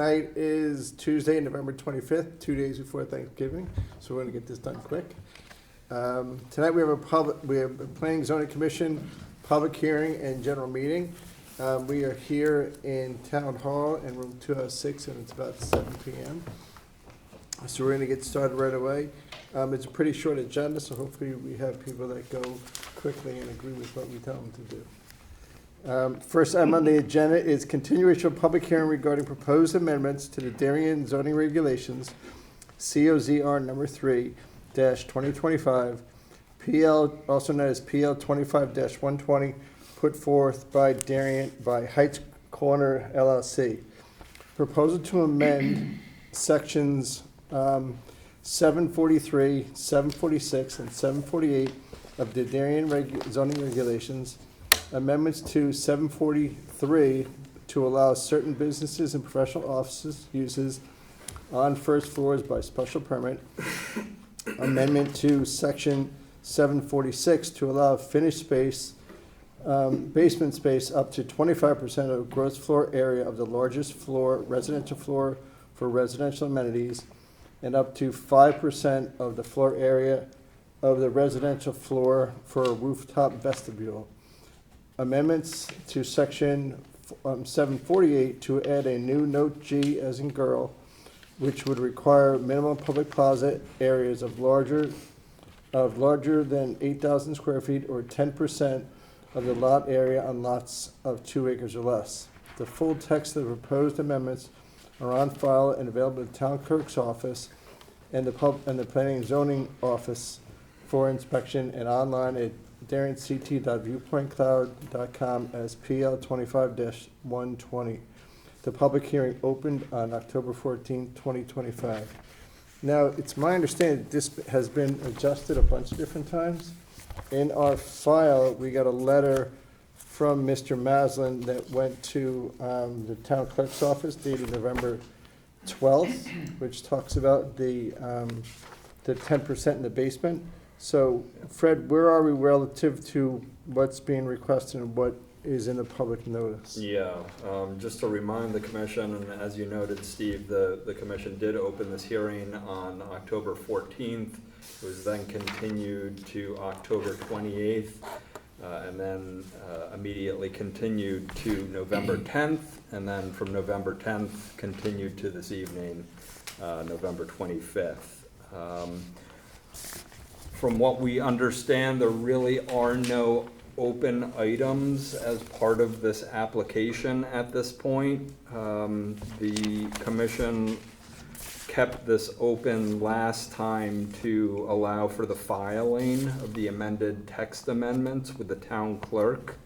Tonight is Tuesday, November 25th, 2 days before Thanksgiving, so we're going to get this done quick. Tonight we have a Planning Zoning Commission public hearing and general meeting. We are here in Town Hall in room 206, and it's about 7 p.m. So we're going to get started right away. It's a pretty short agenda, so hopefully we have people that go quickly and agree with what we tell them to do. First item on the agenda is continuation of public hearing regarding proposed amendments to the Darien Zoning Regulations, COZR number 3-2025, PL, also known as PL 25-120, put forth by Darien by Heights Corner LLC. Proposal to amend sections 743, 746, and 748 of the Darien Zoning Regulations. Amendments to 743 to allow certain businesses and professional offices uses on first floors by special permit. Amendment to section 746 to allow finished space, basement space up to 25% of gross floor area of the largest floor, residential floor for residential amenities, and up to 5% of the floor area of the residential floor for a rooftop vestibule. Amendments to section 748 to add a new note G as in girl, which would require minimum public plaza areas of larger than 8,000 square feet or 10% of the lot area on lots of 2 acres or less. The full text of the proposed amendments are on file and available at the Town Clerk's office and the Planning and Zoning office for inspection and online at DarienCT.viewpointcloud.com as PL 25-120. The public hearing opened on October 14, 2025. Now, it's my understanding that this has been adjusted a bunch of different times. In our file, we got a letter from Mr. Maslin that went to the Town Clerk's office dated November 12th, which talks about the 10% in the basement. So, Fred, where are we relative to what's being requested and what is in the public notice? Yeah, just to remind the commission, and as you noted, Steve, the commission did open this hearing on October 14th. It was then continued to October 28th, and then immediately continued to November 10th, and then from November 10th continued to this evening, November 25th. From what we understand, there really are no open items as part of this application at this point. The commission kept this open last time to allow for the filing of the amended text amendments with the town clerk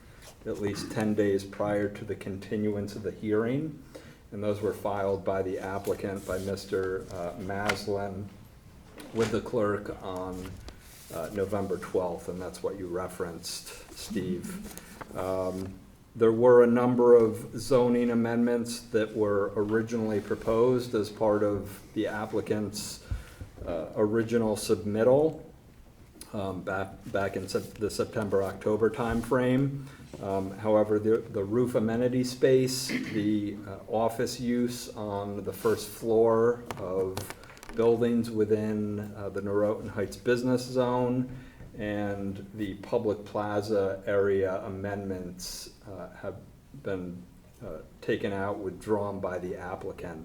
at least 10 days prior to the continuance of the hearing. And those were filed by the applicant, by Mr. Maslin, with the clerk on November 12th, and that's what you referenced, Steve. There were a number of zoning amendments that were originally proposed as part of the applicant's original submittal back in the September-October timeframe. However, the roof amenity space, the office use on the first floor of buildings within the Noroton Heights Business Zone, and the public plaza area amendments have been taken out, withdrawn by the applicant.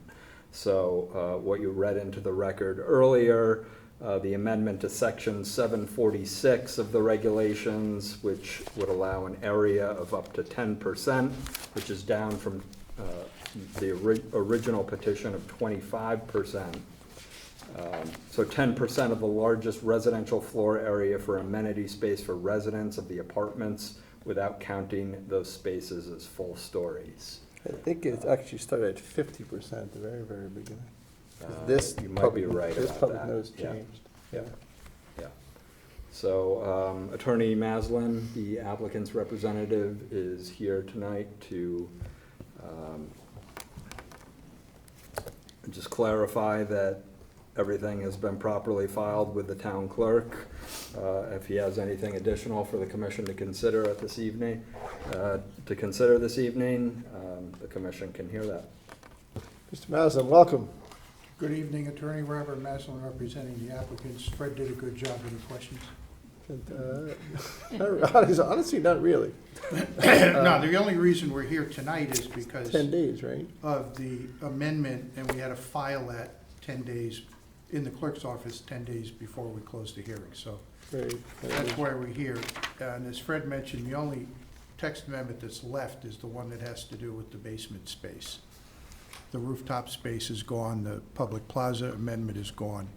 So what you read into the record earlier, the amendment to section 746 of the regulations, which would allow an area of up to 10%, which is down from the original petition of 25%. So 10% of the largest residential floor area for amenity space for residents of the apartments without counting those spaces as full stories. I think it actually started at 50% at the very, very beginning. You might be right this about public that. notice changed. Yeah. So Attorney Maslin, the applicant's representative, is here tonight to just clarify that everything has been properly filed with the town clerk. If he has anything additional for the commission to consider this evening, the commission can hear that. Mr. Maslin, welcome. Good evening, Attorney Robert Maslin representing the applicants. Fred did a good job. Any questions? Honestly, not really. No, the only reason we're here tonight is because 10 days, right? of the amendment, and we had to file that 10 days in the clerk's office 10 days before we closed the hearing. So Right. that's why we're here. And as Fred mentioned, the only text amendment that's left is the one that has to do with the basement space. The rooftop space is gone, the public plaza amendment is gone.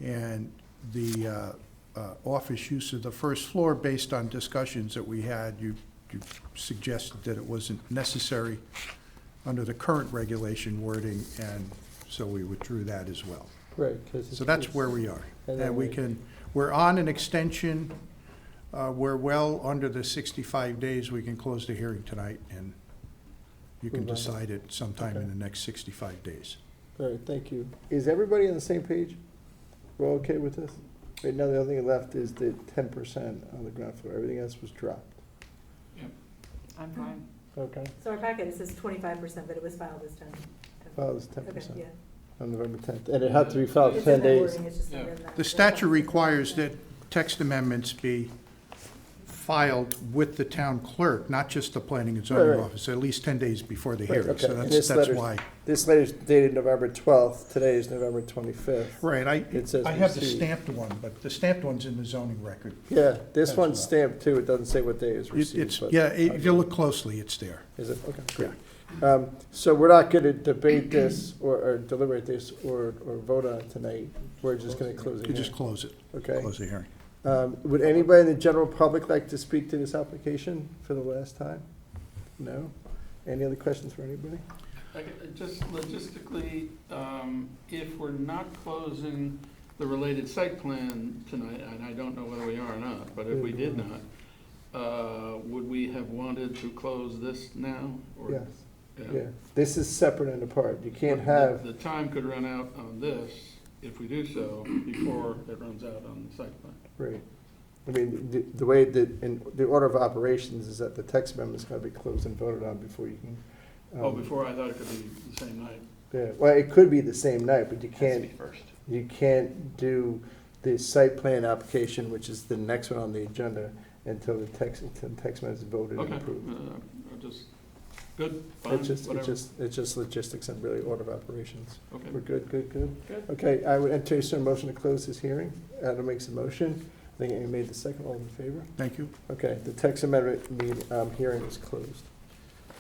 And the office use of the first floor, based on discussions that we had, you suggested that it wasn't necessary under the current regulation wording, and so we withdrew that as well. Right. 'Cause So that's where we are. And And then we're on an extension. We're well under the 65 days. We can close the hearing tonight, and you can Move on. decide it sometime Okay. in the next 65 days. All right, thank you. Is everybody on the same page? We're all okay with this? Right now, the only thing left is the 10% on the ground floor. Everything else was dropped. I'm fine. Okay. So our packet, it says 25%, but it was filed this time. Filed is Okay, 10% yeah. on November 10th. And it had to be filed It's 10 in that days. wording, it's just not in that. The statute requires that text amendments be filed with the town clerk, not just the planning and zoning Right, right. office, at least 10 days before the Right, hearing. okay. So And that's letter's- why. This letter's dated November 12th. Today is November 25th. Right, It says I have the received. stamped one, but the stamped one's in the zoning record. Yeah, this As one's well. stamped too. It doesn't say what day it's received. It's, but- yeah, if you look closely, it's there. Is it? Okay, great. So we're not going to debate this or deliberate this or vote on it tonight. We're just going to close it. You just close it, Okay. close the hearing. Would anybody in the general public like to speak to this application for the last time? No? Any other questions for anybody? Just logistically, if we're not closing the related site plan tonight, and I don't know whether we are or not, but if we did not, would we have wanted to close this now? Or- Yes, yeah. This is separate and apart. You can't have, The time could run out on this, if we do so, before it runs out on the site plan. right. I mean, the way that, in the order of operations is that the text amendment's got to be closed and voted on before you can. Before, I thought it could be the same night. Yeah, well, it could be the same night, but you Has to can't. be first. You can't do the site plan application, which is the next one on the agenda, until the text amendment is voted and Okay, approved. just, good, fine, It's just logistics and really order of operations. Okay. We're good, good, good? Good. Okay, I would entertain a motion to close this hearing. Adam makes a motion. I think Amy made the second. All in favor? Thank you. Okay, the text amendment hearing is closed.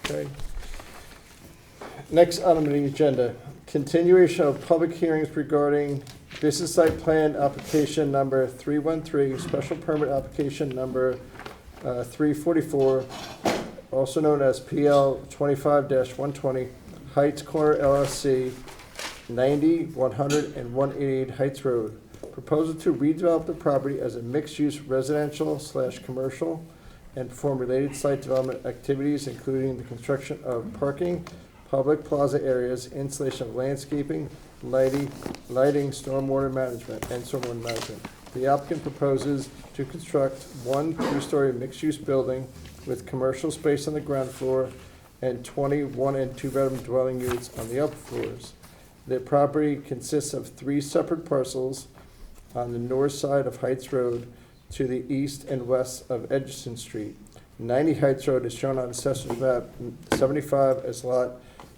Okay. Next item on the agenda, continuation of public hearings regarding business site plan application number 313, special permit application number 344, also known as PL 25-120, Heights Corner LLC, 90, 100, and 188 Heights Road. Proposal to redevelop the property as a mixed-use residential/commercial and perform related site development activities, including the construction of parking, public plaza areas, installation of landscaping, lighting, stormwater management. The applicant proposes to construct one three-story mixed-use building with commercial space on the ground floor and 21 and 2-bedroom dwelling units on the upper floors. The property consists of 3 separate parcels on the north side of Heights Road to the east and west of Edgerton Street. 90 Heights Road is shown on Assessor's map 75 as lot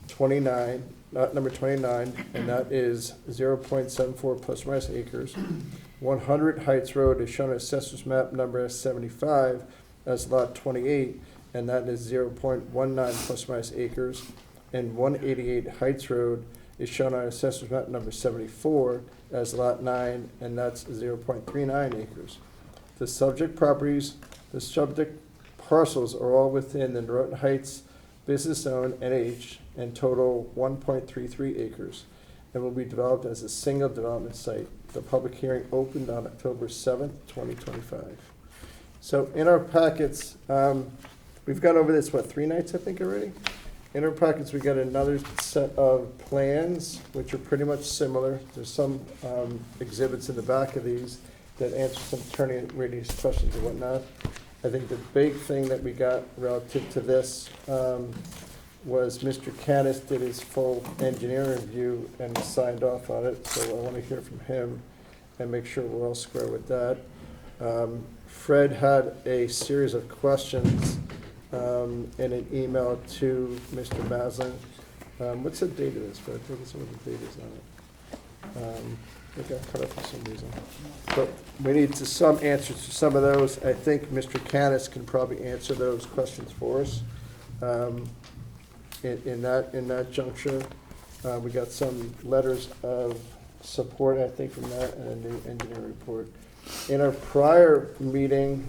29, lot number 29, and that is 0.74 plus or minus acres. 100 Heights Road is shown on Assessor's map number 75 as lot 28, and that is 0.19 plus or minus acres. And 188 Heights Road is shown on Assessor's map number 74 as lot 9, and that's 0.39 acres. The subject properties, the subject parcels are all within the Noroton Heights Business Zone NH and total 1.33 acres and will be developed as a single development site. The public hearing opened on October 7th, 2025. So in our packets, we've gone over this, 3 nights, I think, already? In our packets, we got another set of plans, which are pretty much similar. There's some exhibits in the back of these that answer some attorney Rady's questions and whatnot. I think the big thing that we got relative to this was Mr. Canis did his full engineering review and signed off on it, so I want to hear from him and make sure we're all square with that. Fred had a series of questions in an email to Mr. Maslin. What's the date of this, Fred? What is what the date is on it? It got cut off for some reason. But we need some answers to some of those. I think Mr. Canis can probably answer those questions for us. In that juncture, we got some letters of support, I think, from that, and a new engineering report. In our prior meeting,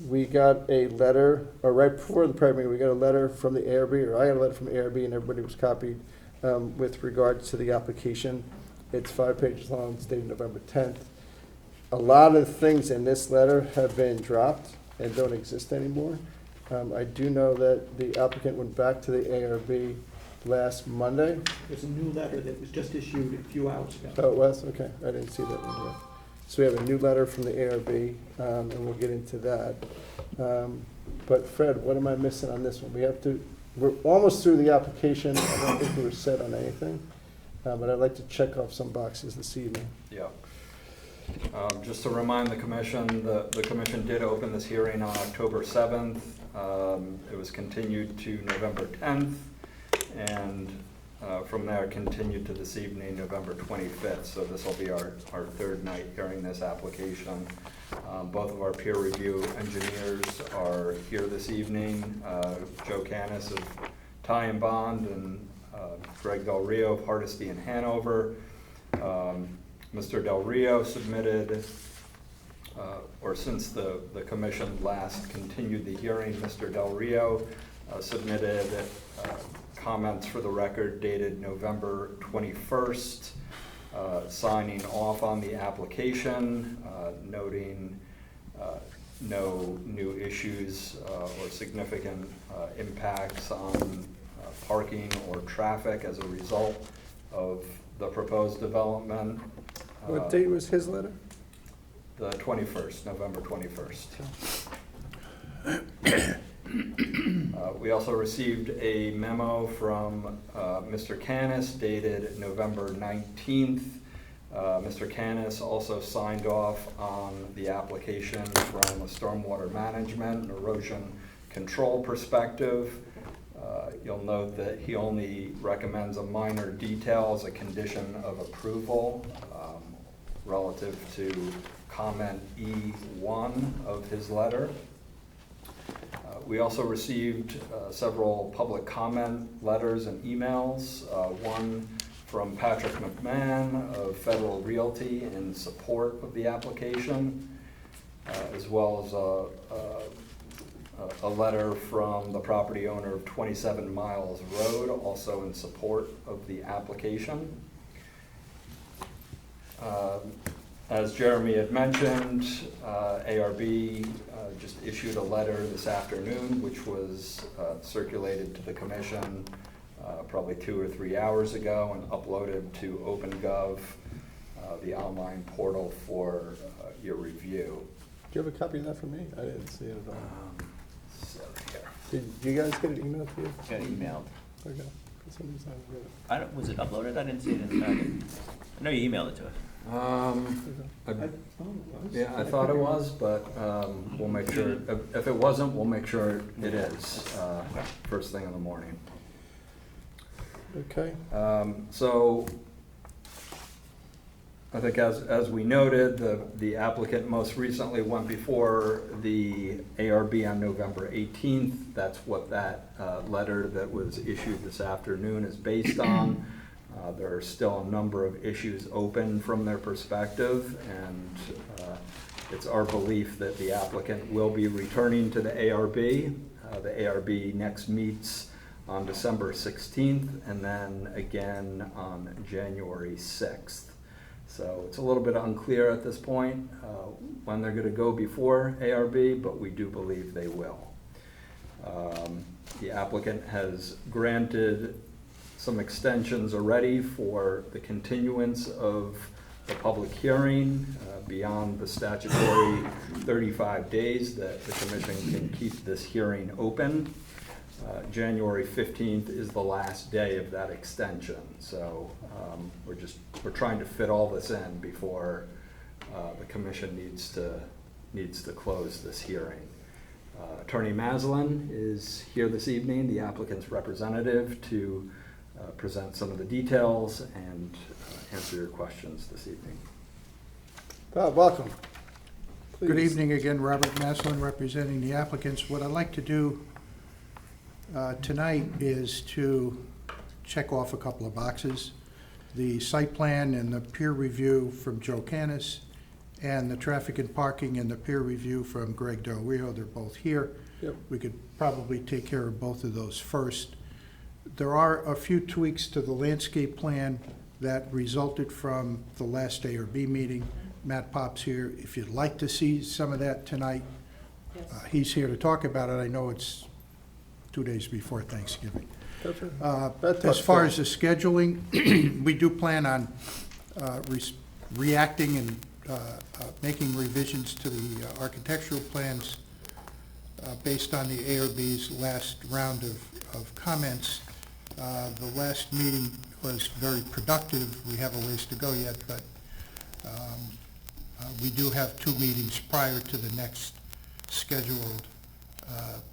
we got a letter, or right before the prior meeting, we got a letter from the ARB, or I got a letter from the ARB, and everybody was copied with regards to the application. It's 5 pages long, it's dated November 10th. A lot of things in this letter have been dropped and don't exist anymore. I do know that the applicant went back to the ARB last Monday. There's a new letter that was just issued a few hours ago. Oh, it was? Okay, I didn't see that one yet. So we have a new letter from the ARB, and we'll get into that. But Fred, what am I missing on this one? We're almost through the application. I don't think we were set on anything, but I'd like to check off some boxes this evening. Yeah. Just to remind the commission, the commission did open this hearing on October 7th. It was continued to November 10th, and from there continued to this evening, November 25th. So this will be our third night hearing this application. Both of our peer review engineers are here this evening. Joe Canis of Ty and Bond and Greg Del Rio of Hardesty and Hanover. Mr. Del Rio submitted, or since the commission last continued the hearing, Mr. Del Rio submitted comments for the record dated November 21st, signing off on the application, noting no new issues or significant impacts on parking or traffic as a result of the proposed development. What date was his letter? The 21st, November 21st. We also received a memo from Mr. Canis dated November 19th. Mr. Canis also signed off on the application from a stormwater management and erosion control perspective. You'll note that he only recommends a minor detail as a condition of approval relative to comment E1 of his letter. We also received several public comment letters and emails, one from Patrick McMahon of Federal Realty in support of the application, as well as a letter from the property owner of 27 Miles Road, also in support of the application. As Jeremy had mentioned, ARB just issued a letter this afternoon, which was circulated to the commission probably 2 or 3 hours ago and uploaded to OpenGov, the online portal for your review. Do you have a copy of that for me? I didn't see it at all. So here. Did you guys get an email to you? Got emailed. Okay. For some reason I didn't get it. Was it uploaded? I didn't see it in the packet. I know you emailed it to us. Yeah, I thought it was, but we'll make sure, if it wasn't, we'll make sure it is first thing in the morning. Okay. So I think as we noted, the applicant most recently went before the ARB on November 18th. That's what that letter that was issued this afternoon is based on. There are still a number of issues open from their perspective, and it's our belief that the applicant will be returning to the ARB. The ARB next meets on December 16th and then again on January 6th. So it's a little bit unclear at this point when they're going to go before ARB, but we do believe they will. The applicant has granted some extensions already for the continuance of the public hearing beyond the statutory 35 days that the commission can keep this hearing open. January 15th is the last day of that extension. So we're trying to fit all this in before the commission needs to close this hearing. Attorney Maslin is here this evening, the applicant's representative, to present some of the details and answer your questions this evening. Bob, welcome. Good Please. evening again, Robert Maslin, representing the applicants. What I'd like to do tonight is to check off a couple of boxes. The site plan and the peer review from Joe Canis, and the traffic and parking and the peer review from Greg Del Rio. They're both here. Yep. We could probably take care of both of those first. There are a few tweaks to the landscape plan that resulted from the last ARB meeting. Matt Pop's here. If you'd like to see some of that tonight, Yes. he's here to talk about it. I know it's 2 days before Thanksgiving. As far as the scheduling, we do plan on reacting and making revisions to the architectural plans based on the ARB's last round of comments. The last meeting was very productive. We have a ways to go yet, but we do have 2 meetings prior to the next scheduled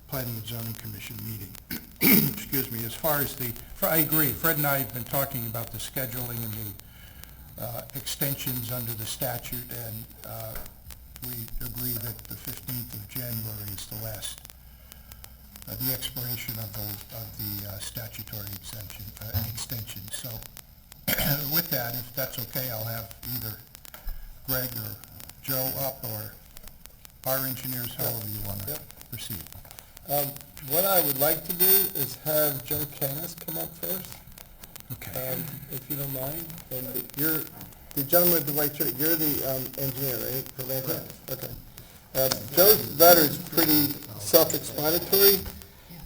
Planning and Zoning Commission meeting. Excuse me. As far as I agree, Fred and I have been talking about the scheduling and the extensions under the statute, and we agree that the 15th of January is the last, the expiration of the statutory extension. So with that, if that's okay, I'll have either Greg or Joe up, or our engineers, however you want to proceed. What I would like to do is have Joe Canis come up first, Okay. if you don't mind. And you're the gentleman with the white shirt. You're the engineer, right? For land? Okay. Joe's letter is pretty self-explanatory.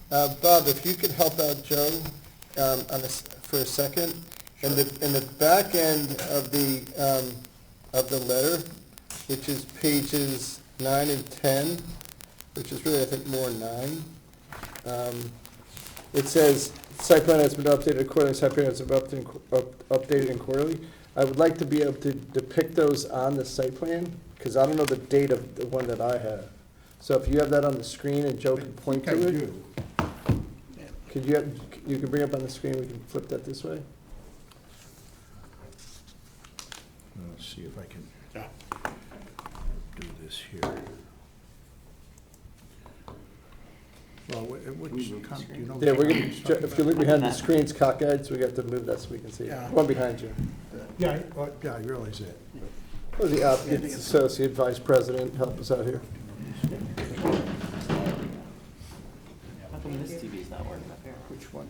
Bob, if you could help out Joe for a second. In the back end of the letter, which is pages 9 and 10, which is really, I think, more 9. It says, site plan has been updated accordingly, site plan has been updated and quarterly. I would like to be able to depict those on the site plan, because I don't know the date of the one that I have. So if you have that on the screen and Joe can point to it, could you can bring up on the screen, we can flip that this way? Let's see if I can do this here. Well, which, do you know? Yeah, if you look behind the screen's cockeyed, so we have to move that so we can see it. Yeah. One behind you. Yeah, I realize that. Well, the applicant's associate vice president, help us out here. How come this TV's not working up here? Which one?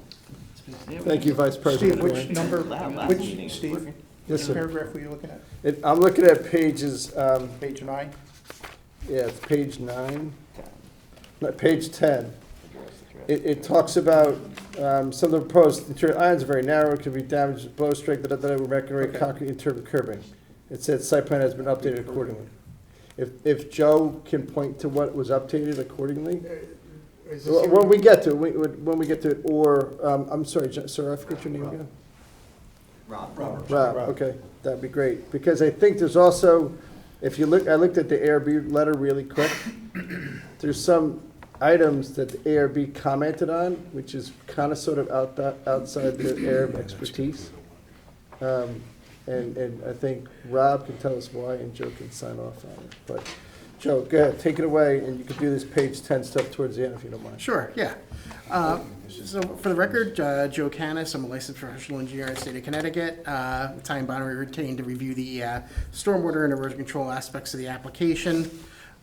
Thank you, Vice Steve, President. which Duran. number, Last which, meeting's Steve, working. Yes, sir. paragraph were you looking at? I'm looking at pages, Page 9? yeah, it's page 9, no, page 10. It talks about some of the proposed interior islands are very narrow, it could be damaged, blow strength, we're recommending Okay. concrete interior curbing. It says site plan has been updated accordingly. If Joe can point to what was updated accordingly, when we get to it, or, I'm sorry, sir, I forgot your name again. Rob. Rob, okay, that'd be great, because I think there's also, if you look, I looked at the ARB letter really quick. There's some items that the ARB commented on, which is kind of sort of outside their area of expertise. And I think Rob can tell us why, and Joe can sign off on it. But Joe, go ahead, take it away, and you can do this page 10 stuff towards the end if you don't mind. Sure, yeah. So for the record, Joe Canis, I'm a licensed professional engineer in the state of Connecticut. Ty and Bonnery retained to review the stormwater and erosion control aspects of the application.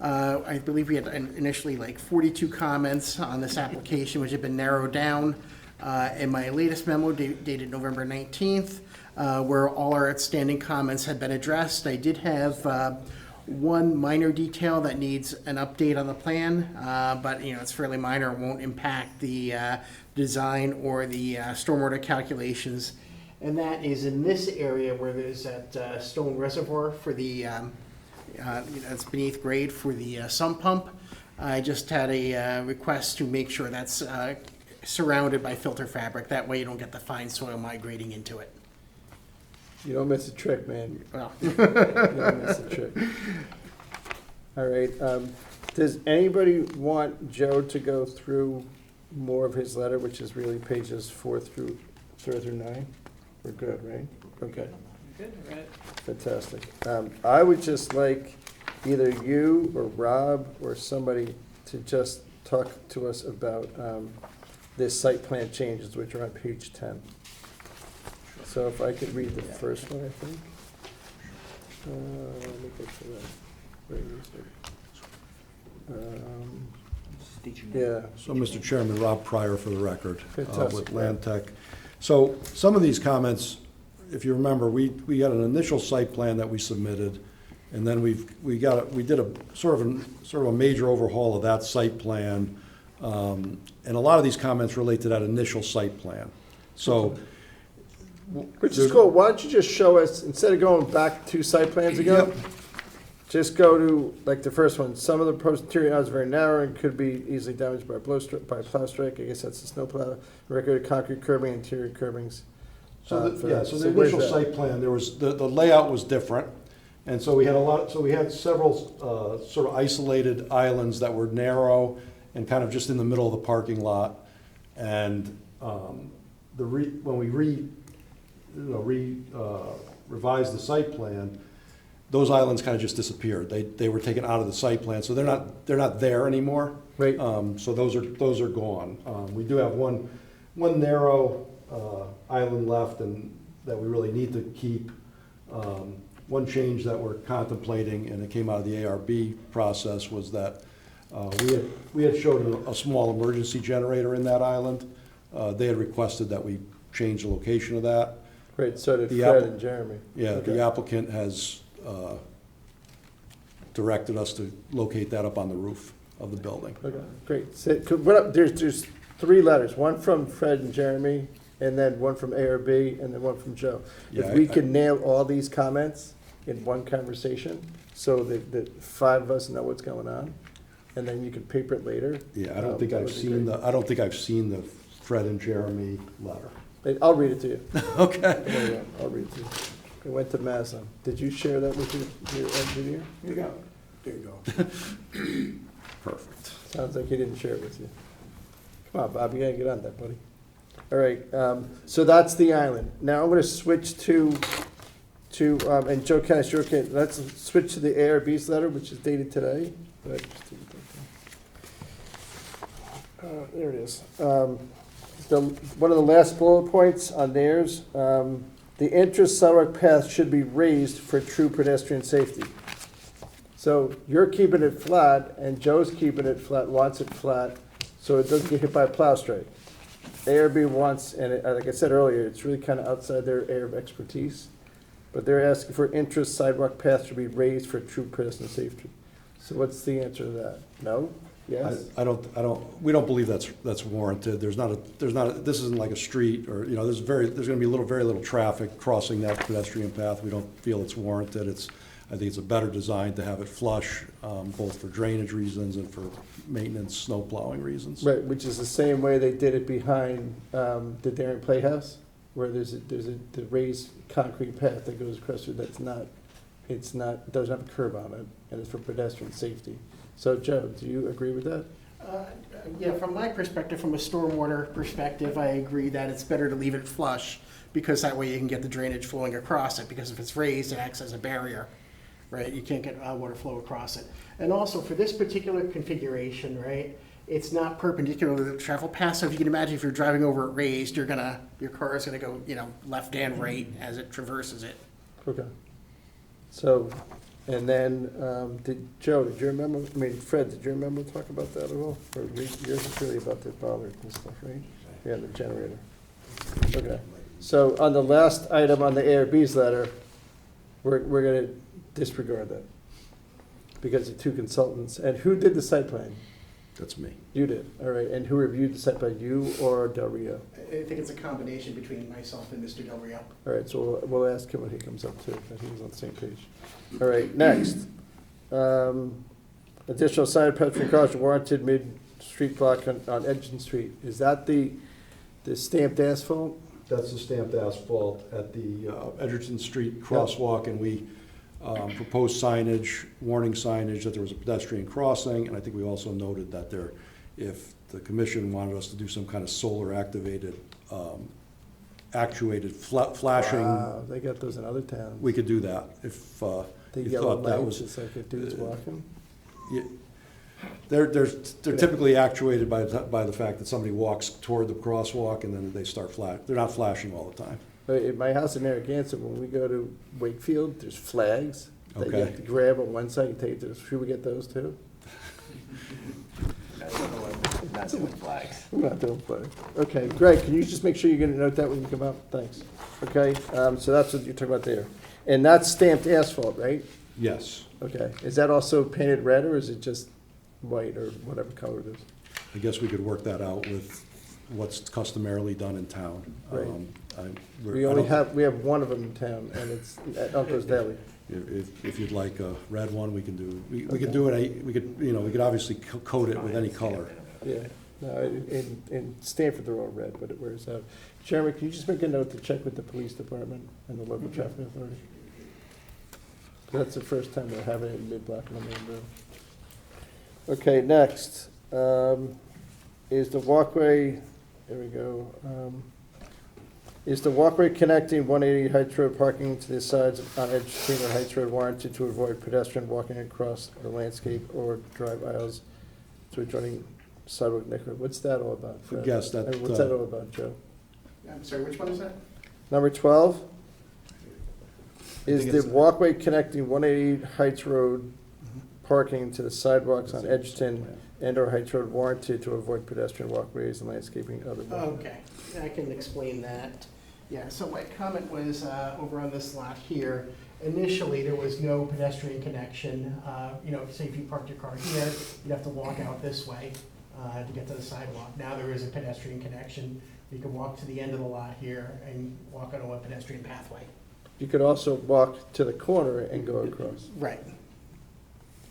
I believe we had initially like 42 comments on this application, which have been narrowed down in my latest memo dated November 19th, where all our outstanding comments had been addressed. I did have one minor detail that needs an update on the plan, but it's fairly minor. It won't impact the design or the stormwater calculations. And that is in this area where there's that stone reservoir for the, it's beneath grade for the sump pump. I just had a request to make sure that's surrounded by filter fabric. That way you don't get the fine soil migrating into it. You don't miss a trick, man. Well, You don't miss a trick. All right, does anybody want Joe to go through more of his letter, which is really pages 4 through 9? We're good, right? Okay, Good, right? fantastic. I would just like either you or Rob or somebody to just talk to us about this site plan changes, which are on page 10. So if I could read the first one, I think. Let me get to that. Where is it? Yeah, So, Mr. Chairman, Rob Pryor for the record, Fantastic. with Land Tech. So some of these comments, if you remember, we got an initial site plan that we submitted, and then we did a sort of a major overhaul of that site plan. And a lot of these comments relate to that initial site plan. So. which is cool. Why don't you just show us, instead of going back 2 site plans ago, Yep. just go to, like, the first one. Some of the posterior aisles are very narrow and could be easily damaged by plow strike. I guess that's the snow plow. Regular concrete curbing, interior curbings. So, for yeah, that. so the where's initial that? site plan, there was, the layout was different. And so we had several sort of isolated islands that were narrow and kind of just in the middle of the parking lot. And when we revised the site plan, those islands kind of just disappeared. They were taken out of the site plan, so they're not there anymore. Right. So those are gone. We do have one narrow island left and that we really need to keep. One change that we're contemplating, and it came out of the ARB process, was that we had showed a small emergency generator in that island. They had requested that we change the location of that. Right, so did The Fred app- and Jeremy. Yeah, Okay. the applicant has directed us to locate that up on the roof of the building. Okay, great. So, there's 3 letters, one from Fred and Jeremy, and then one from ARB, and then one from Joe. If Yeah, we I- could nail all these comments in one conversation, so that 5 of us know what's going on, and then you can paper it later. Yeah, I don't think that I've would be seen great. I don't think I've seen the Fred and Jeremy letter. I'll read it to you. Okay. There you go. I'll read it to you. It went to Maslin. Did you share that with your engineer? Here you go. There you go. Perfect. Sounds like he didn't share it with you. Come on, Bob, you gotta get on that, buddy. All right, so that's the island. Now I'm gonna switch to, and Joe Kennis, you're okay, let's switch to the ARB's letter, which is dated today. Go ahead, just take it back there. There it is. One of the last bullet points on theirs, the intra-sidewalk path should be raised for true pedestrian safety. So you're keeping it flat, and Joe's keeping it flat, wants it flat, so it doesn't get hit by a plow strike. ARB wants, and like I said earlier, it's really kind of outside their area of expertise, but they're asking for intra-sidewalk path to be raised for true pedestrian safety. So what's the answer to that? No? Yes? We don't believe that's warranted. This isn't like a street, or, there's gonna be very little traffic crossing that pedestrian path. We don't feel it's warranted. I think it's a better design to have it flush, both for drainage reasons and for maintenance, snow plowing reasons. Right, which is the same way they did it behind the Darien Playhouse, where there's the raised concrete path that goes across through doesn't have a curb on it, and it's for pedestrian safety. So Joe, do you agree with that? Yeah, from my perspective, from a stormwater perspective, I agree that it's better to leave it flush, because that way you can get the drainage flowing across it, because if it's raised, it acts as a barrier, right? You can't get water flow across it. And also, for this particular configuration, right, it's not perpendicular to the travel path, so if you can imagine, if you're driving over it raised, your car is gonna go, left and right as it traverses it. Okay. So, and then, Joe, did you remember, Fred, did you remember to talk about that at all? Or yours is really about the bollard and stuff, right? Yeah, the generator. Okay. So on the last item on the ARB's letter, we're gonna disregard that because of 2 consultants. And who did the site plan? That's me. You did, all right. And who reviewed the site plan, you or Del Rio? I think it's a combination between myself and Mr. Del Rio. All right, so we'll ask him when he comes up too, that he was on the same page. All right, next. Additional side pedestrian crossing warranted street block on Edgerton Street, is that the stamped asphalt? That's the stamped asphalt at the Edgerton Street crosswalk, and we proposed signage, warning signage that there was a pedestrian crossing, and I think we also noted that there, if the commission wanted us to do some kind of solar activated, actuated flashing, Wow, they got those in other towns. we could do that if The you yellow thought that lights, was. it's like if dude's walking. Yeah. They're typically actuated by the fact that somebody walks toward the crosswalk and then they start they're not flashing all the time. But at my house in Narragansett, when we go to Wakefield, there's flags that you Okay. have to grab on one side and take to, should we get those too? Not doing flags. We're not doing flags. Okay, Greg, can you just make sure you're gonna note that when you come up? Thanks. Okay, so that's what you're talking about there. And that's stamped asphalt, right? Yes, Okay, is that also painted red or is it just white or whatever color it is? I guess we could work that out with what's customarily done in town. Right. We only We have one of them in town and it's at Uncle's Deli. If you'd like a red one, we can do, we could do it, we could obviously coat it with any color. Yeah, no, in Stanford, they're all red, but it wears out. Jeremy, can you just make a note to check with the police department and the local traffic authority? That's the first time they're having it in mid-block on the main road. Okay, next, is the walkway, there we go. Is the walkway connecting 180 Heights Road parking to the sides on Edgerton or Heights Road warranted to avoid pedestrian walking across the landscape or drive aisles to adjoining sidewalk nectar? What's that all about, Fred? Yes, that, What's that all about, Joe? I'm sorry, which one is that? Number 12? Is think the it's- walkway connecting 180 Heights Road parking to the sidewalks on Edgerton and/or Heights Road warranted to avoid pedestrian walkways and landscaping other than? Okay, I can explain that. Yeah, so my comment was over on this lot here. Initially, there was no pedestrian connection. Say if you parked your car here, you'd have to walk out this way to get to the sidewalk. Now there is a pedestrian connection. You can walk to the end of the lot here and walk onto a pedestrian pathway. You could also walk to the corner and go across, Right.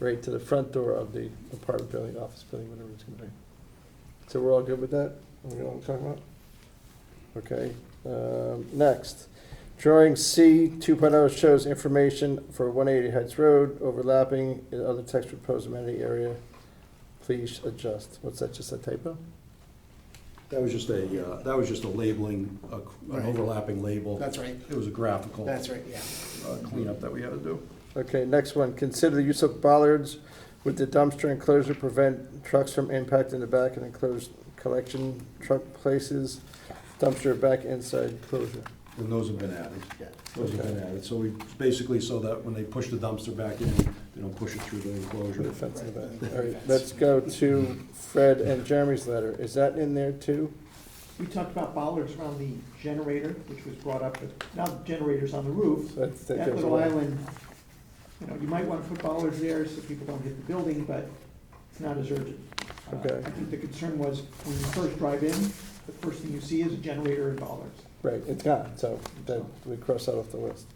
right to the front door of the apartment building, office building, whatever it's gonna be. So we're all good with that? We know what I'm talking about? Okay, next. Drawing C 2.0 shows information for 180 Heights Road overlapping in other text proposed amenity area. Please adjust. What's that, just a typo? that was just a labeling, an Right. overlapping label. That's right. It was a graphical That's right, yeah. cleanup that we had to do. Okay, next one. Consider the use of bollards with the dumpster enclosure prevent trucks from impacting the back and enclosed collection truck places, dumpster back inside closure. And those have been added. Yeah. Those have been added. So we, basically so that when they push the dumpster back in, they don't push it through the Put a enclosure. fence in the back. All right, let's go to Fred and Jeremy's letter. Is that in there too? We talked about bollards around the generator, which was brought up, but now the generator's on the roof. That That goes little away. island, you might want to put bollards there so people don't hit the building, but it's not as urgent. Okay. I think the concern was when you first drive in, the first thing you see is a generator and bollards. Right, it's gone, so that, we cross that off the list.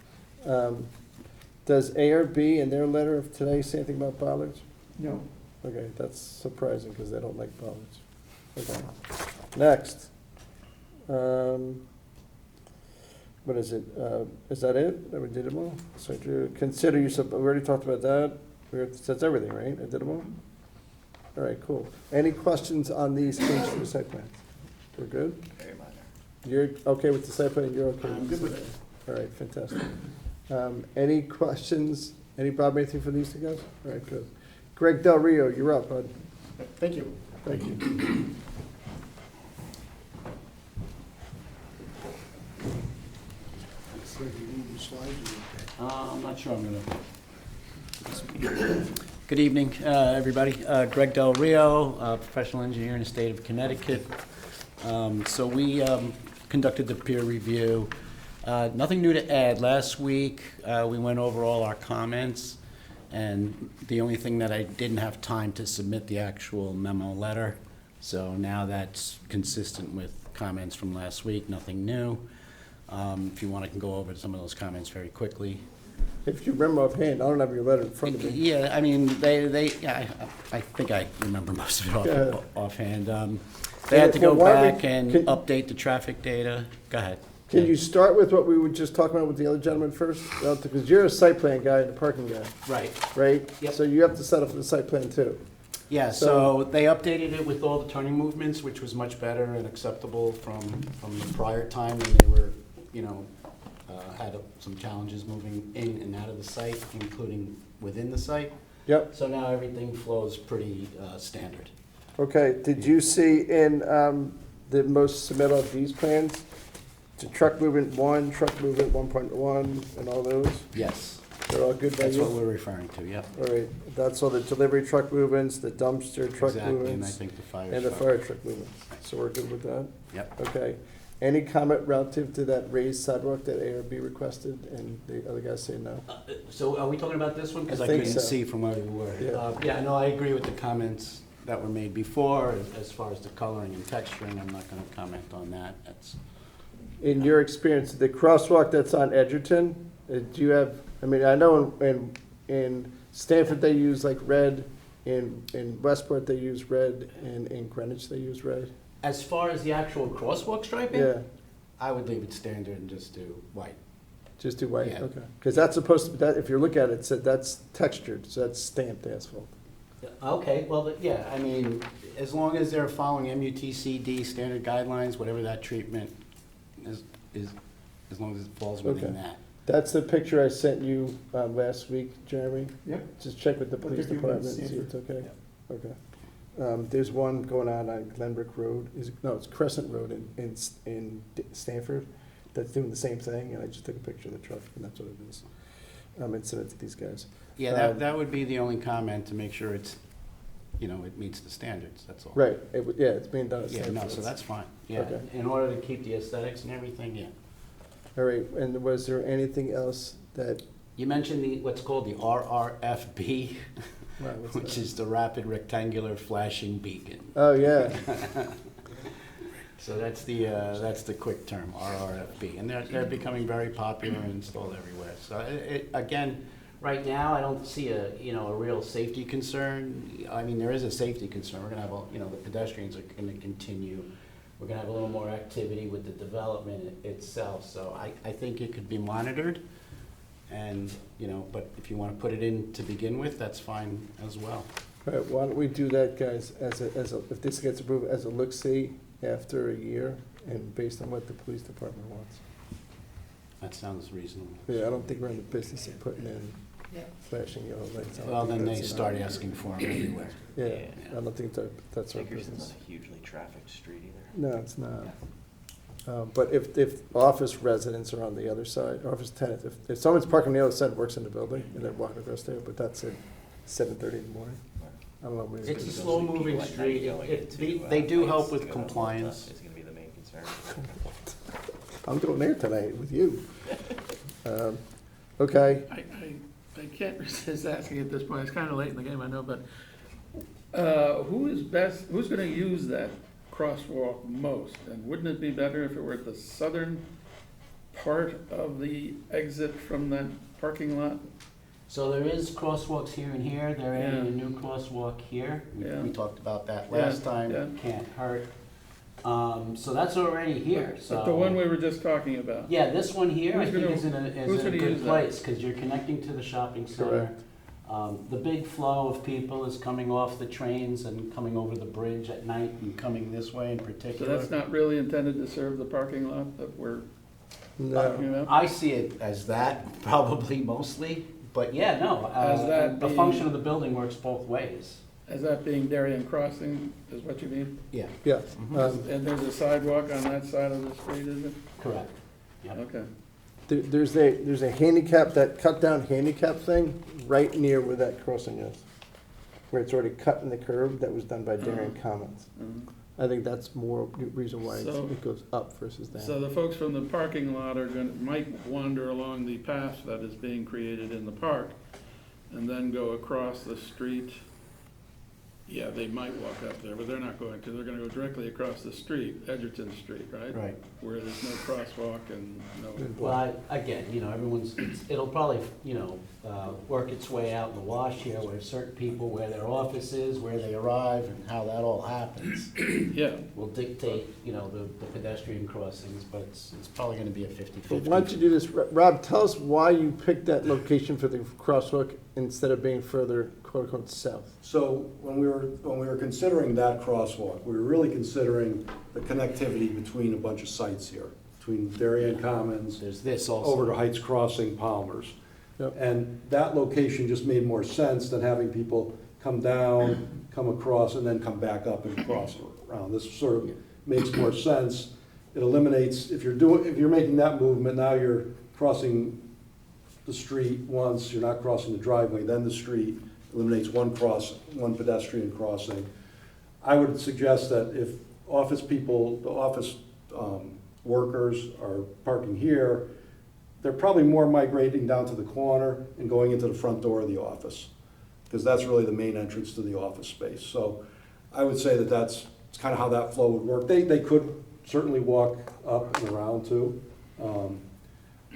Does ARB in their letter of today say anything about bollards? No, Okay, that's surprising because they don't like bollards. Okay, next. What is it? Is that it? That we did them all? So to consider use of, we already talked about that. That's everything, right? I did them all? All right, cool. Any questions on these changes to the site plan? We're good? Very minor. You're okay with the site plan, you're okay? I'm good with it. All right, fantastic. Any questions? Any, Bob, anything for these two guys? All right, good. Greg Del Rio, you're up, bud. Thank you. Thank you. I'm not sure I'm gonna. Good evening, everybody. Greg Del Rio, professional engineer in the state of Connecticut. So we conducted the peer review. Nothing new to add. Last week, we went over all our comments, and the only thing that I didn't have time to submit the actual memo letter. So now that's consistent with comments from last week, nothing new. If you want, I can go over some of those comments very quickly. If you remember offhand, I don't have your letter in front of me. Yeah, I mean, yeah, I think I remember most of it Yeah. offhand. They had to go Well, why don't we- back and can- update the traffic data. Go ahead. Can you start with what we were just talking about with the other gentleman first? Because you're a site plan guy and a parking guy, Right. right? Yep. So you have to set up for the site plan too. Yeah, So- so they updated it with all the turning movements, which was much better and acceptable from the prior time when they were, had some challenges moving in and out of the site, including within the site. Yep, So now everything flows pretty standard. okay. Did you see in the most submittal of these plans, the truck movement 1, truck movement 1.1, and all those? Yes, They're all good by that's what you? we're referring to, yep. All right, that's all the delivery truck movements, the dumpster truck Exactly, and I movements, think the fire. and the fire truck movements. So we're good with that? Yep. Okay. Any comment relative to that raised sidewalk that ARB requested and the other guys say no? So are we talking about this one? Because I I think couldn't so. see from where we were. Yeah. Yeah, no, I agree with the comments that were made before, as far as the coloring and texturing. I'm not gonna comment on that. That's, In your experience, the crosswalk that's on Edgerton, do you have, I mean, I know in Stanford they use like red, in Westport they use red, and in Greenwich they use red? as far as the actual crosswalk striping, Yeah, I would leave it standard and just do white. just do white, Yeah. okay. Because that's supposed to, that, if you look at it, it said that's textured, so that's stamped asphalt. Okay, well, yeah, I mean, as long as they're following MUTCD standard guidelines, whatever that treatment is, as long as it falls within Okay. that. That's the picture I sent you last week, Jeremy. Yep. Just check with the What police they're doing in department and see if it's okay. Yeah. Okay. There's one going on Glenbrook Road, it's Crescent Road in Stanford, that's doing the same thing, and I just took a picture of the truck, and that's what it is. And sent it to these guys. Yeah, that would be the only comment, to make sure it's, it meets the standards, that's all. Right, yeah, it's being done at Yeah, Stanford. no, so that's fine, yeah, Okay. in order to keep the aesthetics and everything, yeah. All right, and was there anything else that, You mentioned what's called the RRFB, wow, what's which that? is the Rapid Rectangular Flashing Beacon. Oh, yeah, So that's the quick term, RRFB, and they're becoming very popular and installed everywhere. So again, right now, I don't see a real safety concern. I mean, there is a safety concern. We're gonna have, the pedestrians are gonna continue. We're gonna have a little more activity with the development itself. So I think it could be monitored, and, but if you wanna put it in to begin with, that's fine as well. all right, why don't we do that, guys, if this gets approved, as a look-see after a year, and based on what the police department wants. That sounds reasonable. Yeah, I don't think we're in the business of putting in Yeah. flashing yellow lights. I don't Well, think then they that's in start our- asking for them everywhere. Yeah, Yeah. I don't think that's our Edgerton's business. not a hugely trafficked street either. No, it's not. But if office residents are on the other side, office tenants, if someone's parking on the other side, works in the building, and they're walking across there, but that's at 7:30 in the morning. I don't know. maybe It's a it's- slow-moving street. They do help with compliance. It's gonna be the main concern. I'm going there tonight with you. Okay, I can't resist asking at this point, it's kind of late in the game, I know, but who's gonna use that crosswalk most? And wouldn't it be better if it were at the southern part of the exit from that parking lot? So there is crosswalks here and here. They're adding Yeah. a new crosswalk here. Yeah. We talked about that Yeah, last time. yeah. Can't hurt. So that's already here, so. But the one we were just talking about. Yeah, this one here, I Who's think gonna- is in who's a gonna good use that? place, because you're connecting to the shopping center. Correct. The big flow of people is coming off the trains and coming over the bridge at night and coming this way in So particular. that's not really intended to serve the parking lot that we're talking no, about? I see it as that, probably mostly, but yeah, no. As that The being- function of the building works both ways. As that being Darien Crossing, is what you mean? Yeah, yeah. And there's a sidewalk on that side of the street, is it? correct. Yep. Okay. There's a handicap, that cut-down handicap thing, right near where that crossing is, where it's already cut in the curve, that was done by Darien Commons. Mhm. I think that's more reason why So- it goes up versus down. So the folks from the parking lot might wander along the path that is being created in the park and then go across the street yeah, they might walk up there, but they're not going, because they're gonna go directly across the street, Edgerton Street, right? Right. Where there's no crosswalk and no. Well, again, it'll probably, work its way out in the wash here where certain people, where their office is, where they arrive, and how that all happens Yeah, will dictate, the pedestrian crossings, but it's probably gonna be a 50/50. Why don't you do this, Rob, tell us why you picked that location for the crosswalk instead of being further, quote-unquote, south? So when we were considering that crosswalk, we were really considering the connectivity between a bunch of sites here, between Darien Commons, There's this also. over to Heights Crossing, Palmer's. Yep. And that location just made more sense than having people come down, come across, and then come back up and cross around. This sort of makes more sense. It eliminates, if you're making that movement, now you're crossing the street once, you're not crossing the driveway, then the street, eliminates one pedestrian crossing. I would suggest that if office people, the office workers are parking here, they're probably more migrating down to the corner and going into the front door of the office, because that's really the main entrance to the office space. So I would say that that's kind of how that flow would work. They could certainly walk up and around too.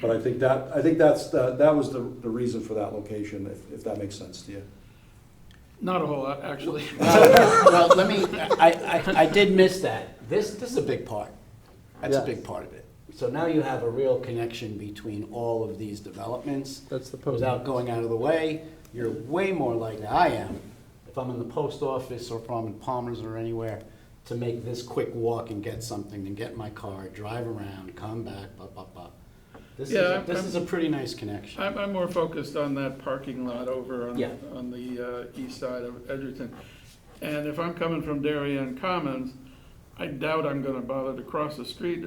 But I think that was the reason for that location, if that makes sense to you. not a whole lot, actually. Well, I did miss that. This is a big part. That's a Yes. big part of it. So now you have a real connection between all of these developments. That's the post. Without going out of the way, you're way more likely, I am, if I'm in the post office or if I'm in Palmer's or anywhere, to make this quick walk and get something, and get in my car, drive around, come back, blah, blah, blah. This is a pretty nice connection. I'm more focused on that parking lot over on, Yeah. on the east side of Edgerton. And if I'm coming from Darien Commons, I doubt I'm gonna bother to cross the street,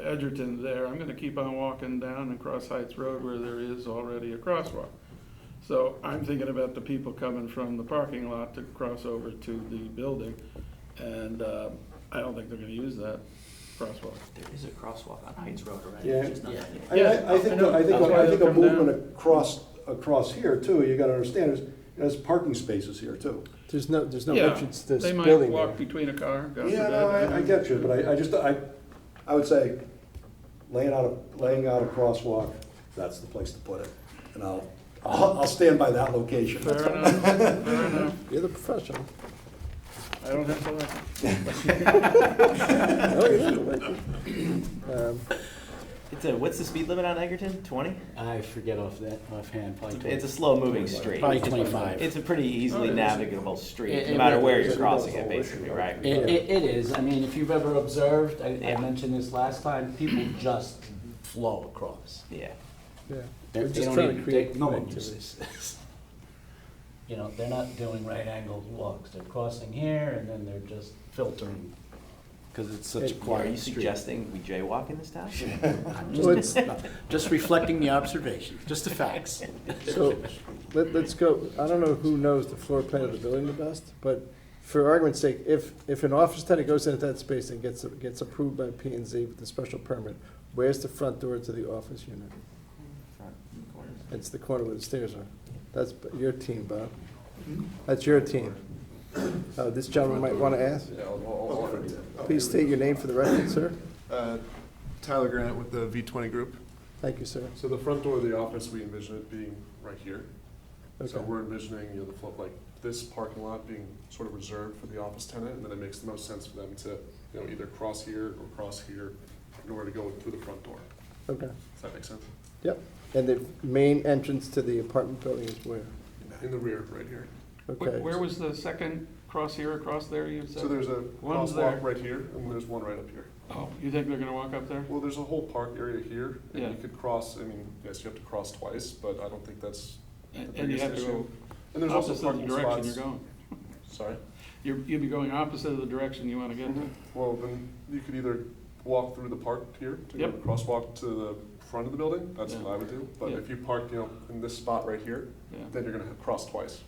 Edgerton there. I'm gonna keep on walking down and cross Heights Road where there is already a crosswalk. So I'm thinking about the people coming from the parking lot to cross over to the building. And I don't think they're gonna use that crosswalk. There is a crosswalk on Heights Road already. Yeah. It's just not- I think a movement across here too, you gotta understand, there's parking spaces here too. There's no Yeah, entrance to this They might building walk there. between a car, God Yeah, forbid. no, I get you, but I would say, laying out a crosswalk, that's the place to put it. And I'll stand by that location. Fair enough, fair enough. You're the professional. I don't have to like it. No, you don't like it. What's the speed limit on Edgerton? 20? I forget offhand, probably It's a slow-moving street. Probably 25. It's a pretty easily navigable street, It no matter really where is. you're crossing it, basically, right? It is. I mean, if you've ever observed, I Yeah. mentioned this last time, people just flow across. Yeah. Yeah. They We're just don't trying to even- create no one connectivity. uses this. They're not doing right angled walks. They're crossing here and then they're just filtering because it's such a Are you quiet street. suggesting we jaywalk in this town? I'm Well, just reflecting the observation, just the facts. So, let's go, I don't know who knows the floor plan of the building the best, but for argument's sake, if an office tenant goes into that space and gets approved by P and Z with the special permit, where's the front door to the office unit? It's the corner where the stairs are. That's your team, Bob. That's your team. This gentleman might want to ask. Please state your name for the record, sir. Tyler Grant with the V20 Group. Thank you, sir. So the front door of the office, we envision it being right here. So Okay. we're envisioning, the flow, like this parking lot being sort of reserved for the office tenant, and then it makes the most sense for them to, either cross here or cross here in order to go through the front door. Okay. Does that make sense? Yep. And the main entrance to the apartment building is where? In the rear, right here. Okay. Where was the second cross here, across there, you said? So there's a One's there. crosswalk right here, and there's one right up here. Oh, you think they're gonna walk up there? Well, there's a whole park area here, and Yeah. you could cross, yes, you have to cross twice, but I don't think that's the And you biggest have to issue. go And there's also opposite of the parking direction spots. you're going. Sorry? You'd be going opposite of the direction you wanna get to. Well, then you could either walk through the park here to go Yep. crosswalk to the front of the building, that's Yeah. what I would do. But Yeah. if you park, in this spot right here, Yeah. then you're gonna have cross twice,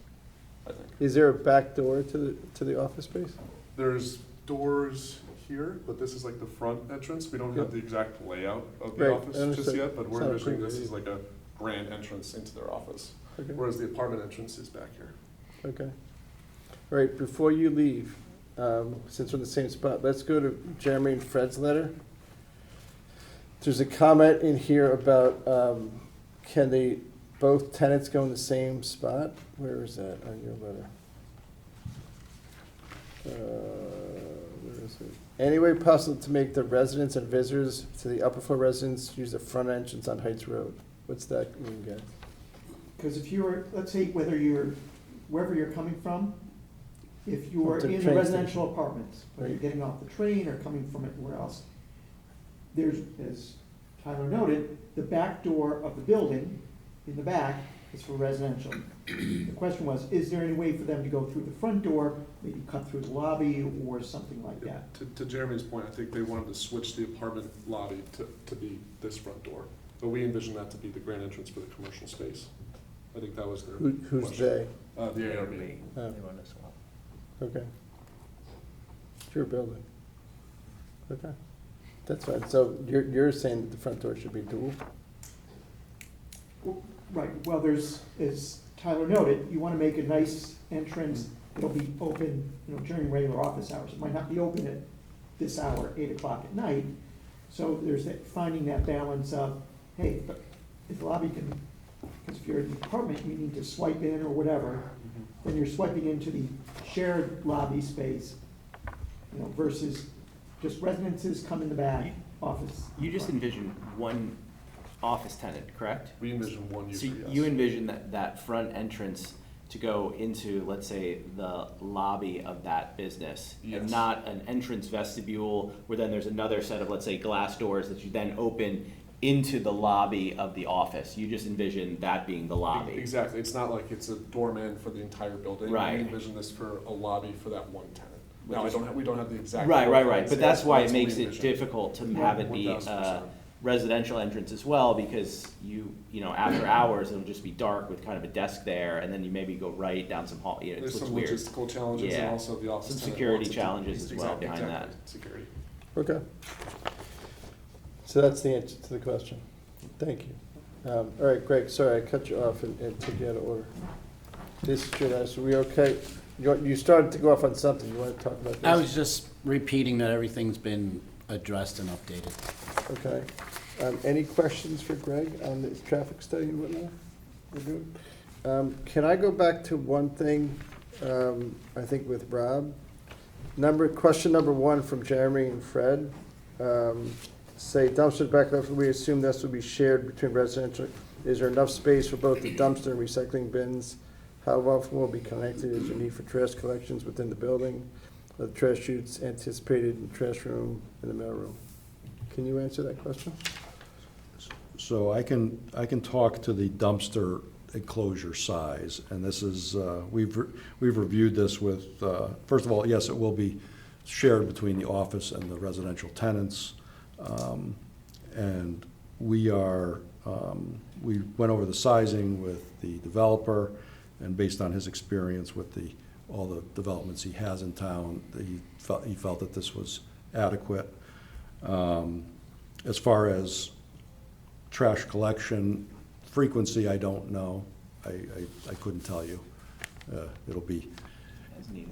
I think. Is there a back door to the office space? There's doors here, but this is like the front entrance. We don't have Yep. the exact layout of the Right, office I just understand. yet, but we're It's not envisioning approved this as yet. like a grand entrance into their office. Okay. Whereas the apartment entrance is back here. Okay. All right, before you leave, since we're in the same spot, let's go to Jeremy and Fred's letter. There's a comment in here about, can they, both tenants go in the same spot? Where is that on your letter? Where is it? Any way possible to make the residents and visitors to the upper floor residents use the front entrance on Heights Road? What's that mean, guys? Because if you're, let's say whether you're, wherever you're coming from, if you are Up to the in the train residential station. apartments, whether you're Right. getting off the train or coming from anywhere else, there's, as Tyler noted, the back door of the building in the back is for residential. The question was, is there any way for them to go through the front door, maybe cut through the lobby or something like that? To Jeremy's point, I think they wanted to switch the apartment lobby to be this front door. But we envision that to be the grand entrance for the commercial space. I think that was their Who's question. they? The ARB. Oh. They want to swap. Okay. It's your building. Okay, that's fine. So you're saying that the front door should be dual? Right, well, there's, as Tyler noted, you want to make a nice entrance, it'll be open, during regular office hours. It might not be open at this hour, 8 o'clock at night. So there's that, finding that balance of, hey, but if the lobby can, because if you're in the apartment, you need to swipe in or whatever, then you're swiping into the shared lobby space, versus just residences come in the back, office. You just envision one office tenant, correct? We envision one So user, yes. you envision that front entrance to go into, let's say, the lobby of that business, and Yes. not an entrance vestibule where then there's another set of, let's say, glass doors that you then open into the lobby of the office. You just envision that being the lobby. Exactly, it's not like it's a doorman for the entire building. Right. We envision this for a lobby for that one tenant. Which Now, is- we don't have the exact. Right, floor right, right, plans but yet, that's why it what we makes it envision. difficult to have it be 1000%. residential entrance as well, because after hours, it'll just be dark with kind of a desk there, and then you maybe go right down some hall, it There's looks some weird. logistical challenges and Yeah. also the office Some tenant security wants it to- challenges as well behind exactly, security. Okay. So that's the answer to the question. Thank you. All right, Greg, sorry, I cut you off and took you out of order. This is your last, are we okay? You started to go off on something, you want to talk about this? I was just repeating that everything's been addressed and updated. Okay. Any questions for Greg on the traffic study and whatnot? We're good? Can I go back to one thing, I think with Rob? Question number 1 from Jeremy and Fred. Say dumpsters back left, we assume this will be shared between residential. Is there enough space for both the dumpster and recycling bins? How often will be connected? Is there need for trash collections within the building? Are the trash chutes anticipated in the trash room and the mail room? Can you answer that question? So I can talk to the dumpster enclosure size, and this is, we've reviewed this with, first of all, yes, it will be shared between the office and the residential tenants. And we went over the sizing with the developer, and based on his experience with all the developments he has in town, he felt that this was adequate. As far as trash collection frequency, I don't know. I couldn't tell you. It'll be, As needed.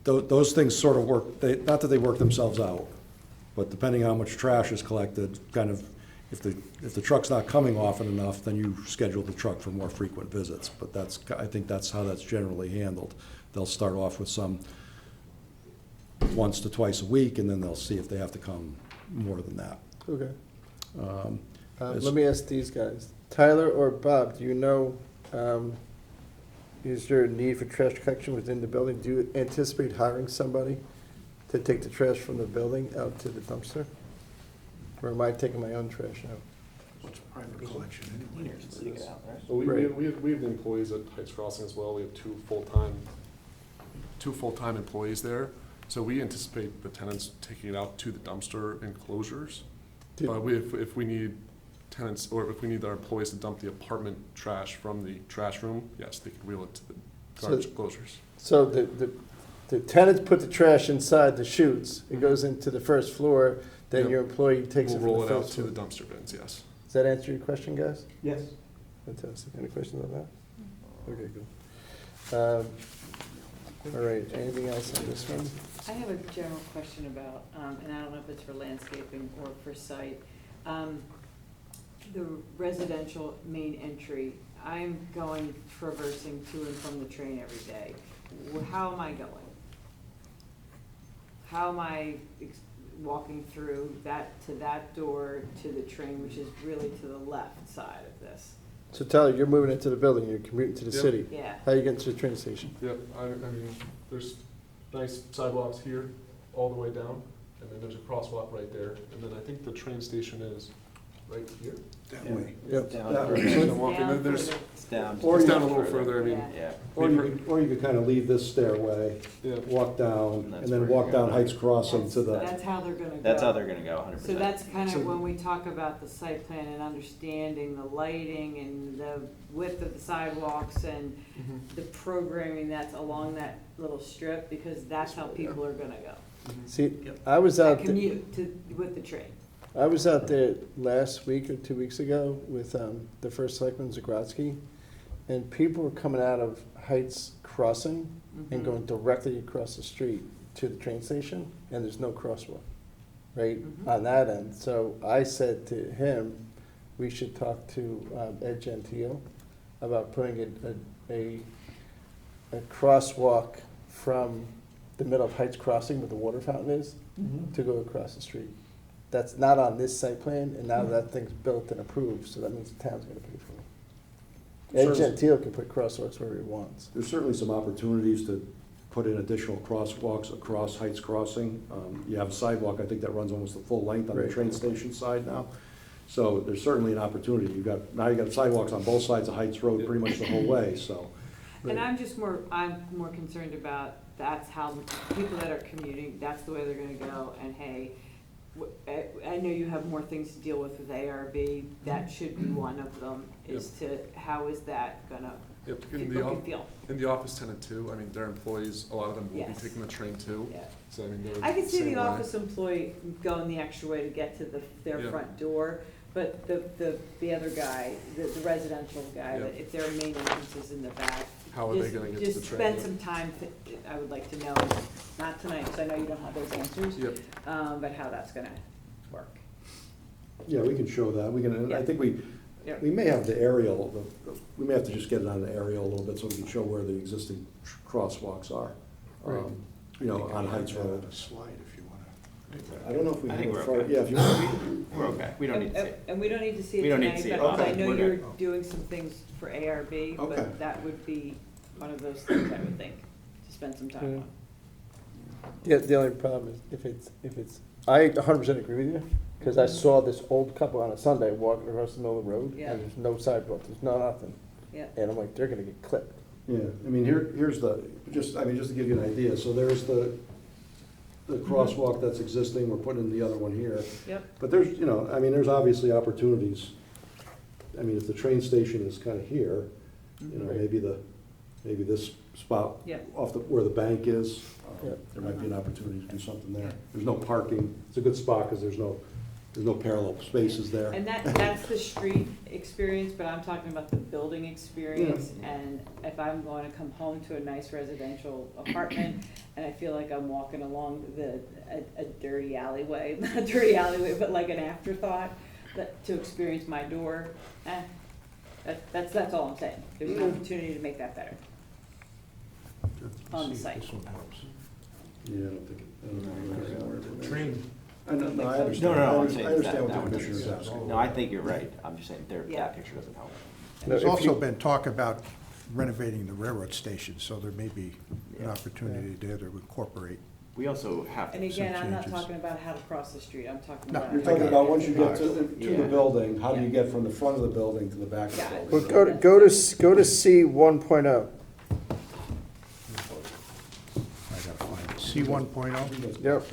those things sort of work, not that they work themselves out, but depending on how much trash is collected, kind of, if the truck's not coming often enough, then you schedule the truck for more frequent visits. But I think that's how that's generally handled. They'll start off with some once to twice a week, and then they'll see if they have to come more than that. Okay. As- Let me ask these guys. Tyler or Bob, do you know, is there a need for trash collection within the building? Do you anticipate hiring somebody to take the trash from the building out to the dumpster? Or am I taking my own trash out? It's private collection anyway. Take it out, right? Well, Right. we have the employees at Heights Crossing as well. We have two full-time employees there. So we anticipate the tenants taking it out to the dumpster enclosures. Did- But if we need tenants, or if we need our employees to dump the apartment trash from the trash room, yes, they can wheel it to the garbage enclosures. So the tenants put the trash inside the chutes, it goes into the first floor, then Yep. your employee takes it We'll from roll the it out first to floor. the dumpster bins, yes. Does that answer your question, guys? Yes. Fantastic. Any questions on that? Okay, good. All right, anything else on this one? I have a general question about, and I don't know if it's for landscaping or for site. The residential main entry, I'm going traversing to and from the train every day. How am I going? How am I walking through that, to that door, to the train, which is really to the left side of this? So Tyler, you're moving into the building, you're commuting to the Yep. city. Yeah. How you getting to the train station? Yep, I mean, there's nice sidewalks here, all the way down, and then there's a crosswalk right there, and then I think the train station is right here. That way. Yep. Down That further. way. So I'm walking, then there's, further. It's down. Or it's you- down a little further, I mean, Yeah. Yeah. Or you could kind of leave this stairway, yeah. walk down, And that's and then where walk you're down going. Heights Crossing to the, That's how they're gonna go. That's how they're gonna go, 100%. So that's kind So- of when we talk about the site plan and understanding the lighting and the width of the sidewalks and Mhm. the programming that's along that little strip, because that's how people are gonna go. See, I was out, Commute to, with the train. I was out there last week or 2 weeks ago with the first selectman, Zagrodsky, and people were coming out of Heights Crossing and Mhm. going directly across the street to the train station, and there's no crosswalk, right, Mhm. on that end. So I said to him, we should talk to Ed Gentile about putting a crosswalk from the middle of Heights Crossing where the water fountain is, to go across the street. That's not on this site plan, and now that thing's built and approved, so that means the town's gonna pay for it. Ed Sure. Gentile can put crosswalks wherever he wants. there's certainly some opportunities to put in additional crosswalks across Heights Crossing. You have a sidewalk, I think, that runs almost the full length on the Right. train station side now. So there's certainly an opportunity. Now you've got sidewalks on both sides of Heights Road pretty much the whole way, so. And I'm more concerned about, that's how people that are commuting, that's the way they're gonna go, and hey, I know you have more things to deal with ARB, that should be one of them, is to, how is that gonna Yep, look and feel? in the office tenant too, I mean, their employees, a lot of them will be Yes. taking the train too, Yeah. so I mean, they're I can see same the way. office employee going the extra way to get to their Yeah. front door, but the other guy, the residential guy, Yeah. that if their main entrance is in the back, How are they gonna get to the just train? spend some time, I would like to know, not tonight, because I know you don't have those answers, Yep, but how that's gonna work. Yeah, we can show that. We can, and I Yeah. think Yeah. we may have the aerial, we may have to just get it on the aerial a little bit so we can show where the existing crosswalks are. Right. You know, on Heights Road. A slide if you wanna. I don't know if we I have think a we're photo, okay. yeah, if you want. We're okay, we don't need to see it. And we don't need to see We it don't need to tonight, see it. but I Okay, know we're you're good. doing some things for ARB, Okay. but that would be one of those things I would think, to spend some time on. Yeah, the only problem is if it's, I 100% agree with you, because I saw this old couple on a Sunday walking across the middle of the road, Yeah. and there's no sidewalk, there's no nothing. Yeah. And I'm like, they're gonna get clipped. Yeah, I mean, here's just to give you an idea, so there's the crosswalk that's existing, we're putting in the other one here. Yep. But there's, I mean, there's obviously opportunities. I mean, if the train station is kind of here, maybe this spot Yep. off where the bank is, Yep. there might be an opportunity to do something there. There's no parking, it's a good spot because there's no parallel spaces there. And that's the street experience, but I'm talking about the building experience. And if I'm going to come home to a nice residential apartment, and I feel like I'm walking along a dirty alleyway, not a dirty alleyway, but like an afterthought, to experience my door, that's all I'm saying. There's an opportunity to make that better on the site. This one helps. Yeah, I don't think it. Train. I understand. No, I I'm saying understand that what the one commissioner's doesn't. asking. No, I think you're right, I'm just saying, Yeah. that picture doesn't help. There's if also you- been talk about renovating the railroad station, so there may be an Yeah. opportunity there to incorporate. We also have, And again, I'm not changes. talking about how to cross the street, I'm talking No, about. You're talking about once you get to Yeah. the building, how do you get from the front of the building to the back of the Got it. building? Well, go to C 1.0. I gotta find it. C 1.0? Yep.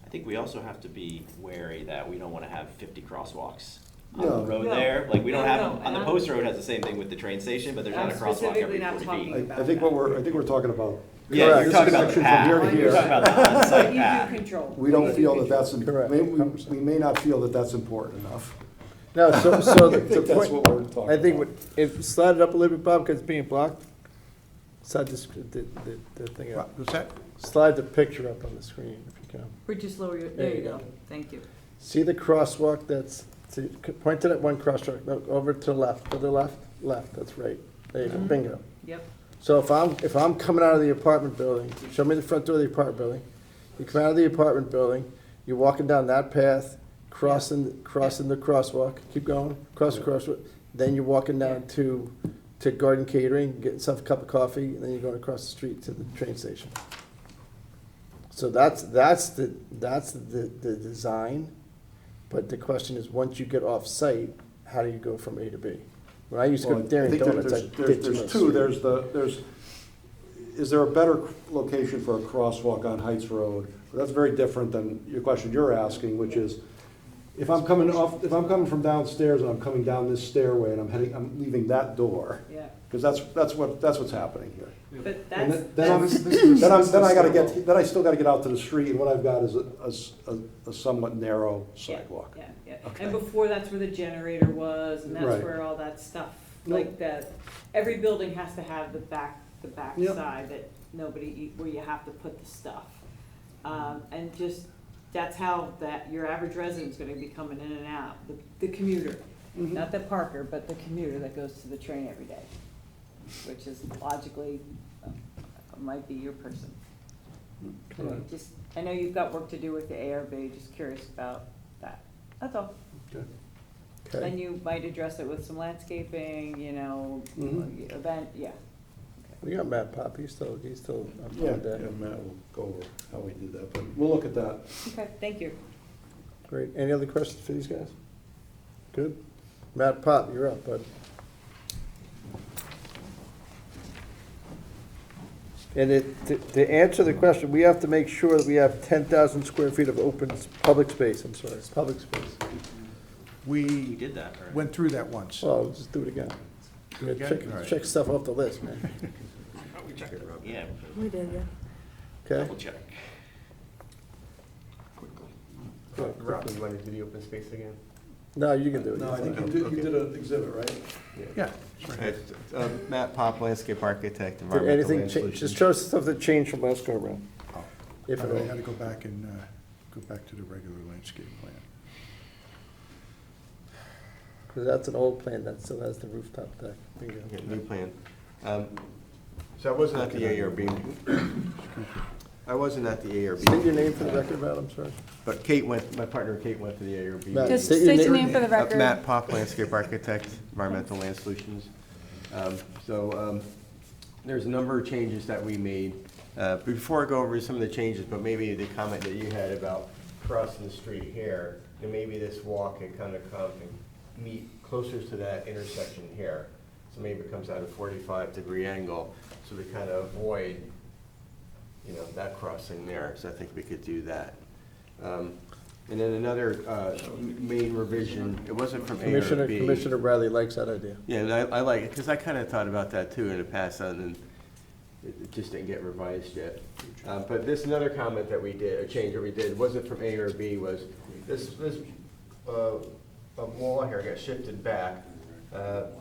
I think we also have to be wary that we don't wanna have 50 crosswalks on No. the road No. there. Like, we don't No, have, no, on and the I'm- post road has the same thing with the train station, but there's not a I'm crosswalk specifically every not 40 talking feet. about I think that. we're talking about Yeah, you're Correct. talking about the Section from path. here to You're here. talking about the on-site You path. do control. We don't feel that that's, Correct. we may not feel that that's important enough. No, so I the think that's point, what we're talking I think, about. if, slide it up a little bit, Bob, because it's being blocked. Slide the thing up. What's that? Slide the picture up on the screen if you can. Or just lower your, There you go. Thank you. See the crosswalk that's, point to that one crosswalk, no, over to the left, left, that's right. There you go, Mhm. bingo. Yep. So if I'm coming out of the apartment building, show me the front door of the apartment building. You come out of the apartment building, you're walking down that path, crossing the crosswalk, keep going, cross the crosswalk. Then you're walking down to Garden Catering, getting yourself a cup of coffee, and then you're going across the street to the train station. So that's the design, but the question is, once you get off-site, how do you go from A to B? When I used to go Well, to I Darien think Donuts, I did there's two, is there a better location for a crosswalk on Heights Road? That's very different than your question you're asking, which is, if I'm coming from downstairs and I'm coming down this stairway and I'm leaving that door, Yeah. because that's what's happening here. But And that's, then I still gotta get out to the street, and what I've got is a somewhat narrow sidewalk. Yeah, yeah. Okay. And before, that's where the generator was, and that's Right. where all that stuff, Nope. like that, every building has to have the back Yep. side that where you have to put the stuff. And just, that's how your average resident's gonna be coming in and out, the commuter. Mhm. Not the parker, but the commuter that goes to the train every day, which is logically, might be your person. Correct. Just, I know you've got work to do with the ARB, just curious about that, that's all. Okay. And you might address it with some landscaping, Mhm. event, yeah. We got Matt Pop, he's still Yeah, on that. Matt will go over how we did that, but we'll look at that. Okay, thank you. Great. Any other questions for these guys? Good. Matt Pop, you're up, bud. And to answer the question, we have to make sure that we have 10,000 square feet of open public space, I'm sorry, it's public space. We We did that, right? went through that once. Well, just do it again. Do it Yeah, again? All right. check stuff off the list, man. Yeah, We did, yeah. Okay? double check. Good. Rob, you want to do the open space again? No, you can do it. No, I think you did an exhibit, right? Yeah. Matt Pop, landscape architect, Did environmental anything land change? solutions. Just show us stuff that changed from last go around. Oh, If at I all. had to go back and, go back to the regular landscape plan. Because that's an old plan that still has the rooftop deck. Bingo. Okay, new plan. So I wasn't at the ARB. I wasn't at the ARB. State your name for the record, Matt, I'm sorry. But my partner Kate went to the ARB. Matt, Just state state your your name. name for the record. Matt Pop, landscape architect, environmental land solutions. There's a number of changes that we made. Before I go over some of the changes, but maybe the comment that you had about crossing the street here, and maybe this walk can kind of come and meet closer to that intersection here. So maybe it comes out a 45-degree angle, so we kind of avoid, that crossing there. So I think we could do that. And then another main revision, it wasn't from ARB. Commissioner Bradley likes that idea. Yeah, and I like it, because I kind of thought about that too in the past, and then it just didn't get revised yet. But this, another comment that we did, a change that we did, wasn't from ARB, was this wall here got shifted back at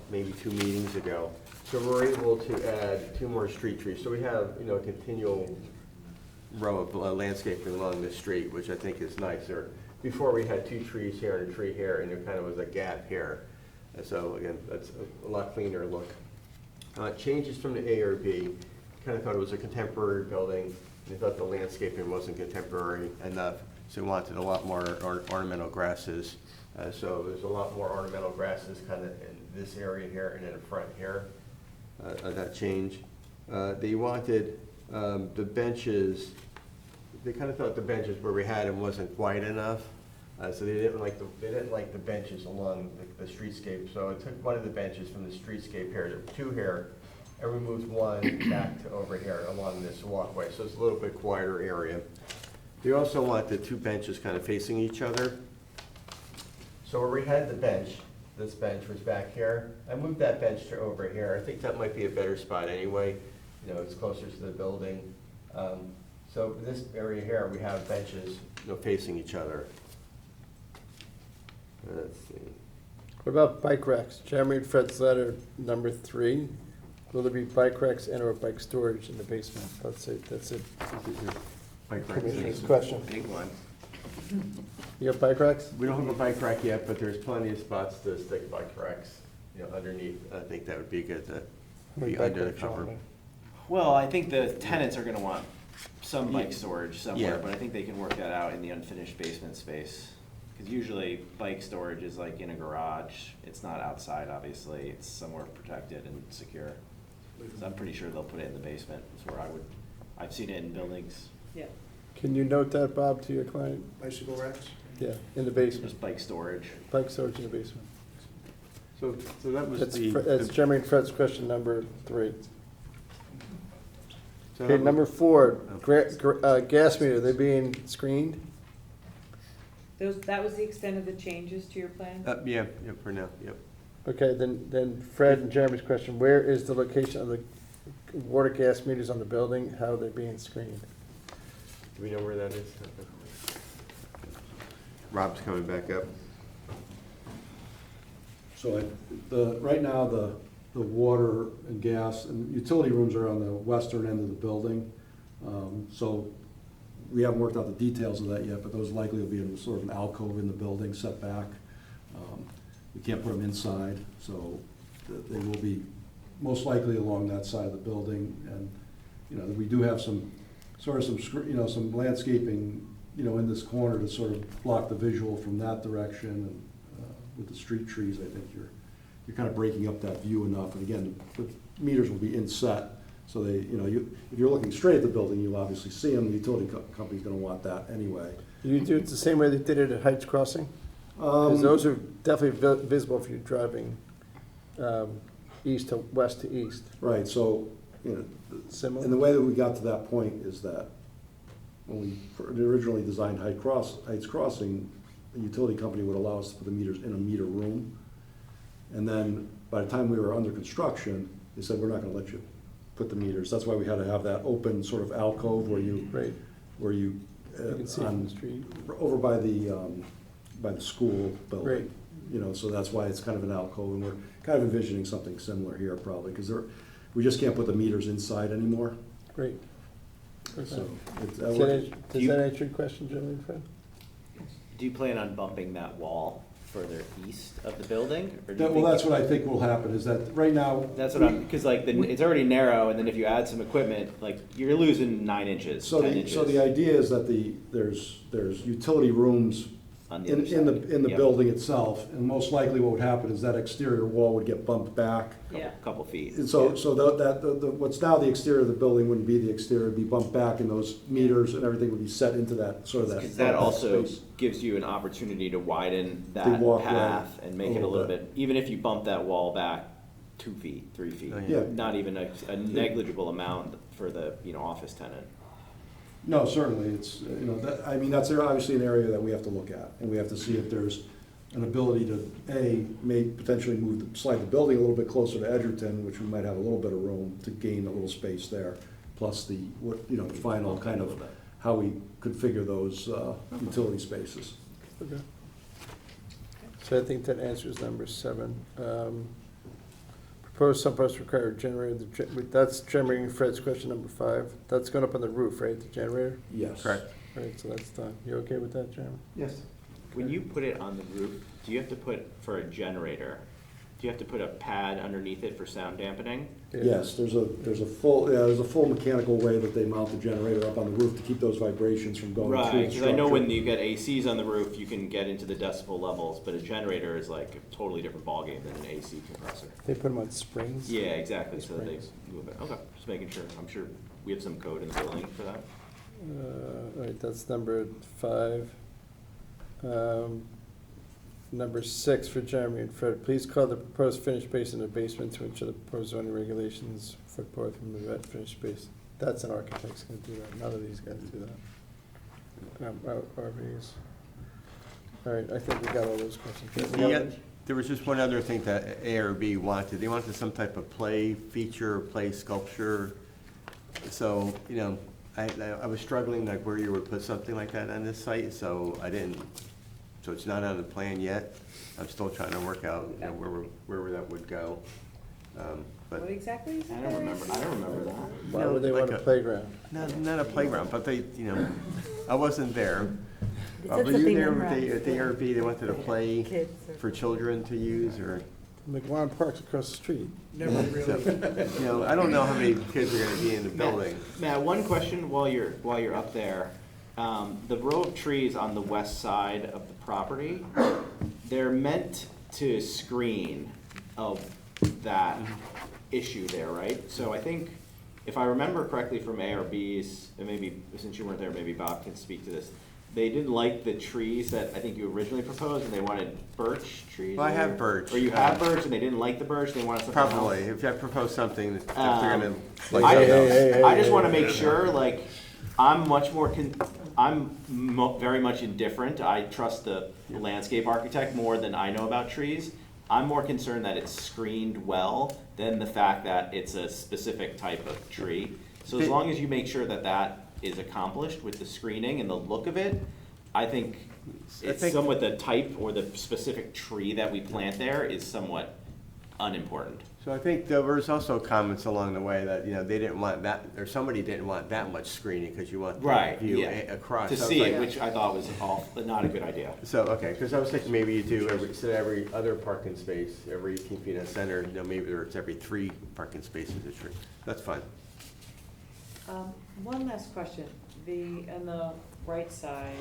maybe 2 meetings ago. So we're able to add 2 more street trees. So we have, a continual row of landscaping along the street, which I think is nicer. Before, we had 2 trees here and a tree here, and there kind of was a gap here. And so again, that's a lot cleaner look. Changes from the ARB, kind of thought it was a contemporary building. They thought the landscaping wasn't contemporary enough, so we wanted a lot more ornamental grasses. So there's a lot more ornamental grasses kind of in this area here and in the front here. That change. They wanted the benches, they kind of thought the benches where we had them wasn't wide enough. So they didn't like the benches along the streetscape. So I took one of the benches from the streetscape here, there were 2 here, and we moved 1 back to over here along this walkway. So it's a little bit quieter area. They also want the 2 benches kind of facing each other. So where we had the bench, this bench was back here. I moved that bench to over here. I think that might be a better spot anyway. you know, it's closer to the building. So this area here, we have benches, you know, facing each other. Let's see. What about bike racks? Jeremy and Fred's letter number 3. Will there be bike racks and or bike storage in the basement? That's it. Bike racks. Commissioner's question. Big one. You got bike racks? We don't have a bike rack yet, but there's plenty of spots to stick bike racks, you know, underneath. I think that would be good to How many be bike under the racks you cover. want? Well, I think the tenants are gonna want some bike Yeah. storage somewhere, Yeah. but I think they can work that out in the unfinished basement space. Because usually bike storage is like in a garage, it's not outside, obviously, it's somewhere protected and secure. So I'm pretty sure they'll put it in the basement, is where I've seen it in buildings, Yeah. Can you note that, Bob, to your client? Bicycle racks? Yeah, in the basement. just bike storage. Bike storage in the basement. So that was That's Jeremy and Fred's question number 3. So Okay, that number was- 4, gas meter, they being screened? That was the extent of the changes to your plan? Yeah, for now, yep. Okay, then Fred and Jeremy's question, where is the location of the water gas meters on the building? How are they being screened? Do we know where that is? Rob's coming back up. So right now, the water and gas and utility rooms are on the western end of the building. So we haven't worked out the details of that yet, but those likely will be in sort of an alcove in the building set back. We can't put them inside, so they will be most likely along that side of the building. And, you know, we do have some landscaping, you know, in this corner to sort of block the visual from that direction. And with the street trees, I think you're kind of breaking up that view enough. And again, the meters will be inset, so they, you know, if you're looking straight at the building, you'll obviously see them. The utility company's gonna want that anyway. You do it the same way they did it at Heights Crossing? Because those are definitely visible if you're driving west to east. Right, so, you know, Similar? and the way that we got to that point is that when we originally designed Heights Crossing, the utility company would allow us to put the meters in a meter room. And then by the time we were under construction, they said, we're not gonna let you put the meters. That's why we had to have that open sort of alcove where you, Right. where you, You can see from the street. over by the school building. Right. You know, so that's why it's kind of an alcove, and we're kind of envisioning something similar here probably, because we just can't put the meters inside anymore. Great. So Does that answer your question, Jeremy and Fred? Do you plan on bumping that wall further east of the building? Or do you Well, think- that's what I think will happen, is that right now. That's what I'm, because like, it's already narrow, and then if you add some equipment, like, you're losing 9 inches, So 10 the, inches. so the idea is that there's utility rooms On the other in the side. Yep. building itself, and most likely what would happen is that exterior wall would get bumped back. Yeah. Couple feet. And so, Yeah. so what's now the exterior of the building wouldn't be the exterior, it'd be bumped back, and those meters and everything would be set into that, sort of that. Because that also space. gives you an opportunity to widen To that walk path right and make it a little bit, even if you bump that wall back 2 feet, 3 feet. Oh, yeah. Not even a negligible amount for the, office tenant. No, certainly, it's, you know, I mean, that's obviously an area that we have to look at, and we have to see if there's an ability to, may potentially slide the building a little bit closer to Edgerton, which we might have a little bit of room to gain a little space there, plus the, final kind of how we configure those utility spaces. Okay. So I think that answers number 7. Proposed sump pumps require generator, that's Jeremy and Fred's question number 5. That's going up on the roof, right, the generator? Yes. Correct. All right, so that's done. You okay with that, Jeremy? Yes. When you put it on the roof, do you have to put, for a generator, do you have to put a pad underneath it for sound dampening? Yes, there's a full mechanical way that they mount the generator up on the roof to keep those vibrations from going through the Right, structure. because I know when you get ACs on the roof, you can get into the decibel levels, but a generator is like a totally different ballgame than an AC compressor. They put them on springs? Yeah, exactly, so that they Springs. move it. Okay, just making sure. I'm sure we have some code in the building for that. All right, that's number 5. Number 6 for Jeremy and Fred. Please call the proposed finished space in the basement to ensure the proposed zoning regulations footboard from the vet finished space. That's an architect's gonna do that. None of these guys do that. RVs. All right, I think we got all those questions. Yeah, there was just one other thing that A or B wanted. They wanted some type of play feature, play sculpture So, you know, I was struggling like where you would put something like that on this site, so I didn't, so it's not on the plan yet. I'm still trying to work out, you know, where that would go. But What exactly is I that? don't remember that. Why would they like want a playground? not a playground, but they, you know, I wasn't there. Is Were that you something there that with the ARB, they wanted to play Kids or- for children to use, or? McGuire Park's across the street. Never really. You know, I don't know how many kids are gonna be in the building. Matt, one question while you're up there. The row of trees on the west side of the property, they're meant to screen of that issue there, right? So I think, if I remember correctly from ARBs, and maybe, since you weren't there, maybe Bob can speak to this. They didn't like the trees that I think you originally proposed, and they wanted birch trees. Well, I have there? birch. Or you have birch, and they didn't like the birch, they wanted something else? Probably, if I propose something, if they're gonna. like I that. I just wanna make sure, like, I'm much more, very much indifferent. I trust the landscape architect more than I know about trees. I'm more concerned that it's screened well than the fact that it's a specific type of tree. So as long as you make sure that that is accomplished with the screening and the look of it, I think it's somewhat the type or the specific tree that we plant there is somewhat unimportant. So I think there was also comments along the way that, you know, they didn't want that, or somebody didn't want that much screening because you want the Right, view yeah. across. To So I was see it, like- which I thought was not a good idea. So, okay, because I was thinking maybe you do every other parking space, every 18 feet in the center, you know, maybe it's every 3 parking spaces a tree. That's fine. One last question. On the right side,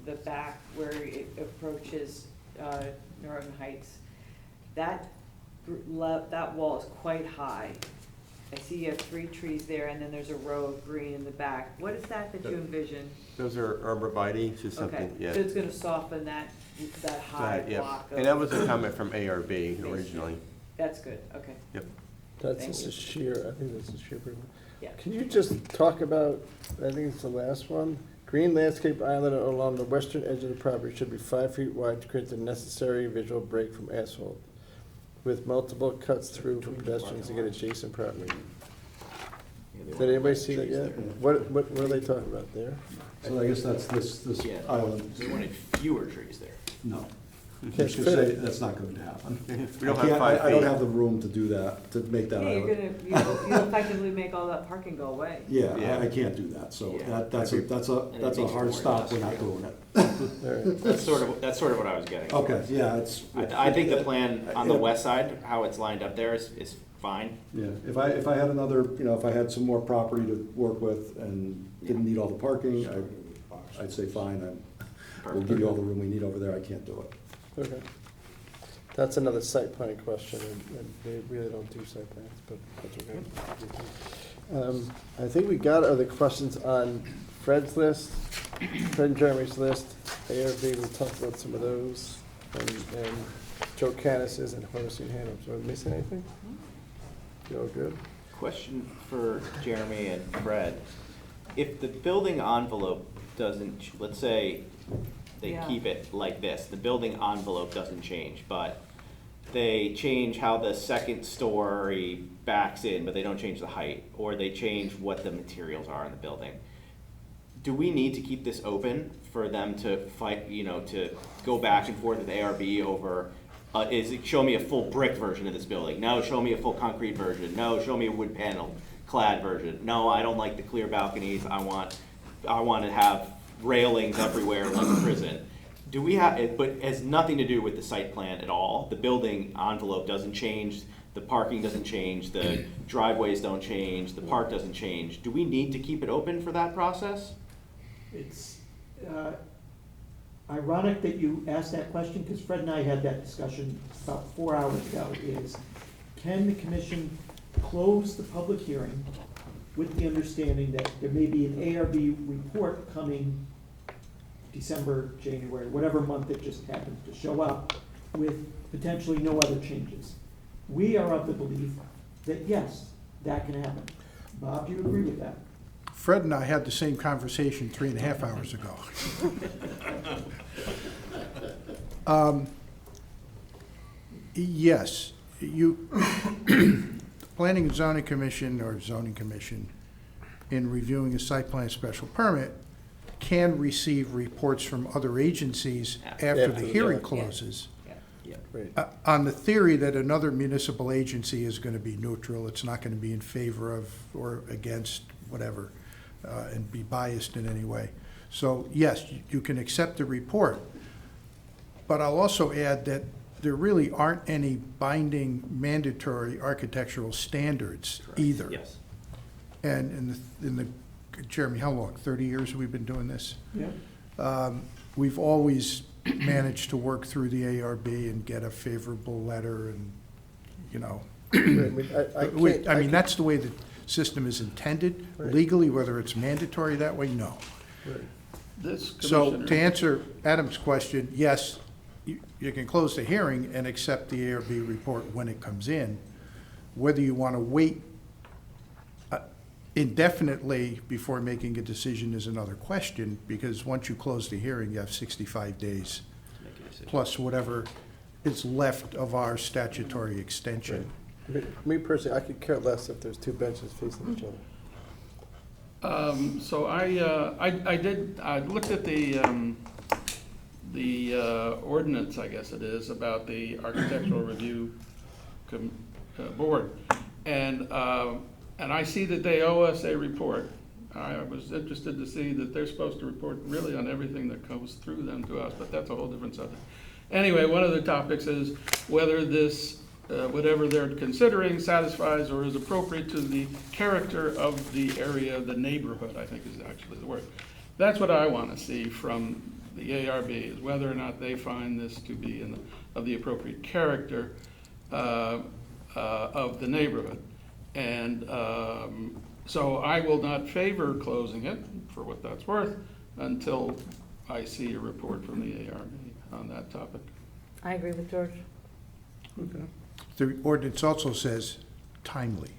the back where it approaches Noroton Heights, that wall is quite high. I see you have 3 trees there, and then there's a row of green in the back. What is that you envision? Those are arborvitae, just Okay, something, yeah. so it's gonna soften that high Yeah. block of. And that was a comment from ARB originally. That's good, okay. Yep. That's Thank just you. a sheer, I think that's a sheer. Yeah. Can you just talk about, I think it's the last one, green landscape island along the western edge of the property should be 5 feet wide to create the necessary visual break from asphalt, with multiple cuts through for pedestrians to get adjacent property. Did anybody see that yet? What are they talking about there? So I guess that's this Yeah. island. They wanted fewer trees there. No. Can't Let's just fit say it. that's not going to happen. We don't I can't- have 5 I don't feet. have the room to do that, to make that Yeah, you're island. gonna, you'll effectively make all that parking go away. Yeah, Yeah. I can't do that, so Yeah. that's a And it hard makes it stop, more we're not doing it. All right. That's sort of what I was getting. Okay, yeah, it's. I think the plan on the west side, how it's lined up there is fine. Yeah, if I had another, you know, if I had some more property to work with and didn't need all the parking, I'd say fine, we'll give you all the room we need over there, I can't do it. Okay. That's another site plan question, and they really don't do site plans, but that's okay. I think we got other questions on Fred's list, Fred and Jeremy's list. ARB, we talked about some of those, and Joe Canis's and Horace Hanover's. Are we missing anything? You all good? Question for Jeremy and Fred. If the building envelope doesn't, let's say they Yeah. keep it like this, the building envelope doesn't change, but they change how the second story backs in, but they don't change the height, or they change what the materials are in the building. Do we need to keep this open for them to fight, to go back and forth with ARB over, show me a full brick version of this building? No, show me a full concrete version. No, show me a wood panel clad version. No, I don't like the clear balconies. I want to have railings everywhere like a prison. Do we have it? But it has nothing to do with the site plan at all. The building envelope doesn't change. The parking doesn't change. The driveways don't change. The park doesn't change. Do we need to keep it open for that process? It's ironic that you asked that question, because Fred and I had that discussion about 4 hours ago, is can the commission close the public hearing with the understanding that there may be an ARB report coming December, January, whatever month it just happens to show up, with potentially no other changes? We are of the belief that yes, that can happen. Bob, do you agree with that? Fred and I had the same conversation 3.5 hours ago. Yes, Planning and Zoning Commission, or Zoning Commission, in reviewing a site plan special permit can receive reports from other agencies after the hearing closes. Right. On the theory that another municipal agency is going to be neutral, it's not going to be in favor of or against whatever, and be biased in any way. So yes, you can accept the report, but I'll also add that there really aren't any binding mandatory architectural standards either. Yes. And in the, Jeremy, how long, 30 years we've been doing this? Yeah. We've always managed to work through the ARB and get a favorable letter and, you know. I mean, that's the way the system is intended legally, whether it's mandatory that way, no. This So commissioner. to answer Adam's question, yes, you can close the hearing and accept the ARB report when it comes in. Whether you want to wait indefinitely before making a decision is another question, because once you close the hearing, you have 65 days plus whatever is left of our statutory extension. Me personally, I could care less if there's two benches facing each other. So I looked at the ordinance, I guess it is, about the architectural review board. And I see that they owe us a report. I was interested to see that they're supposed to report really on everything that goes through them to us, but that's a whole different subject. Anyway, one of the topics is whether this, whatever they're considering satisfies or is appropriate to the character of the area, the neighborhood, I think is actually the word. That's what I want to see from the ARB, is whether or not they find this to be of the appropriate character of the neighborhood. And so I will not favor closing it, for what that's worth, until I see a report from the ARB on that topic. I agree with George. The ordinance also says timely.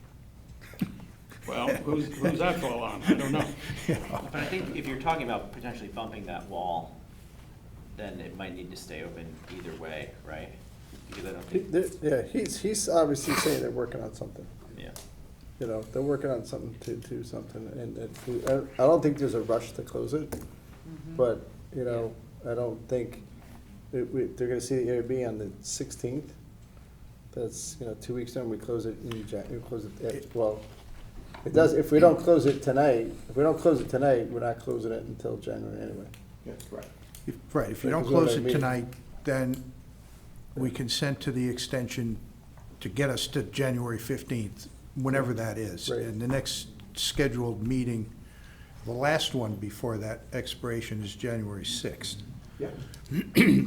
Well, who's that fall on? I don't know. But I think if you're talking about potentially bumping that wall, then it might need to stay open either way, right? Because I don't think, Yeah, he's obviously saying they're working on something. yeah. You know, they're working on something to do something, and I don't think there's a rush to close it, but, you know, I don't think, they're gonna see the ARB on the 16th. That's, you know, 2 weeks then, we close it in we close it, well, it does, if we don't close it tonight, we're not closing it until January anyway. That's correct. Right, if you don't Because we're close at a it meeting. tonight, then we consent to the extension to get us to January 15th, whenever that is. Right. And the next scheduled meeting, the last one before that expiration is January 6th. Yeah.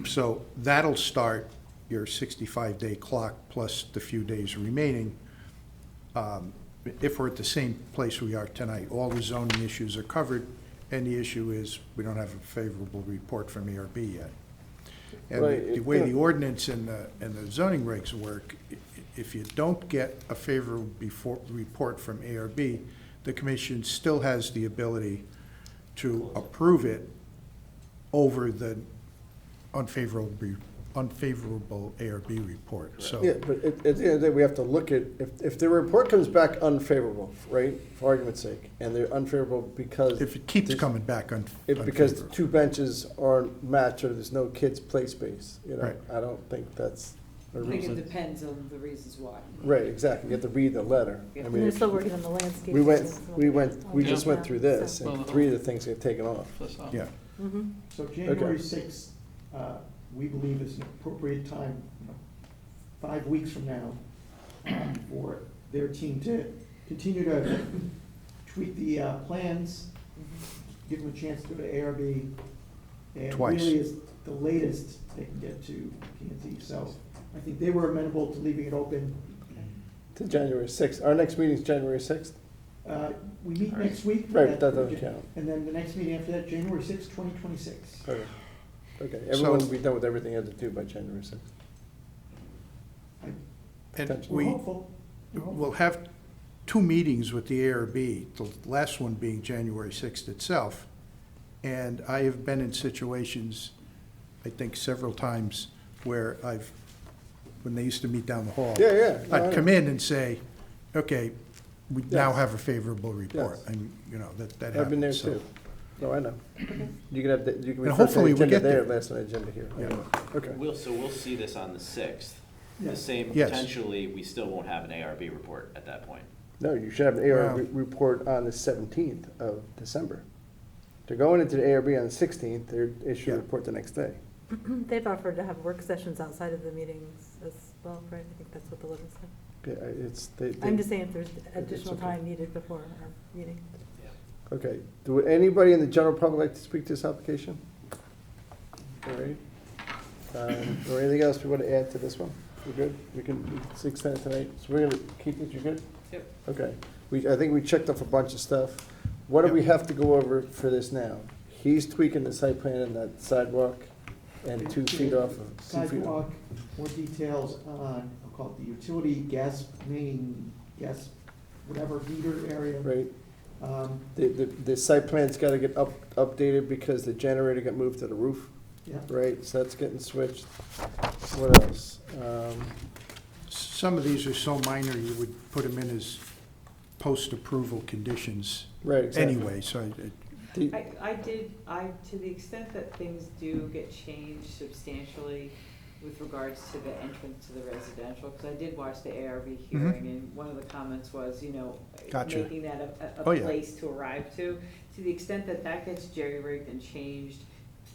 So that'll start your 65-day clock plus the few days remaining. If we're at the same place we are tonight, all the zoning issues are covered, and the issue is we don't have a favorable report from ARB yet. And Right. the way the ordinance and the zoning regs work, if you don't get a favorable report from ARB, the commission still has the ability to approve it over the unfavorable ARB report, so. Yeah, but at the end of the day, we have to look at, if the report comes back unfavorable, right, for argument's sake, and they're unfavorable because. If it keeps there's- coming back Because unfavorable. two benches aren't matched or there's no kids' play space, you know, Right. I don't think that's a I think it reason. depends on the reasons why. Right, exactly, you have to read the letter. I And mean, they're if- still working on the landscape. we just went through this, Well, and 3 of the things get taken off. That's all. Yeah, Mm-hmm. So January 6th, we believe is an appropriate time, 5 weeks from now, for their team to continue to tweak the plans, give them a chance to go to ARB. And Twice. really is the latest they can get to P&Z. So I think they were amenable to leaving it open. To January 6th, our next meeting's January 6th? We meet next week. Right, but that doesn't count. And then the next meeting after that, January 6th, 2026. Okay, everyone will be done with everything they have to do by January 6th. and Potentially. We're we, hopeful. we'll have 2 meetings with the ARB, the last one being January 6th itself. And I have been in situations, I think several times, where when they used to meet down the hall. Yeah, yeah. No, I I'd come in and say, okay, we now Yes. have a favorable report, Yes. and, you know, that happens. I've been there so- too. No, I know. You can have, you can And refer to hopefully the we agenda get there, there. last on the agenda here. Yeah. Okay. So we'll see this on the 6th. Yeah. The same, Yes. potentially, we still won't have an ARB report at that point. No, you should have an ARB Wow. report on the 17th of December. They're going into the ARB on the 16th, they're issuing a Yeah. report the next day. They've offered to have work sessions outside of the meetings as well, right? I think that's what the letter said. Yeah, it's, they. I'm just saying if there's additional okay. time needed before our meeting. Okay, would anybody in the general public like to speak to this application? All right. Or anything else we want to add to this one? We're good? We can extend it tonight, so we're gonna keep it, you good? Yep. Okay, I think we checked off a bunch of stuff. What do we have to go over for this now? He's tweaking the site plan and that sidewalk and 2 feet off of, 2 feet off. Sidewalk, more details on, I'll call it the utility, gas main, gas, whatever meter area. Right, Um, the site plan's gotta get updated because the generator got moved to the roof, yeah, right? So that's getting switched. What else? Some of these are so minor, you would put them in as post-approval conditions Right, exactly. anyway, so To the extent that things do get changed substantially with regards to the entrance to the residential, because I did watch the ARB hearing, and one of the comments was, you know, Gotcha. making that a Oh, yeah. place to arrive to the extent that that gets jerry-rigged and changed,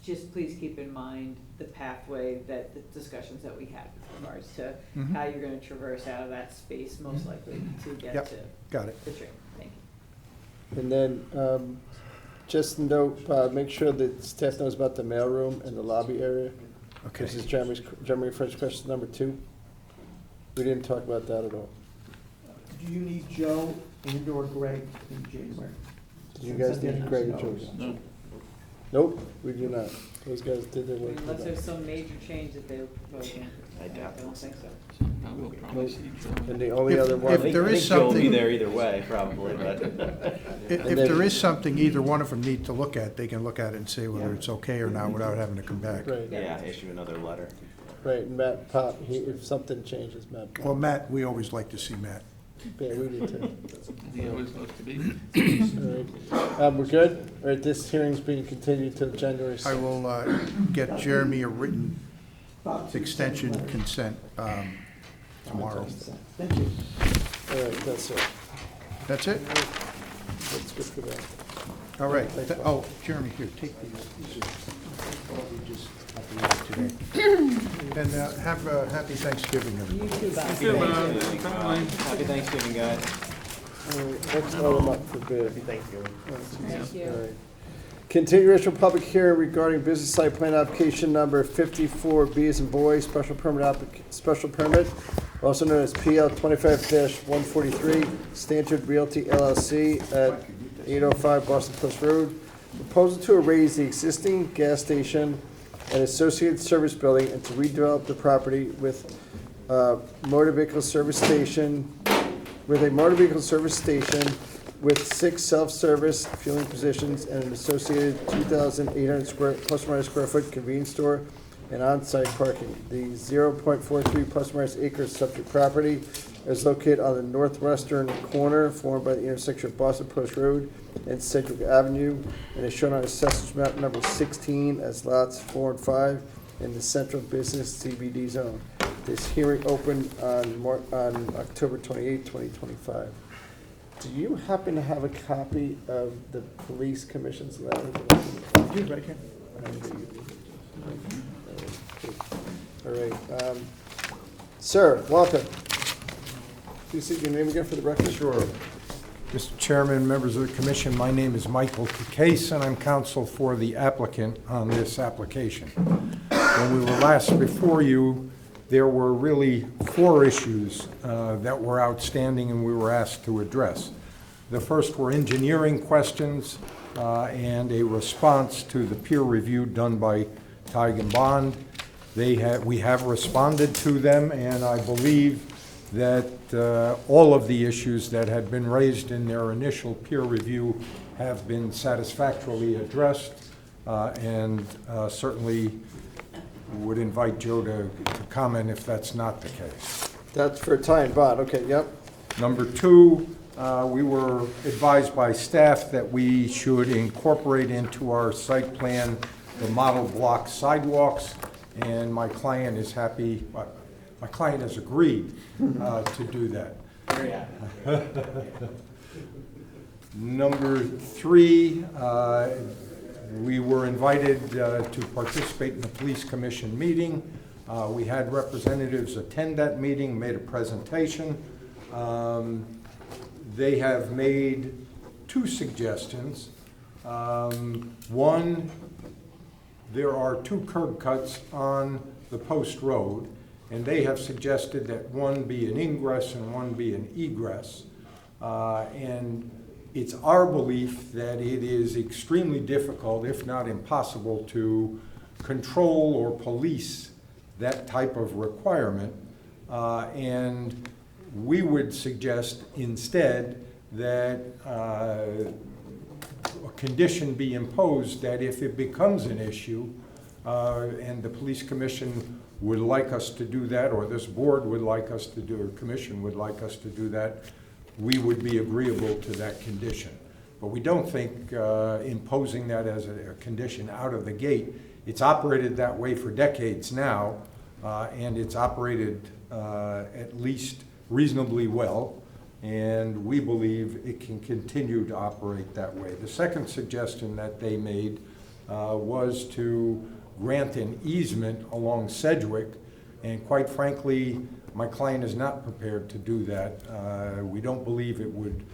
just please keep in mind the pathway that, the discussions that we had with regards to Mhm. how you're gonna traverse out of that space, most likely to get Yep. to got it. the train. Thank you. And then, just note, make sure that staff knows about the mailroom and the lobby area. Okay. This is Jeremy French question number 2. We didn't talk about that at all. do you need Joe and or Greg in January? Do you guys need Greg or Joe? No. Nope, we do not. Those guys did their work. Unless there's some major change that they're proposing. I doubt don't think so. I will probably see Joe. And the only other If one, there is Joe will be something- there either way, probably, but. If there is something either one of them need to look at, they can look at it and say whether it's okay or not without having to come back. right, Yeah, issue another letter. right, and Matt Pop, if something changes, Matt Pop. Well, Matt, we always like to see Matt. Yeah, we do too. He always loves to be. All right. We're good? All right, this hearing's being continued till January I 6th. will get Jeremy a written extension consent tomorrow. Thank you. All right, that's it. That's it? That's good for that. All right. Oh, Jeremy, here, take these. These are probably just at the end today. And have a happy Thanksgiving, everybody. You too, Bob. Happy Thanksgiving, guys. All right, next item up for bid. Thanksgiving. Thank you. All right. Continuation of public hearing regarding business site plan application number 54B as in boy, special permit, also known as PL 25-143, Stanford Realty LLC at 805 Boston Post Road. Proposal to erase the existing gas station and associated service building and to redevelop the property with motor vehicle service station, with 6 self-service fueling positions and an associated 2,800 plus or minus square foot convenience store and on-site parking. The 0.43 plus or minus acres subject property is located on the northwestern corner formed by the intersection of Boston Post Road and Sedgwick Avenue, and is shown on Assessor's map number 16 as lots 4 and 5 in the central business CBD zone. This hearing opened on October 28, 2025. Do you happen to have a copy of the police commission's letter? You, right here. All right. Sir, welcome. Please state your name again for the record. Sure. Mr. Chairman, members of the commission, my name is Michael Case, and I'm counsel for the applicant on this application. When we were last before you, there were really 4 issues that were outstanding and we were asked to address. The first were engineering questions and a response to the peer review done by Tig & Bond. We have responded to them, and I believe that all of the issues that had been raised in their initial peer review have been satisfactorily addressed, and certainly would invite Joe to comment if that's not the case. That's for Tig & Bond, okay, yep. Number 2, we were advised by staff that we should incorporate into our site plan the model block sidewalks, and my client is happy, my client has agreed to do that. Very happy. Number 3, we were invited to participate in the police commission meeting. We had representatives attend that meeting, made a presentation. They have made 2 suggestions. One, there are 2 curb cuts on the post road, and they have suggested that one be an ingress and one be an egress. And it's our belief that it is extremely difficult, if not impossible, to control or police that type of requirement. And we would suggest instead that a condition be imposed that if it becomes an issue and the police commission would like us to do that, or this board would like us to do, or commission would like us to do that, we would be agreeable to that condition. But we don't think imposing that as a condition out of the gate. It's operated that way for decades now, and it's operated at least reasonably well, and we believe it can continue to operate that way. The second suggestion that they made was to grant an easement along Sedgwick, and quite frankly, my client is not prepared to do that. We don't believe it would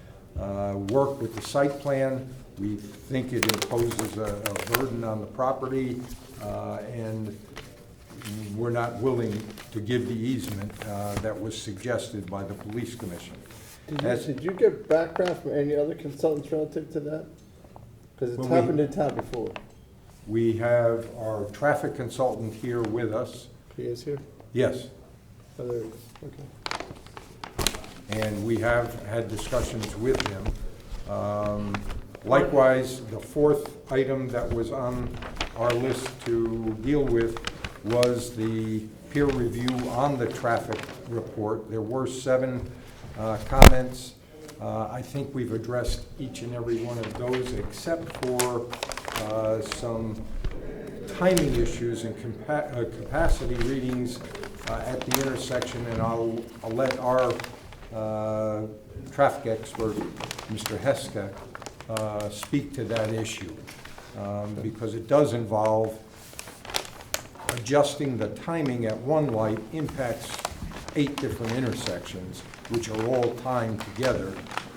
work with the site plan. We think it imposes a burden on the property, and we're not willing to give the easement that was suggested by the police commission. Did you get background from any other consultants relative to that? Because it's Well, happened in town before. We have our traffic consultant here with us. He is here? Yes. Oh, there he is, okay. And we have had discussions with him. Likewise, the 4th item that was on our list to deal with was the peer review on the traffic report. There were 7 comments. I think we've addressed each and every one of those except for some timing issues and capacity readings at the intersection, and I'll let our traffic expert, Mr. Heska, speak to that issue, because it does involve adjusting the timing at one light impacts 8 different intersections, which are all timed together,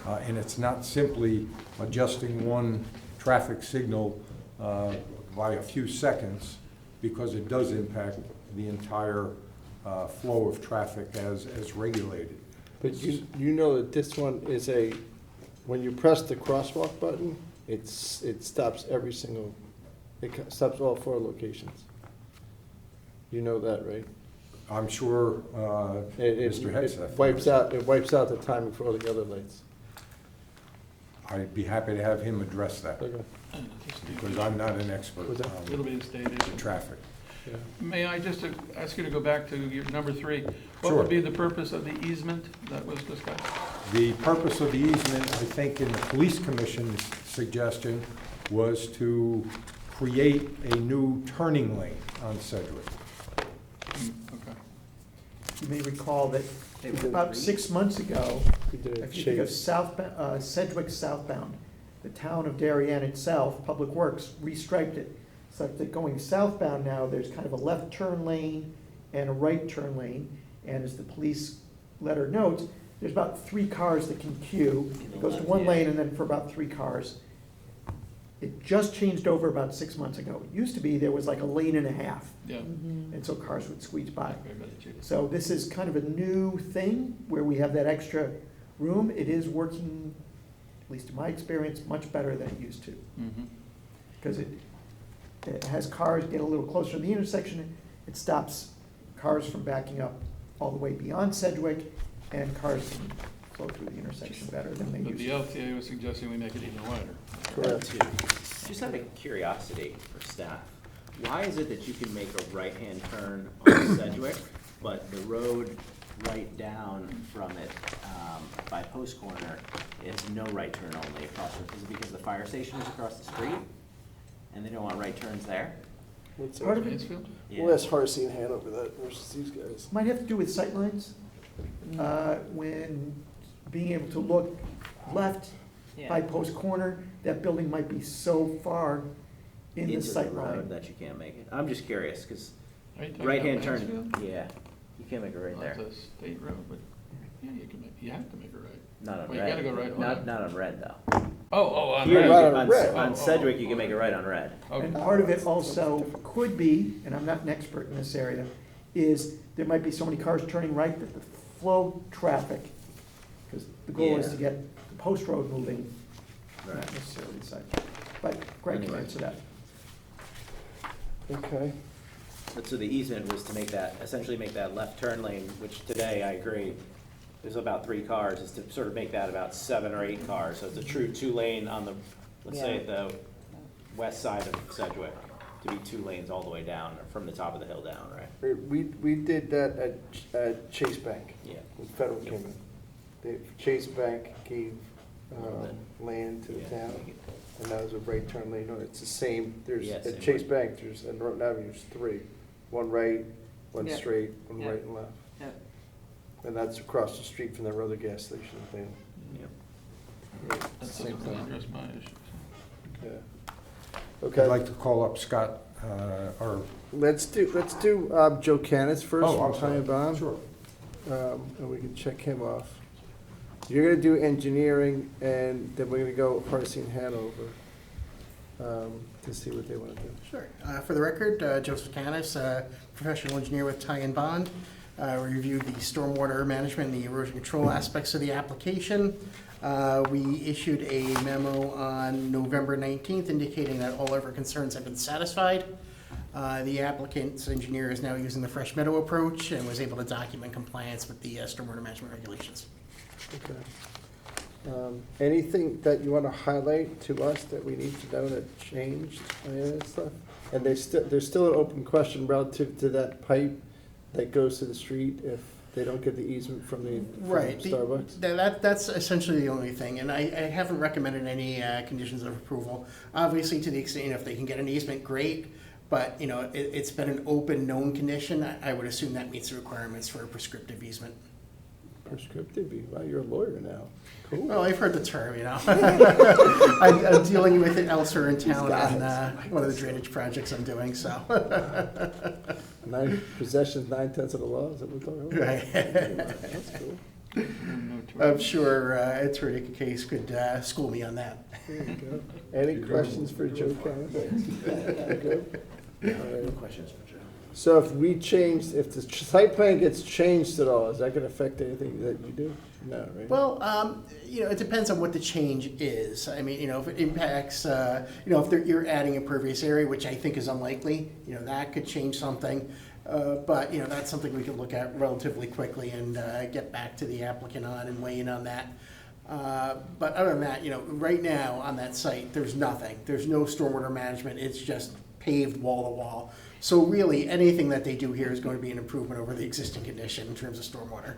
and it's not simply adjusting one traffic signal by a few seconds, because it does impact the entire flow of traffic as regulated. But you know that this one is when you press the crosswalk button, it stops it stops all 4 locations. You know that, right? I'm sure Mr. Hexa. It wipes out the timing for all the other lights. I'd be happy to have him address that, Okay. because I'm not an expert Was that- It'll on be a state issue. traffic. Yeah. May I just ask you to go back to your number 3? What Sure. would be the purpose of the easement that was discussed? The purpose of the easement, I think, in the police commission's suggestion, was to create a new turning lane on Sedgwick. Okay. You may recall that about 6 months ago, We did a if you think of shade. Sedgwick southbound, the town of Darien itself, Public Works, restriped it. So that going southbound now, there's kind of a left turn lane and a right turn lane. And as the police letter notes, there's about 3 cars that can queue. It goes to one lane and then for about 3 cars. It just changed over about 6 months ago. It used to be there was like a lane and a half, Yeah. and so cars would squeeze by. Very much cheaper. So this is kind of a new thing where we have that extra room. It is working, at least in my experience, much better than it used to. Mhm. Because it has cars get a little closer to the intersection. It stops cars from backing up all the way beyond Sedgwick, and cars can flow through the intersection better than they But used the to. LTA was suggesting we make it even wider. Correct. Just out of curiosity for staff, why is it that you can make a right-hand turn on Sedgwick, but the road right down from it by Post Corner is no right turn only across, is it because the fire station is across the street? And they don't want right turns there? What's Part that? of it Mansfield? Yeah. We'll ask Harsey and Hanover that versus these guys. might have to do with sightlines. When being able to look left by Yeah. Post Corner, that building might be so far in the Into the sight road line. that you can't make it. I'm just curious, because Are you talking right-hand about turn, Mansfield? yeah, you can't make it right Well, there. it's a state road, but, yeah, you have to make it right. Not on Well, you red. gotta go right on Not, it. not on red, though. On Here, red. you Right can- on on, red. on Oh, Sedgwick, you oh, can make it right on red. Okay. And part of it also could be, and I'm not an expert in this area, is there might be so many cars turning right that the flow traffic, because the goal is to Yeah. get the post road moving, not Right. necessarily the site. But Greg can Anyway. answer that. Okay. But so the easement was to make that, essentially make that left turn lane, which today, I agree, there's about 3 cars, is to sort of make that about 7 or 8 cars. So it's a true 2-lane on the, let's say, the west side of Sedgwick, to be 2 lanes all the way down, or from the top of the hill down, right? We did that at Chase Bank, Yeah. when Federal came in. Chase Bank gave land to the Yeah. town, and that was a right turn lane. No, it's the same, there's, Yeah, same at Chase way. Bank, there's, at Noroton Avenue, there's 3. One right, one Yeah. straight, one Yeah. right and left. Yep. And that's across the street from the other gas station thing. Yeah. That Same doesn't thing. address my issue. Yeah. I'd Okay, like to call up Scott, or, let's do Joe Canis first oh, I'm from sorry. Time Bomb. Sure. And we can check him off. You're gonna do engineering, and then we're gonna go Harsey and Hanover, to see what they wanna do. Sure. For the record, Joseph Canis, professional engineer with Ty and Bond. Reviewed the stormwater management and the erosion control aspects of the application. We issued a memo on November 19th indicating that all of our concerns have been satisfied. The applicant's engineer is now using the Fresh Meadow approach and was able to document compliance with the stormwater management regulations. Okay. Anything that you wanna highlight to us that we need to know that changed, any of that stuff? And there's still an open question relative to that pipe that goes to the street if they don't get the easement from Right. Starbucks? That's essentially the only thing, and I haven't recommended any conditions of approval. Obviously, to the extent, if they can get an easement, great, but, it's been an open, known condition. I would assume that meets the requirements for a prescriptive easement. Prescriptive, wow, you're a lawyer now. Cool. Well, I've heard the term, I'm dealing with it elsewhere in town on one of the drainage projects I'm doing, so. Possession's 9/10 of the law, is that what we're talking about? Right. That's cool. I'm sure Attorney Case could school me on that. There you go. Any questions for Joe Canis? Good? All right. No questions for Joe. So if the site plan gets changed at all, is that gonna affect anything that you do? No, right? Well, it depends on what the change is. I mean, if it impacts, if you're adding a pervious area, which I think is unlikely, that could change something. But, that's something we could look at relatively quickly and get back to the applicant on and weigh in on that. But other than that, right now on that site, there's nothing. There's no stormwater management. It's just paved wall to wall. So really, anything that they do here is going to be an improvement over the existing condition in terms of stormwater.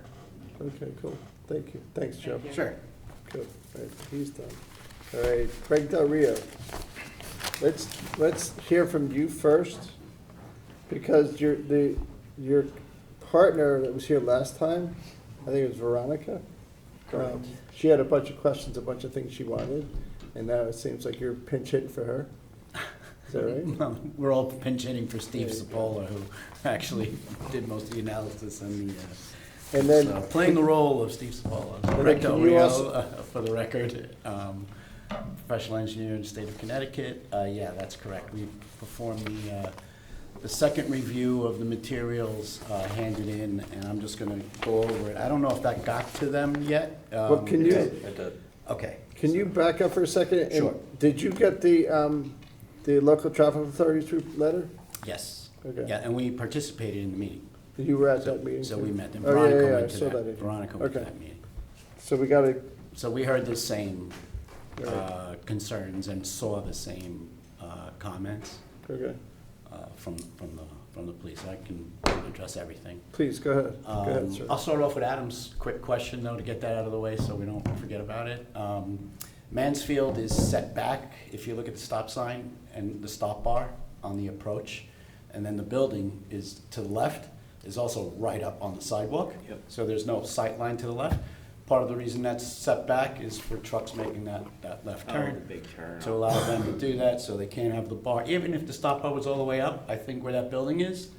Okay, cool. Thank you. Thanks, Joe. Thank you. Sure. Good. All right, he's done. All right, Craig Del Rio. Let's hear from you first, because your partner that was here last time, I think it was Veronica. Correct. She had a bunch of questions, a bunch of things she wanted, and now it seems like you're pinch hitting for her. Is that right? We're all pinch hitting for Steve Sapola, who actually did most of the analysis and the, And then, so, playing the role of Steve Sapola. then Greg can Del you Rio, also- for the record, professional engineer in the state of Connecticut. Yeah, that's correct. We performed the second review of the materials handed in, and I'm just gonna go over it. I don't know if that got to them yet. well, can you, Okay. can you back up for a second? And Sure. Did you get the local traffic authority's letter? Yes. Okay. Yeah, and we participated in the meeting. You were at that meeting? So too? we met them. Oh, yeah, Veronica yeah, I went to saw that. that. Veronica went to Okay. that meeting. So we gotta, So we heard the same Right. concerns and saw the same comments. okay. from the police. I can address everything. Please, go ahead. Go ahead, sir. I'll start off with Adam's quick question, though, to get that out of the way so we don't forget about it. Mansfield is set back, if you look at the stop sign and the stop bar on the approach, and then the building is to the left, is also right up on the sidewalk. Yep. So there's no sight line to the left. Part of the reason that's set back is for trucks making that left Oh, turn. the big turn. To allow them to do that, so they can't have the bar, even if the stop bar was all the way up, I think where that building is,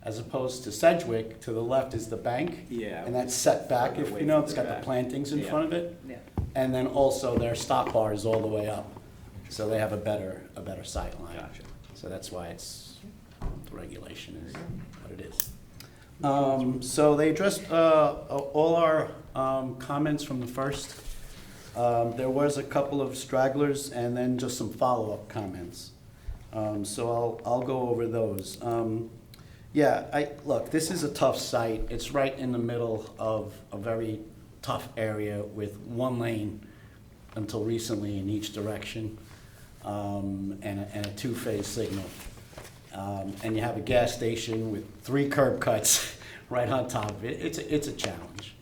as opposed to Sedgwick, to the left is the bank. Yeah. And that's set back, if Away you know, from it's the got the back. plantings in Yeah. front of it. Yeah. And then also their stop bar is all the way up, so they have a better sight line. Gotcha. So that's why it's, the regulation is what it is. So they addressed all our comments from the first. There was a couple of stragglers and then just some follow-up comments. So I'll go over those. Yeah, look, this is a tough site. It's right in the middle of a very tough area with one lane until recently in each direction, and a two-phase signal. And you have a gas station with 3 curb cuts right on top of it. It's a challenge,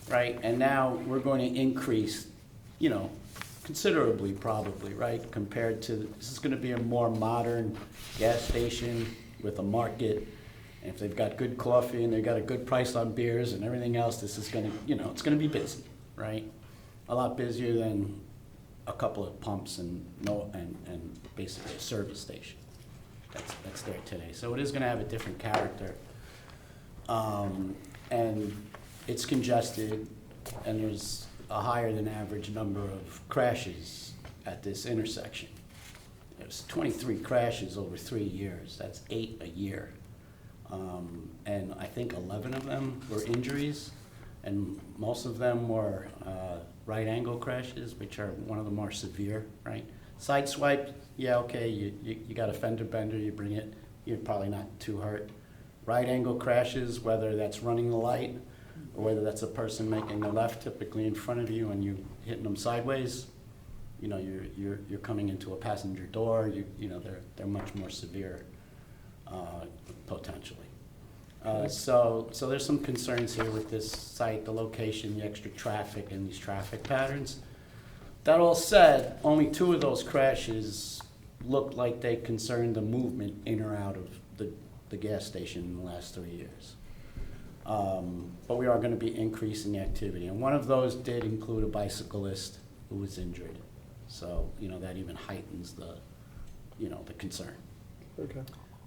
right? And now we're going to increase, you know, considerably probably, right? Compared to, this is going to be a more modern gas station with a market. And if they've got good coffee and they've got a good price on beers and everything else, this is going to, you know, it's going to be busy, right? A lot busier than a couple of pumps and basically a service station. That's there today. So it is going to have a different character. And it's congested, and there's a higher than average number of crashes at this intersection. There's 23 crashes over 3 years. That's 8 a year. And I think 11 of them were injuries, and most of them were right angle crashes, which are one of the more severe, right? Side swipe, yeah, okay, you got a fender bender, you bring it, you're probably not too hurt. Right angle crashes, whether that's running the light or whether that's a person making the left typically in front of you and you hitting them sideways, you know, you're coming into a passenger door, you know, they're much more severe potentially. So there's some concerns here with this site, the location, the extra traffic, and these traffic patterns. That all said, only 2 of those crashes looked like they concerned the movement in or out of the gas station in the last 3 years. But we are going to be increasing the activity. And one of those did include a bicyclist who was injured. So, you know, that even heightens the, you know, the concern. Okay.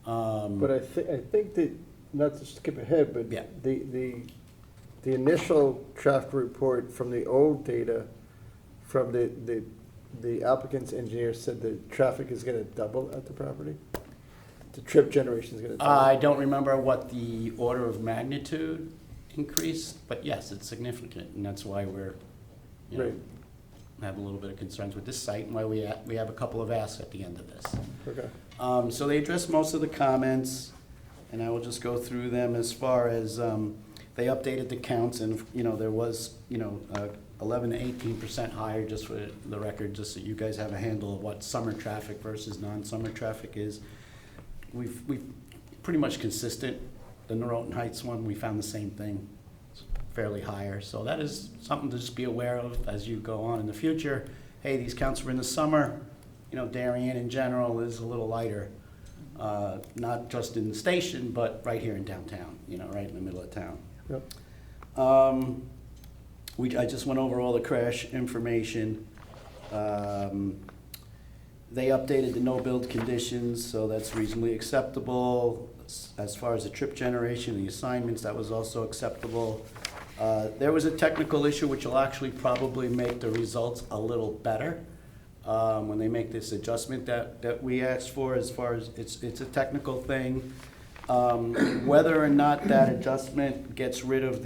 But I think that, not to skip ahead, but Yeah. the initial traffic report from the old data from the applicant's engineer said the traffic is gonna double at the property? The trip generation is gonna double? I don't remember what the order of magnitude increased, but yes, it's significant, and that's why we're, you know, Right. have a little bit of concerns with this site, and why we have a couple of asks at the end of this. Okay. So they addressed most of the comments, and I will just go through them as far as, they updated the counts, and, you know, there was, you know, 11 to 18% higher, just for the record, just so you guys have a handle of what summer traffic versus non-summer traffic is. We've pretty much consistent. The Noroton Heights one, we found the same thing. It's fairly higher. So that is something to just be aware of as you go on in the future. Hey, these counts were in the summer. You know, Darien in general is a little lighter. Not just in the station, but right here in downtown, you know, right in the middle of town. Yep. I just went over all the crash information. They updated the no-build conditions, so that's reasonably acceptable. As far as the trip generation, the assignments, that was also acceptable. There was a technical issue which will actually probably make the results a little better when they make this adjustment that we asked for, as far as it's a technical thing. Whether or not that adjustment gets rid of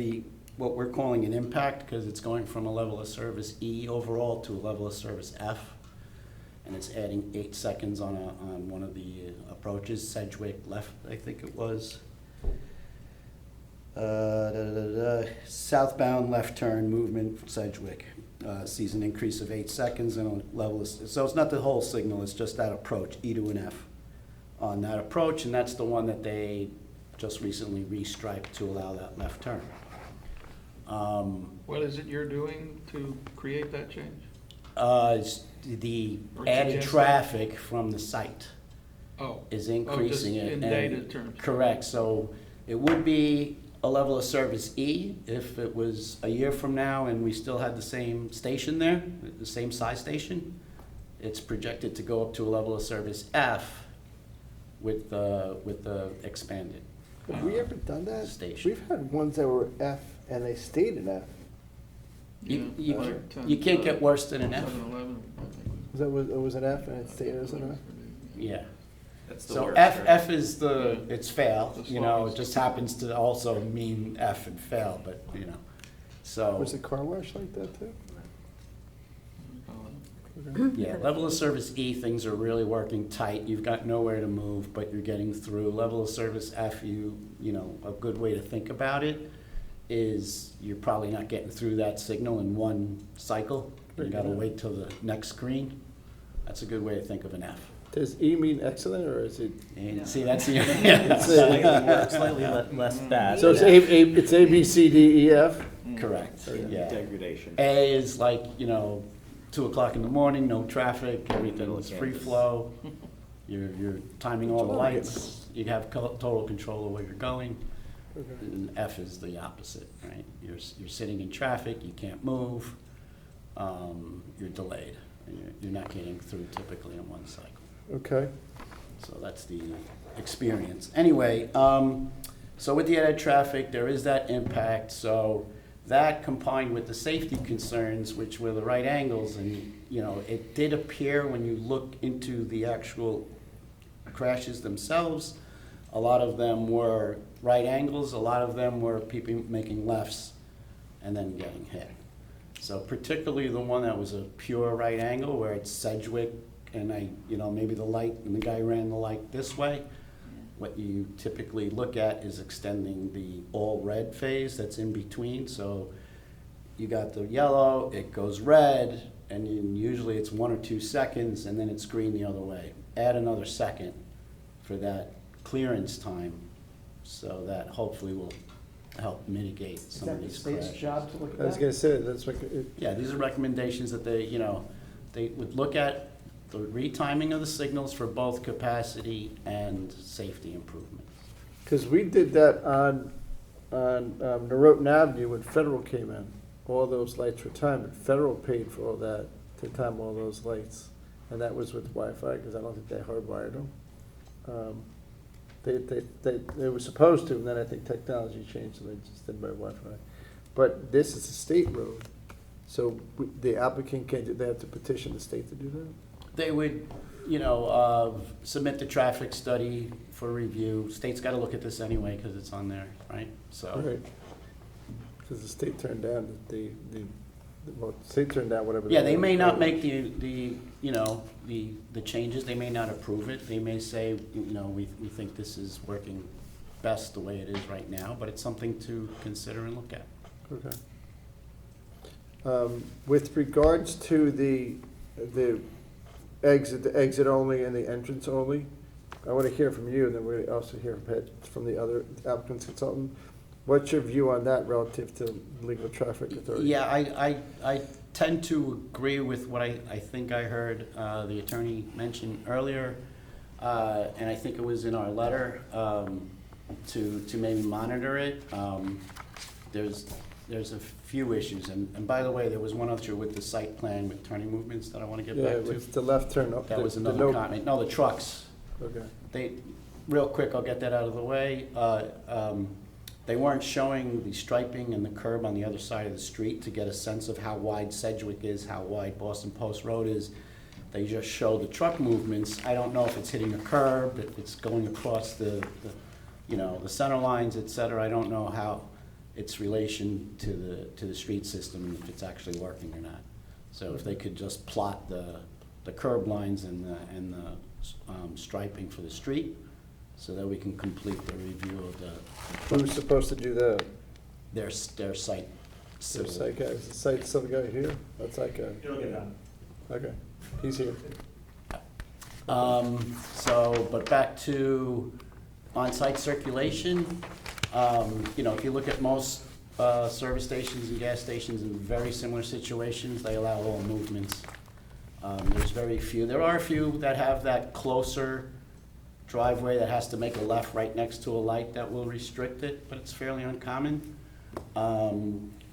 what we're calling an impact, because it's going from a level of service E overall to a level of service F. And it's adding 8 seconds on one of the approaches, Sedgwick left, I think it was. Southbound left turn movement from Sedgwick sees an increase of 8 seconds and a level of, so it's not the whole signal, it's just that approach, E to an F on that approach, and that's the one that they just recently restriped to allow that left turn. What is it you're doing to create that change? It's the Or added suggest traffic from the site Oh. is Oh, increasing just it. in and- data terms. Correct, so it would be a level of service E if it was a year from now and we still had the same station there, the same size station. It's projected to go up to a level of service F with the expanded. Have we ever done that? Station. We've had ones that were F and they stayed in F. You, Yeah, you, like you can't get worse than an F. 7-Eleven, I think. It was an F and it stayed as an F? Yeah. That's the So worst, F, right? F is it's fail, The you know, it slowest. just happens to also mean F and fail, but, you know, so. Was the car wash like that too? Yeah, level of service E, things are really working tight, you've got nowhere to move, but you're getting through. Level of service F, you know, a good way to think about it is you're probably not getting through that signal in one cycle. You gotta wait till the next screen. That's a good way to think of an F. Does E mean excellent or is it? And see, that's the, Slightly less bad. So it's it's A, B, C, D, E, F? correct, yeah. Degradation. A is like, you know, 2 o'clock in the morning, no traffic, everything's free flow. You're timing all the lights, you have total control of where you're going. And F is the opposite, right? You're sitting in traffic, you can't move, you're delayed. And you're not getting through typically in one cycle. Okay. So that's the experience. Anyway, so with the added traffic, there is that impact. So that combined with the safety concerns, which were the right angles, and, you know, it did appear when you look into the actual crashes themselves, a lot of them were right angles, a lot of them were people making lefts and then getting hit. So particularly the one that was a pure right angle where it's Sedgwick and maybe the light, and the guy ran the light this way. What you typically look at is extending the all red phase that's in between. So you got the yellow, it goes red, and usually it's 1 or 2 seconds, and then it's green the other way. Add another second for that clearance time, so that hopefully will help mitigate Is some of that the these state's crashes. job to look at I was that? gonna say, that's what, Yeah, these are recommendations that they would look at the retiming of the signals for both capacity and safety improvements. because we did that on Noroton Avenue when Federal came in. All those lights were timed, and Federal paid for all that, to time all those lights. And that was with Wi-Fi, because I don't think they hardwired them. They were supposed to, and then I think technology changed, so they just did by Wi-Fi. But this is a state road, so the applicant can't, they have to petition the state to do that? They would, submit the traffic study for review. State's gotta look at this anyway, because it's on there, right? So, Right. Because the state turned down well, the state turned down whatever. yeah, they may not make the changes, they may not approve it. They may say, we think this is working best the way it is right now, but it's something to consider and look at. Okay. With regards to the exit only and the entrance only, I want to hear from you, and then we're going to also hear from the other applicant's consultant. What's your view on that relative to legal traffic authority? Yeah, I tend to agree with what I think I heard the attorney mention earlier, and I think it was in our letter to maybe monitor it. There's a few issues, and by the way, there was one other with the site plan with turning movements that I want to get back Yeah, to. it's the left turn up. That was another comment. No, the trucks. Okay. Real quick, I'll get that out of the way. They weren't showing the striping and the curb on the other side of the street to get a sense of how wide Sedgwick is, how wide Boston Post Road is. They just show the truck movements. I don't know if it's hitting a curb, if it's going across the center lines, et cetera. I don't know how its relation to the street system and if it's actually working or not. So if they could just plot the curb lines and the striping for the street, so that we can complete the review of Who's supposed to do that? their site. Their civil. site guy, is the site some guy here? That's that guy. It'll get done. Okay, he's here. But back to on-site circulation, if you look at most service stations and gas stations in very similar situations, they allow all movements. There's very few, there are a few that have that closer driveway that has to make a left right next to a light that will restrict it, but it's fairly uncommon.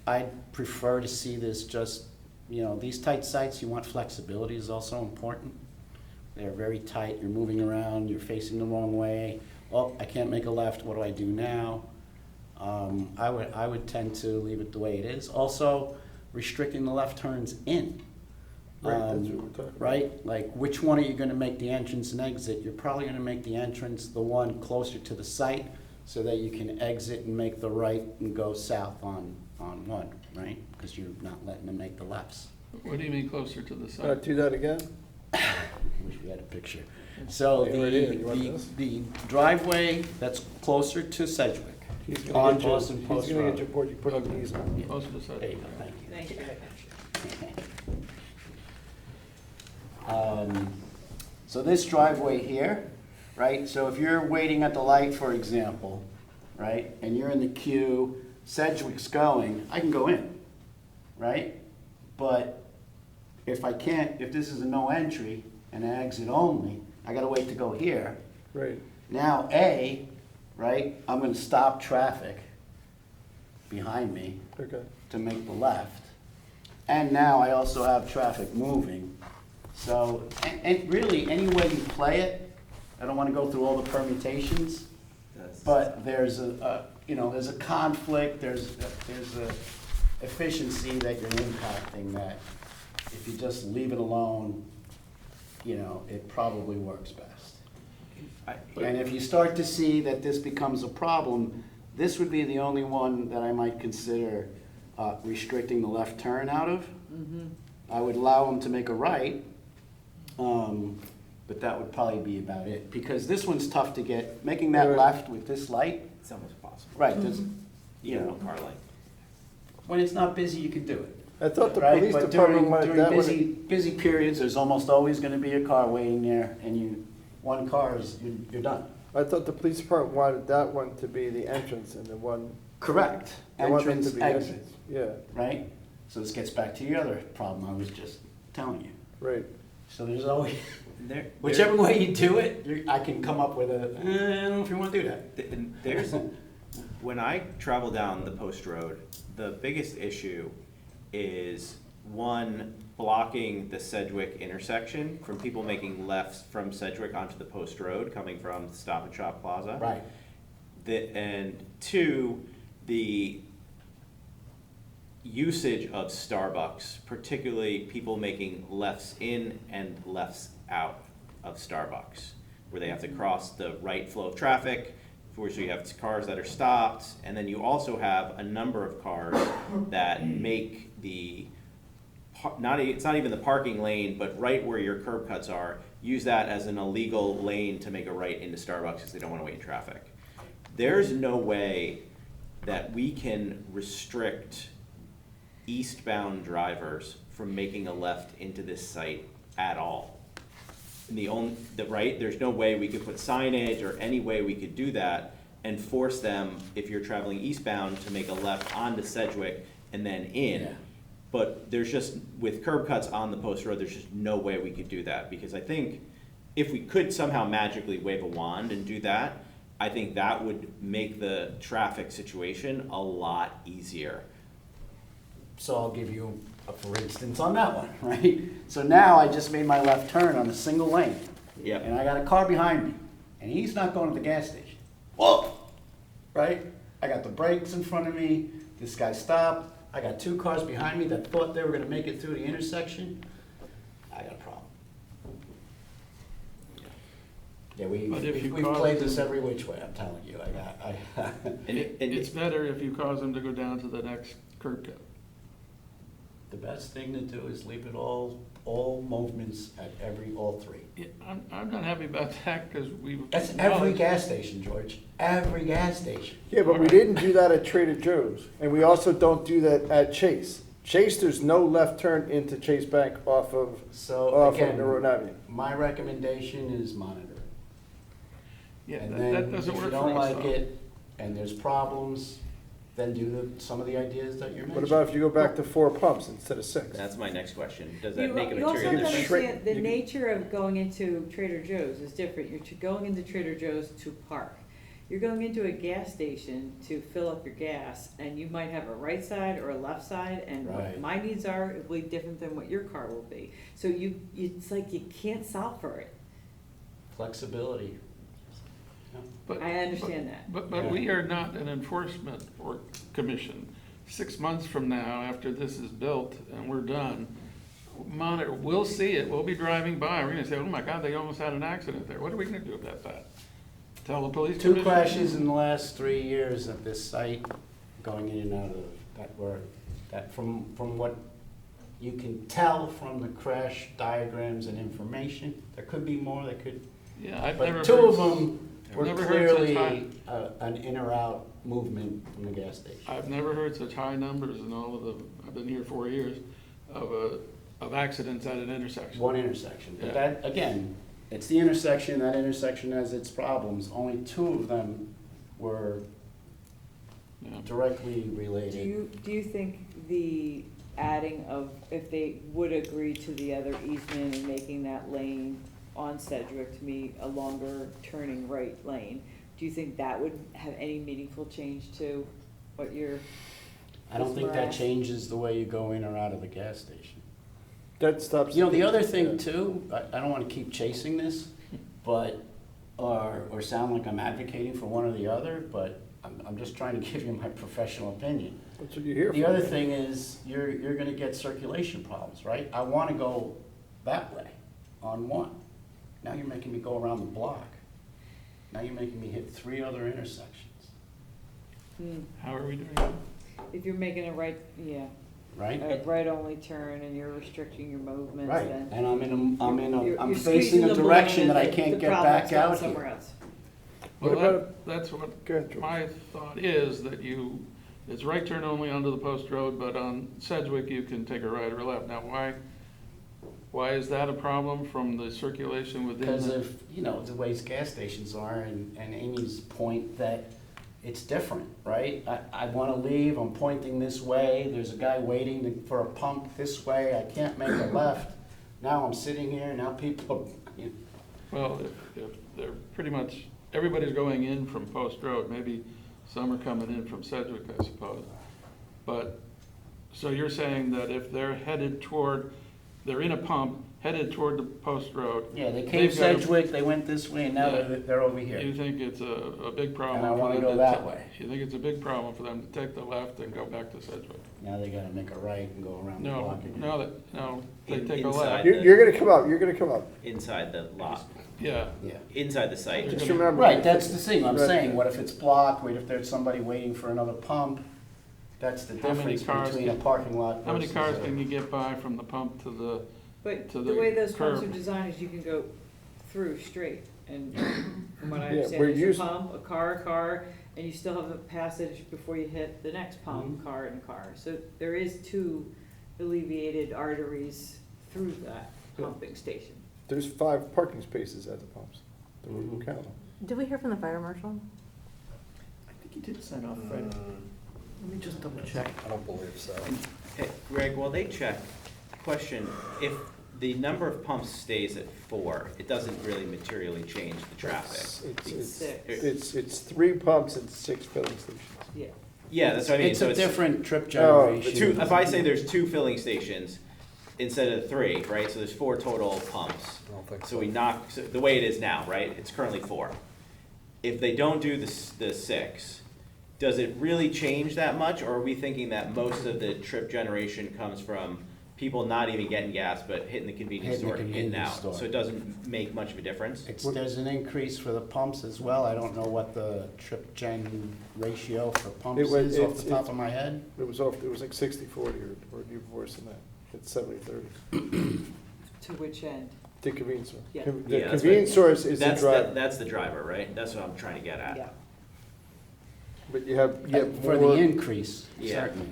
I'd prefer to see this just, these tight sites, you want flexibility is also important. They're very tight, you're moving around, you're facing the wrong way. Oh, I can't make a left, what do I do now? I would tend to leave it the way it is. Also, restricting the left turns in. Right, that's what we're talking about. Right? Like, which one are you gonna make the entrance and exit? You're probably gonna make the entrance the one closer to the site so that you can exit and make the right and go south on one, right? Because you're not letting them make the lefts. What do you mean closer to the site? Do that again? Wish we had a picture. So Yeah, right here. You want this? the driveway that's closer to Sedgwick He's on gonna get Boston your, Post he's gonna Road. get your board, you put on these. Closer to the site. There you go, thank you. Thank you. So this driveway here, right, so if you're waiting at the light, for example, right, and you're in the queue, Sedgwick's going, I can go in, right? But if I can't, if this is a no entry and an exit only, I gotta wait to go here. Right. Now, right, I'm gonna stop traffic behind me Okay. to make the left. And now I also have traffic moving. So, and really, any way you play it, I don't wanna go through all the permutations, but there's there's a conflict, there's a efficiency that you're impacting that if you just leave it alone, it probably works best. And if you start to see that this becomes a problem, this would be the only one that I might consider restricting the left turn out of. I would allow them to make a right, but that would probably be about it. Because this one's tough to get, making that Right. left with this light, It's almost possible. right, there's, Car lane. when it's not busy, you can do it. I thought the Right, police but department wanted during that one. busy periods, there's almost always gonna be a car waiting there, and one car is, you're done. I thought the police department wanted that one to be the entrance and the one. Correct. they want them to Entrance, be exit, exits. Yeah, right? So this gets back to your other problem I was just telling you. right. So there's always, There, whichever way you do it, I can come up with I don't know if you wanna do that. There's, when I travel down the post road, the biggest issue is, one, blocking the Sedgwick intersection from people making lefts from Sedgwick onto the post road, coming from Stop and Shop Plaza. Right. And two, the usage of Starbucks, particularly people making lefts in and lefts out of Starbucks, where they have to cross the right flow of traffic, so you have cars that are stopped, and then you also have a number of cars that make the, it's not even the parking lane, but right where your curb cuts are, use that as an illegal lane to make a right into Starbucks because they don't want to wait in traffic. There's no way that we can restrict eastbound drivers from making a left into this site at all. And there's no way we could put signage or any way we could do that and force them, if you're traveling eastbound, to make a left onto Sedgwick and then in. Yeah. But there's just, with curb cuts on the post road, there's just no way we could do that, because I think if we could somehow magically wave a wand and do that, I think that would make the traffic situation a lot easier. So I'll give you a for instance on that one, right? So now I just made my left turn on a single lane. Yeah. And I got a car behind me, and he's not going to the gas station. Whoa! Right? I got the brakes in front of me, this guy stopped, I got two cars behind me that thought they were gonna make it through the intersection. I got a problem. Yeah, But if you we've cause played them- this every which way, I'm telling you. It's better if you cause them to go down to the next curb cut. The best thing to do is leave it all movements at all three. Yeah, I'm not happy about that, because we've. That's every gas station, George. Every gas station. Yeah, but we didn't do that at Trader Joe's, and we also don't do that at Chase. Chase, there's no left turn into Chase Bank off of So again, Noroton Avenue. my recommendation is monitor. Yeah, And that then doesn't if work you for don't us, like though. it and there's problems, then do some of the ideas that you're What mentioning. about if you go back to 4 pumps instead of 6? That's my next question. Does that You make a you also material have to difference? understand, the You can- nature of going into Trader Joe's is different. You're going into Trader Joe's to park. You're going into a gas station to fill up your gas, and you might have a right side or a left side, and what Right. my needs are will be different than what your car will be. So it's like you can't solve for it. Flexibility. But- I understand that. But we are not an enforcement or commission. 6 months from now, after this is built and we're done, monitor, we'll see it, we'll be driving by, we're gonna say, oh my God, they almost had an accident there. What are we gonna do about that? Tell the police 2 commission? crashes in the last 3 years at this site, going in and out of that from what you can tell from the crash diagrams and information. There could be more, Yeah, I've never but heard. 2 of them were never heard such clearly high- an in or out movement from the gas station. I've never heard such high numbers in all of the, I've been here 4 years, of accidents at an intersection. One intersection, but Yeah. that, again, it's the intersection, that intersection has its problems. Only 2 of them were Yeah. directly related. Do you think the adding of, if they would agree to the other easement and making that lane on Sedgwick to be a longer turning right lane, do you think that would have any meaningful change to what you're? I don't think that Morass. changes the way you go in or out of the gas station. That stops. You know, the other thing too, I don't wanna keep chasing this, but, or sound like I'm advocating for one or the other, but I'm just trying to give you my professional opinion. That's what you're here for. The other thing is, you're gonna get circulation problems, right? I wanna go that way on 1. Now you're making me go around the block. Now you're making me hit 3 other intersections, How are we doing that? If you're making a right, yeah, right? a right only turn and you're restricting your movements, Right, then. and I'm you're facing squeezing a the balloon direction that I and can't the get problem's back going out somewhere here. else. Well, What that's what, Go ahead, George. my thought is that it's right turn only onto the post road, but on Sedgwick, you can take a right or a left. Now, why is that a problem from the circulation within? Because of, the ways gas stations are, and Amy's point that it's different, right? I wanna leave, I'm pointing this way, there's a guy waiting for a pump this way, I can't make a left. Now I'm sitting here, now people, Well, if they're pretty much, everybody's going in from Post Road, maybe some are coming in from Sedgwick, I suppose. But, so you're saying that if they're they're in a pump, headed toward the Post Road. yeah, they came they've gotta- Sedgwick, they went this way, and now Yeah. they're over You here. think it's a big problem? And I for wanna them go to that ta- way. You think it's a big problem for them to take the left and go back to Sedgwick? Now they gotta make a right and go around the No, block again. no, they take a Inside. left. You're gonna come up, you're gonna come up. Inside the lot, Yeah, Yeah. inside the site. Just remember. Right, that's the thing, I'm Right. saying, what if it's blocked, what if there's somebody waiting for another pump? That's the How many difference cars between a can- parking lot how many versus cars a- can you get by from the pump to the, But To the the way those pumps are curb. designed is you can go through straight, and from what I Yeah, understand, we're there's used- a pump, a car, and you still have a passage before you hit the next pump, Mhm. car and car. So there is 2 alleviated arteries through that Yeah. pumping station. There's 5 parking spaces at the pumps. We'll Mhm. count them. Did we hear from the fire marshal? I think you did sign off, Fred. Let me just double check. I don't believe so. Hey, Greg, while they check, question, if the number of pumps stays at 4, it doesn't really materially change the traffic. It's 3 pumps and 6 filling stations. Yeah. Yeah, that's what I mean. It's So a different trip Oh, generation. If I say there's 2 filling stations instead of 3, right, so there's 4 total pumps. I don't think So the way it is now, right, it's currently 4. If they don't do the 6, does it really change that much, or are we thinking that most of the trip generation comes from people not even getting gas, but hitting the convenience Hitting the store in and convenience out? store. So it doesn't make much of a difference? There's an increase for the pumps as well, I don't know what the trip gen ratio for pumps It was- is off the it's- top of my head. It was like 60/40 or even worse than that. It's 70/30. To which end? The convenience store. Yeah. The Yeah, that's convenience what- store is the That's driver, That's the driver, right? That's what I'm trying to get at. Yeah. but you have For the more. increase, Yeah. certainly.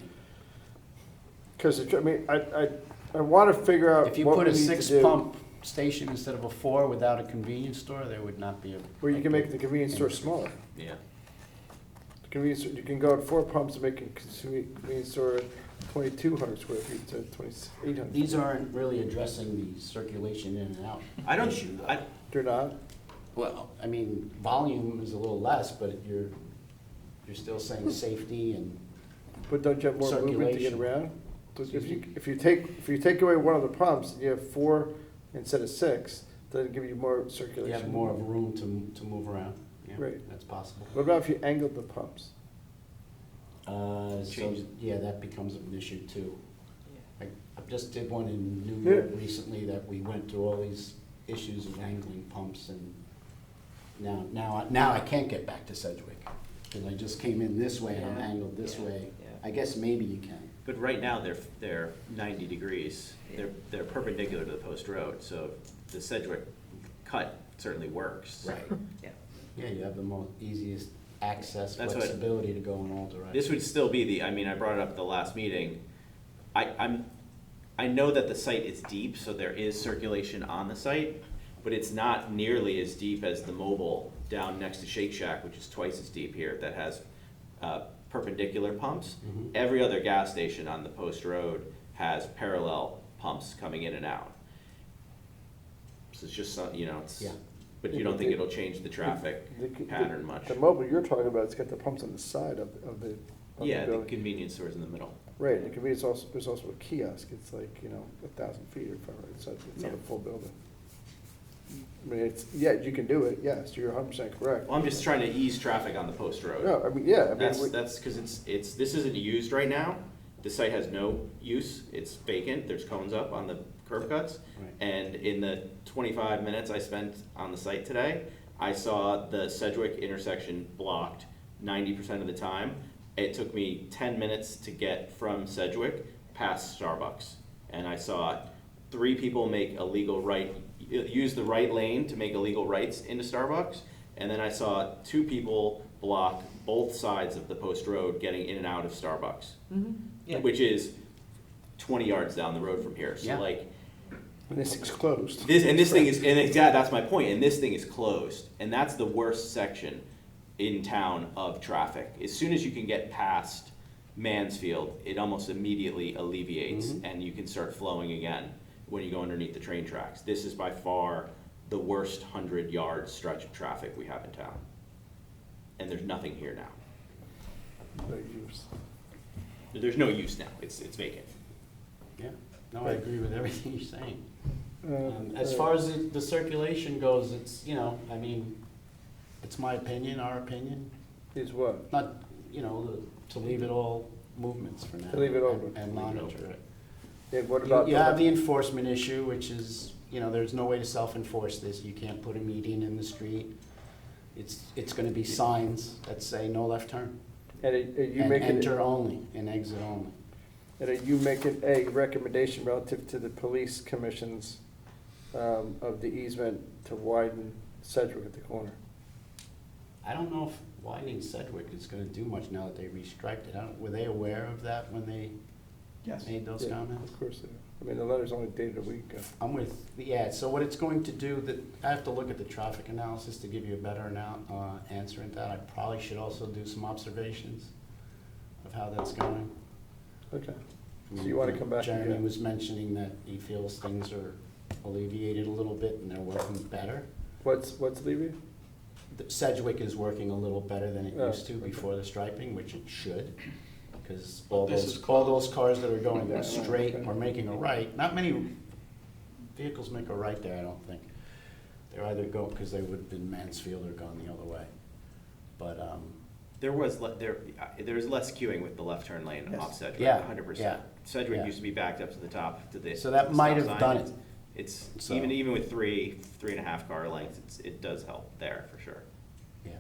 Because, I mean, I want to figure out If you what put we a need to do. 6-pump station instead of a 4 without a convenience store, there would not be a. Where you can make the convenience store smaller. Yeah. The convenience, you can go at 4 pumps and make a convenience store 2,200 square feet to 2,800. These aren't really addressing the circulation in and out. I don't, issue, though. I, They're not? Well, I mean, volume is a little less, but you're still saying safety and, But don't you have more movement to get Circulation. around? Excuse me? If you take away one of the pumps, you have 4 instead of 6, does it give you more circulation? you have more of a room to move around. Yeah, Right. that's possible. What about if you angled the pumps? So, Change. yeah, that becomes an issue too. Yeah. I just did one in New York recently that we went through all these issues of angling pumps, and now I can't get back to Sedgwick, because I just came in this way and I'm Yeah. angled this Yeah. way. Yeah. I guess maybe you can. but right now, they're 90 degrees. They're perpendicular to the post road, so the Sedgwick cut certainly works. Right. Yeah. Yeah, you have the most easiest access, That's what- flexibility to go in all directions. This would still be I mean, I brought it up at the last meeting. I know that the site is deep, so there is circulation on the site, but it's not nearly as deep as the mobile down next to Shake Shack, which is twice as deep here, that has perpendicular pumps. Mhm. Every other gas station on the post road has parallel pumps coming in and out. So it's just, it's, Yeah. but you don't think it'll change the traffic pattern much? The mobile you're talking about, it's got the pumps on the side of the Yeah, the building. convenience store's in the middle. Right, the convenience also, there's also a kiosk, it's like, 1,000 feet if I'm right, so it's not a full building. I mean, you can do it, yes, you're 100% correct. Well, I'm just trying to ease traffic on the post road. No, I mean, yeah, I mean, That's because this isn't used right now. The site has no use. It's vacant. There's cones up on the curb cuts. Right. And in the 25 minutes I spent on the site today, I saw the Sedgwick intersection blocked 90% of the time. It took me 10 minutes to get from Sedgwick past Starbucks. And I saw 3 people make a legal right, use the right lane to make illegal rights into Starbucks. And then I saw 2 people block both sides of the post road getting in and out of Starbucks, Yeah. which is 20 yards down the road from here. So Yeah. like, and this thing's closed. this thing is, and that's my point, and this thing is closed. And that's the worst section in town of traffic. As soon as you can get past Mansfield, it almost immediately alleviates, Mhm. and you can start flowing again when you go underneath the train tracks. This is by far the worst 100-yard stretch of traffic we have in town. And there's nothing here now. No use. There's no use now, it's vacant. Yeah, no, I agree with everything you're saying. Uh, As far as the circulation goes, it's, I mean, it's my opinion, our opinion, Is what? not, to leave it all movements for now. To leave it and- open. And monitor it. And what You about? you have the enforcement issue, which is, there's no way to self-enforce this. You can't put a median in the street. It's gonna be signs that say no left turn. And are you And making, enter only, and exit only. and are you making a recommendation relative to the police commissions of the easement to widen Sedgwick at the corner? I don't know if widening Sedgwick is gonna do much now that they restriped it. Were they aware of that when they Yes. made those Yeah, comments? Of course they are. I mean, the letter's only dated a week ago. I'm so what it's going to do, I have to look at the traffic analysis to give you a better answer into that. I probably should also do some observations of how that's going. Okay. So you wanna come back Jeremy again? was mentioning that he feels things are alleviated a little bit and they're working better. What's Levy? Sedgwick is working a little better than it Oh, used to okay. before the striping, which it should, because But this is all those cars that are going Yeah, straight okay. are making a right. Not many vehicles make a right there, I don't think. They're either go, because they would have been Mansfield or gone the other way. But, There was less queuing with the left turn lane Yes. off Sedgwick, Yeah, 100%. yeah, Sedgwick yeah. used to be backed up to the top, to the. So that the might stop have sign. done it. It's, So- even with 3.5 car lengths, it does help there, for sure. yeah.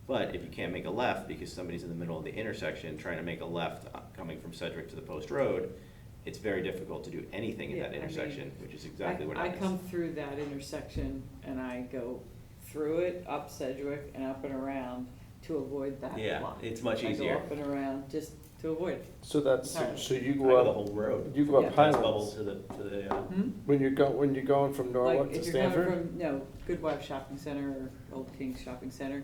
But if you can't make a left because somebody's in the middle of the intersection trying to make a left coming from Sedgwick to the post road, it's very difficult to do anything in Yeah, that I mean, intersection, which is exactly what I happens. come through that intersection and I go through it, up Sedgwick and up and around to avoid that Yeah, block. it's much I easier. go up and around just to avoid. So that's, Entirely. so you I go go the up, whole road. you go Yeah. up Gas bubble Highlands. to the, When you're going from Like, Norwalk to if you're coming Stanford? from, no, Goodwife Shopping Center or Old Kings Shopping Center,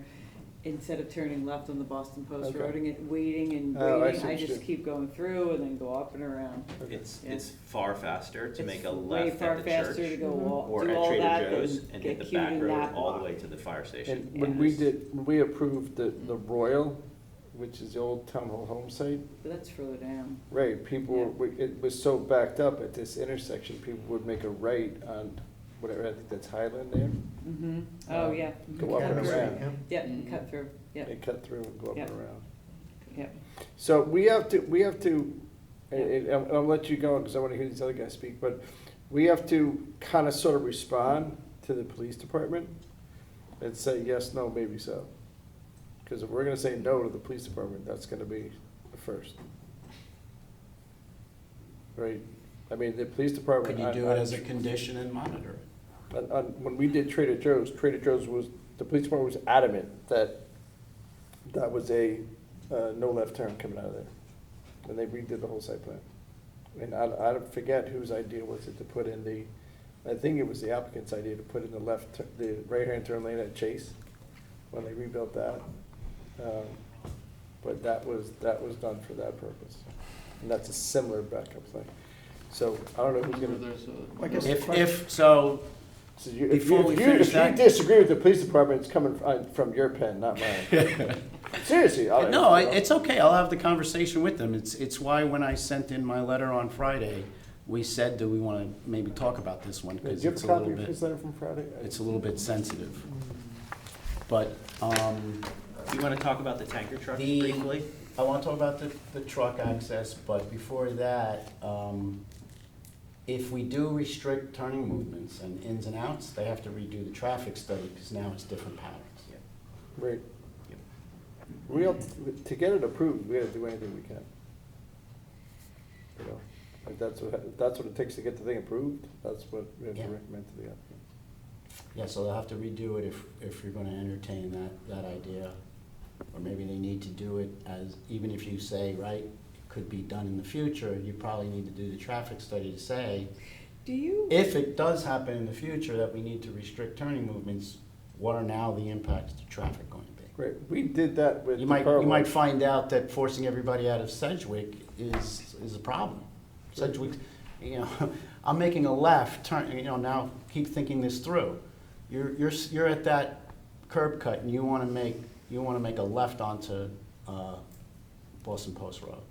instead of turning left on the Boston Post Okay. Road and waiting and Oh, I waiting, see I what you just do. keep going through and then go up and around. it's, Yeah. it's far faster to make a It's way left far at the faster to church go all, or do at all Trader that Joe's than and get hit the queued back in road that all the block. way to the fire station. And when we approved the Royal, which is the old town hall home site, But that's further down. right, people, it was so backed up at this intersection, people would make a right on whatever, I think that's Highland there. Mm-hmm. Oh, yeah. Go up and around. Yeah, and cut through, yeah, They cut through and go up and Yeah. around. yeah. So we have to, and I'll let you go because I want to hear these other guys speak, but we have to kind of sort of respond to the police department and say yes, no, maybe so. Because if we're going to say no to the police department, that's going to be the first. Right? I mean, the police department. Could you do it as a condition and monitor it? When we did Trader Joe's was, the police department was adamant that that was a no left turn coming out of there. And they redid the whole site plan. And I forget whose idea was it to put in I think it was the applicant's idea to put in the right-hand turn lane at Chase when they rebuilt that. But that was done for that purpose. And that's a similar backup thing. So I don't know who's Where gonna. there's a- I guess If, so, So if Before we finish if that- you disagree with the police department, it's coming from your pen, not mine. Seriously. no, it's okay, I'll have the conversation with them. It's why when I sent in my letter on Friday, we said, do we want to maybe talk about this one? Do Because you have it's a a little copy of bit, his letter from Friday? it's a little bit sensitive. But, You wanna talk about the tanker truck The- briefly? I want to talk about the truck access, but before that, if we do restrict turning movements and ins and outs, they have to redo the traffic study, because now it's different patterns. Right. Yep. We have, to get it approved, we gotta do anything we can. You know, like that's what it takes to get the thing approved, that's what we have to Yeah. recommend to the applicant. Yeah, so they'll have to redo it if you're gonna entertain that idea. Or maybe they need to do it as, even if you say, right, it could be done in the future, you probably need to do the traffic study to say, Do you? if it does happen in the future that we need to restrict turning movements, what are now the impacts to traffic going to be? Right, we did that with. You the car might wash. find out that forcing everybody out of Sedgwick is a problem. Sedgwick, I'm making a left turn, now keep thinking this through. You're at that curb cut and you wanna make a left onto, Boston Post Road.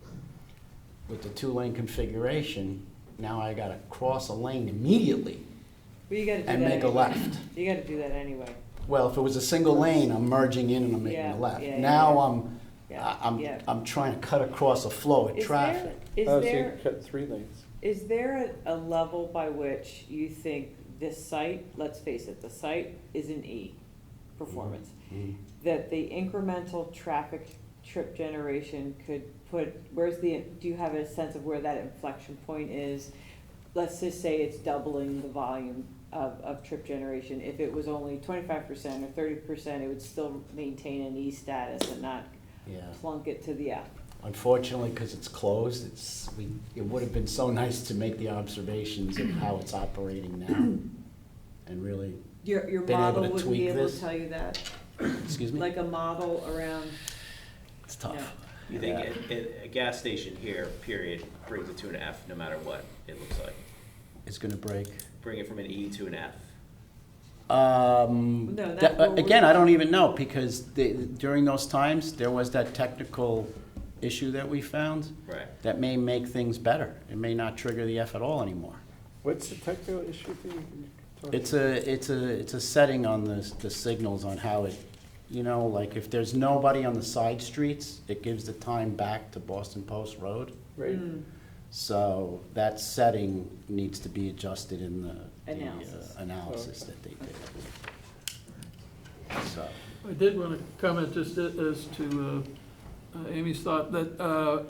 With the two-lane configuration, now I gotta cross a lane immediately Well, you gotta do that and make a anyway. left. You gotta do that anyway. Well, if it was a single lane, I'm merging in and I'm making Yeah, a left. yeah, Now yeah. I'm trying to cut across a flow of Is traffic. Is Oh, so you there, cut 3 lanes. is there a level by which you think this site, let's face it, the site is an E, performance, Mhm. that the incremental traffic trip generation could put, do you have a sense of where that inflection point is? Let's just say it's doubling the volume of trip generation. If it was only 25% or 30%, it would still maintain an E status and not Yeah. plunk it to the F. Unfortunately, because it's closed, it would have been so nice to make the observations of how it's operating now and really, Your been able model to would tweak be able this? to tell you that, excuse me? like a model around, It's tough. You think a gas station here, period, brings it to an F no matter what it looks like? It's gonna break. Bring it from an E to an F? No, that's what we're- Again, I don't even know, because during those times, there was that technical issue that we found Right. that may make things better. It may not trigger the F at all anymore. What's the technical issue thing? It's a setting on the signals on how it, like if there's nobody on the side streets, it gives the time back to Boston Post Road. Right. So that setting needs to be adjusted in the Analysis. that they did. So, I did want to comment just as to Amy's thought that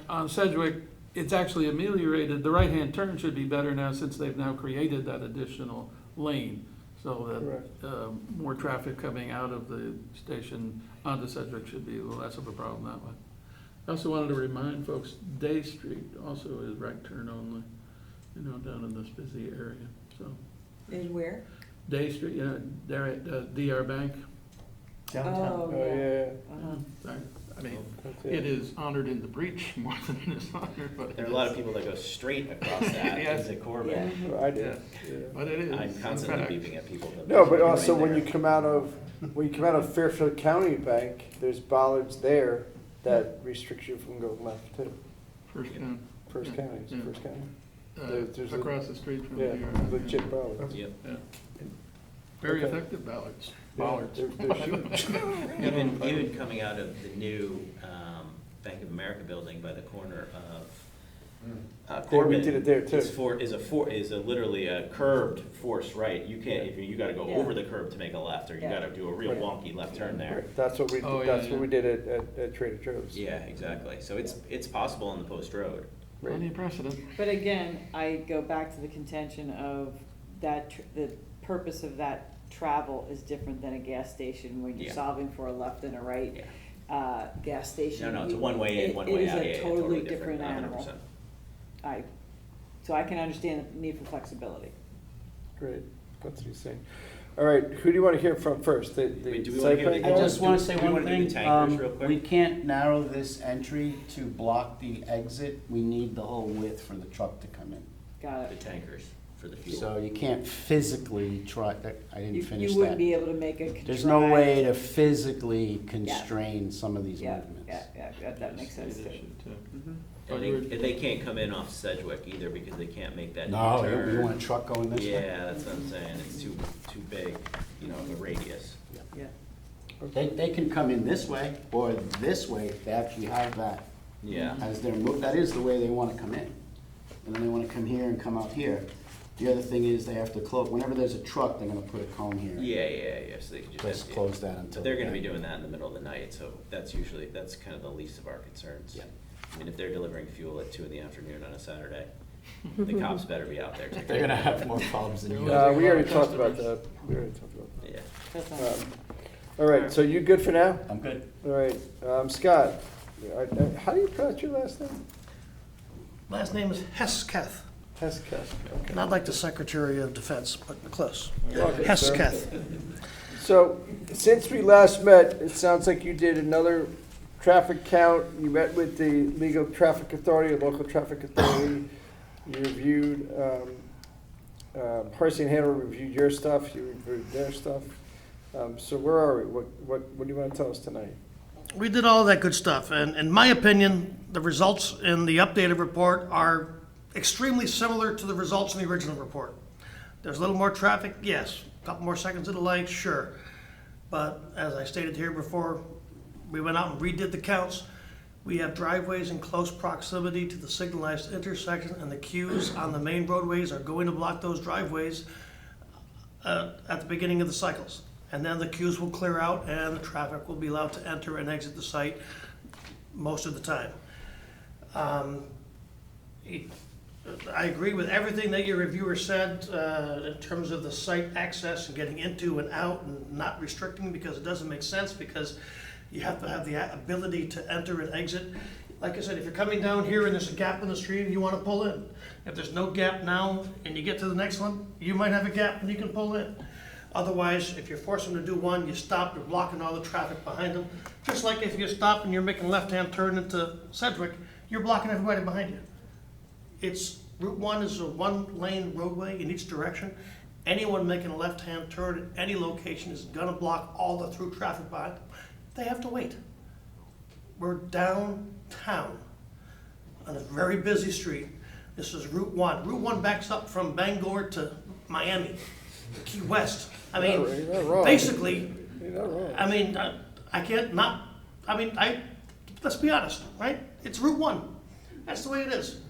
on Sedgwick, it's actually ameliorated. The right-hand turn should be better now since they've now created that additional lane. So that more traffic coming out of the station onto Sedgwick should be less of a problem that way. I also wanted to remind folks, Day Street also is right turn only, down in this busy area, so. In where? Day Street, there at DR Bank. Oh, Oh, yeah. Sorry. I mean, it is honored in the breach more than it is honored, but. There are a lot of people that go straight across that Yes. into Corbin. I did. Yeah. But it is. I'm in constantly fact. beeping at people. that No, but are also right when there. you come out of Fairfield County Bank, there's bollards there that restrict you from going left too. First County. First Yeah. County, Yeah. First County. There's a- Across the street from Yeah, here. legit bollards. Yep. Yeah. Very Okay. effective ballards. Yeah, Bollards. they're huge. Even coming out of the new Bank of America building by the corner of Yeah, we Corbin. did it there too. Is literally a curved forced right. You can't, if you gotta go Yeah. over the curb to make a left, or you Yeah. gotta do a real Right. wonky left turn there. Right, That's what we, Oh, yeah, that's what we did at Trader Joe's. Yeah, exactly. So it's possible on the post road. Plenty of precedent. But again, I go back to the contention of that, the purpose of that travel is different than a gas station when you're Yeah. solving for a left and a right. Yeah. Gas station. No, it's a you- one way in, one way out. It Yeah, is a yeah, totally different 100%. animal. So I can understand the need for flexibility. Great, that's what he's saying. All right, who do you want to hear from first? The Wait, do we site wanna hear plan the- I guy? just want to say Do we one wanna do the thing. tankers real quick? We can't narrow this entry to block the exit. We need the whole width for the truck to come in. Got The it. tankers for the fuel. So you can't physically try, I didn't finish You wouldn't that. be able to make a There's no way contrived- to physically constrain some of these Yeah, movements. yeah, that makes sense too. And Oh, and they can't come in off Sedgwick either because they can't make that No, turn. you want a truck going this way? Yeah, that's what I'm saying. It's too big, of a radius. Yeah. They can come in this way or this way. They actually have that Yeah. as their move. That is the way they want to come in. And then they want to come here and come out here. The other thing is they have to close, whenever there's a truck, they're going to put a cone here. Yeah, so they can Just close that until. But they're gonna be then. doing that in the middle of the night, so that's kind of the least of our concerns. Yeah. I mean, if they're delivering fuel at 2 in the afternoon on a Saturday, the cops better be out there. taking They're going to care of have more problems than you. We already talked about that. it. Yeah. That's all. All right, so you good for now? I'm good. All right, Scott, how do you pronounce your last name? Last name is Hesketh, Hesketh, okay. not like the Secretary of Defense, but close. Okay, Hesketh. So, since we last met, it sounds like you did another traffic count. You met with the legal traffic authority, or local traffic authority. You reviewed, Percy and Hanover reviewed your stuff, you reviewed their stuff. So where are we? What do you want to tell us tonight? We did all that good stuff, and in my opinion, the results in the updated report are extremely similar to the results in the original report. There's a little more traffic, yes. A couple more seconds of delay, sure. But as I stated here before, we went out and redid the counts. We have driveways in close proximity to the signalized intersection, and the queues on the main roadways are going to block those driveways at the beginning of the cycles. And then the queues will clear out and the traffic will be allowed to enter and exit the site most of the time. I agree with everything that your reviewer said in terms of the site access and getting into and out and not restricting, because it doesn't make sense, because you have to have the ability to enter and exit. Like I said, if you're coming down here and there's a gap in the street and you want to pull in, if there's no gap now and you get to the next one, you might have a gap and you can pull in. Otherwise, if you're forcing them to do one, you stop, you're blocking all the traffic behind them. Just like if you stop and you're making a left-hand turn into Sedgwick, you're blocking everybody behind you. Route 1 is a one-lane roadway in each direction. Anyone making a left-hand turn at any location is gonna block all the through traffic behind them. They have to wait. We're downtown on a very busy street. This is Route 1. Route 1 backs up from Bangor to Miami, Key West. I mean, You're not wrong. basically, You're not wrong. I mean, I can't not, let's be honest, right? It's Route 1. That's the way it is.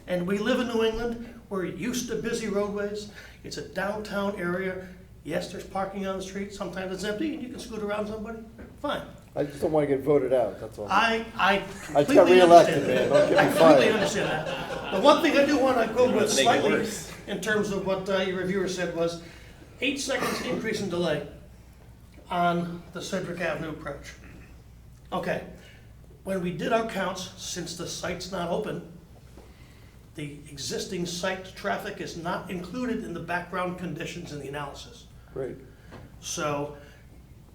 And we live in New England. We're used to busy roadways. It's a downtown area. Yes, there's parking on the street. Sometimes it's empty and you can scoot around somebody. Fine. I just don't want to get voted out, that's all. I I just got completely reelected, understand man, that. don't get me I completely fired. understand that. The one thing I do want to go with Make it slightly worse. in terms of what your reviewer said was 8 seconds increase in delay on the Sedgwick Avenue approach. Okay, When we did our counts, since the site's not open, the existing site traffic is not included in the background conditions in the analysis. Great. So,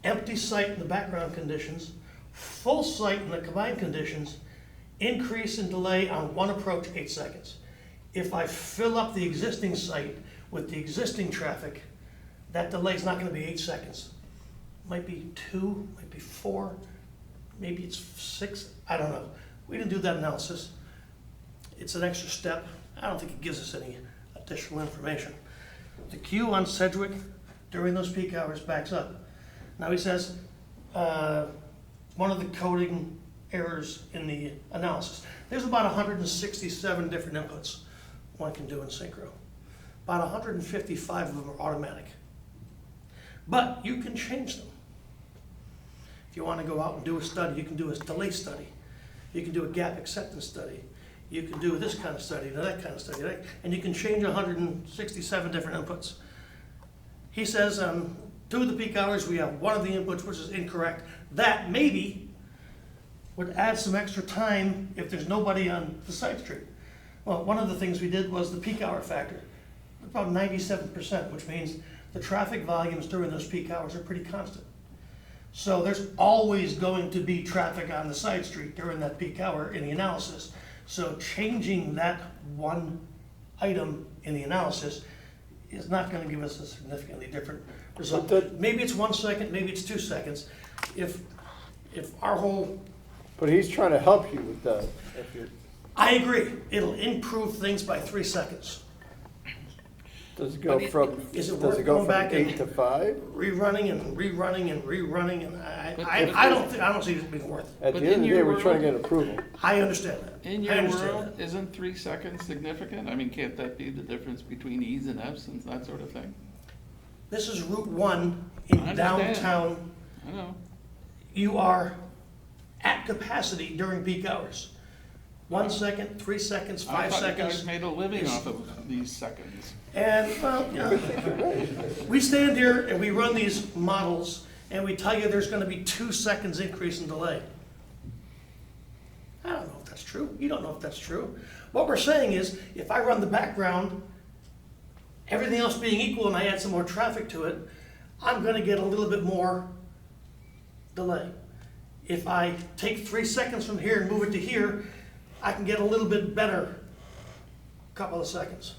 empty site in the background conditions, full site in the combined conditions, increase in delay on one approach, 8 seconds. If I fill up the existing site with the existing traffic, that delay's not gonna be 8 seconds. Might be 2, might be 4, maybe it's 6, I don't know. We didn't do that analysis. It's an extra step. I don't think it gives us any additional information. The queue on Sedgwick during those peak hours backs up. Now he says, one of the coding errors in the analysis. There's about 167 different inputs one can do in synchro. About 155 of them are automatic. But you can change them. If you want to go out and do a study, you can do a delay study. You can do a gap acceptance study. You can do this kind of study, that kind of study, and you can change 167 different inputs. He says, 2 of the peak hours, we have one of the inputs which is incorrect. That maybe would add some extra time if there's nobody on the side street. Well, one of the things we did was the peak hour factor, about 97%, which means the traffic volumes during those peak hours are pretty constant. So there's always going to be traffic on the side street during that peak hour in the analysis. So changing that one item in the analysis is not going to give us a significantly different result. Maybe it's 1 second, maybe it's 2 seconds. If our whole... But he's trying to help you with that. If you're, I agree. It'll improve things by 3 seconds. does it go from, Is it does worth it go going from back 8 and to 5? rerunning and rerunning and rerunning? And I don't see this being worth it. At But the end in of the day, your we're trying to world- get approval. I understand that. In I your understand world, isn't 3 seconds significant? I mean, can't that be the difference between E's and F's and that sort of thing? This is Route 1 I in understand. downtown. I know. You are at capacity during peak hours. 1 second, 3 seconds, 5 I thought you seconds. guys made a living is- off of these seconds. And, well, you know, we stand here and we run these models and we tell you there's gonna be 2 seconds increase in delay. I don't know if that's true. You don't know if that's true. What we're saying is, if I run the background, everything else being equal and I add some more traffic to it, I'm gonna get a little bit more delay. If I take 3 seconds from here and move it to here, I can get a little bit better couple of seconds.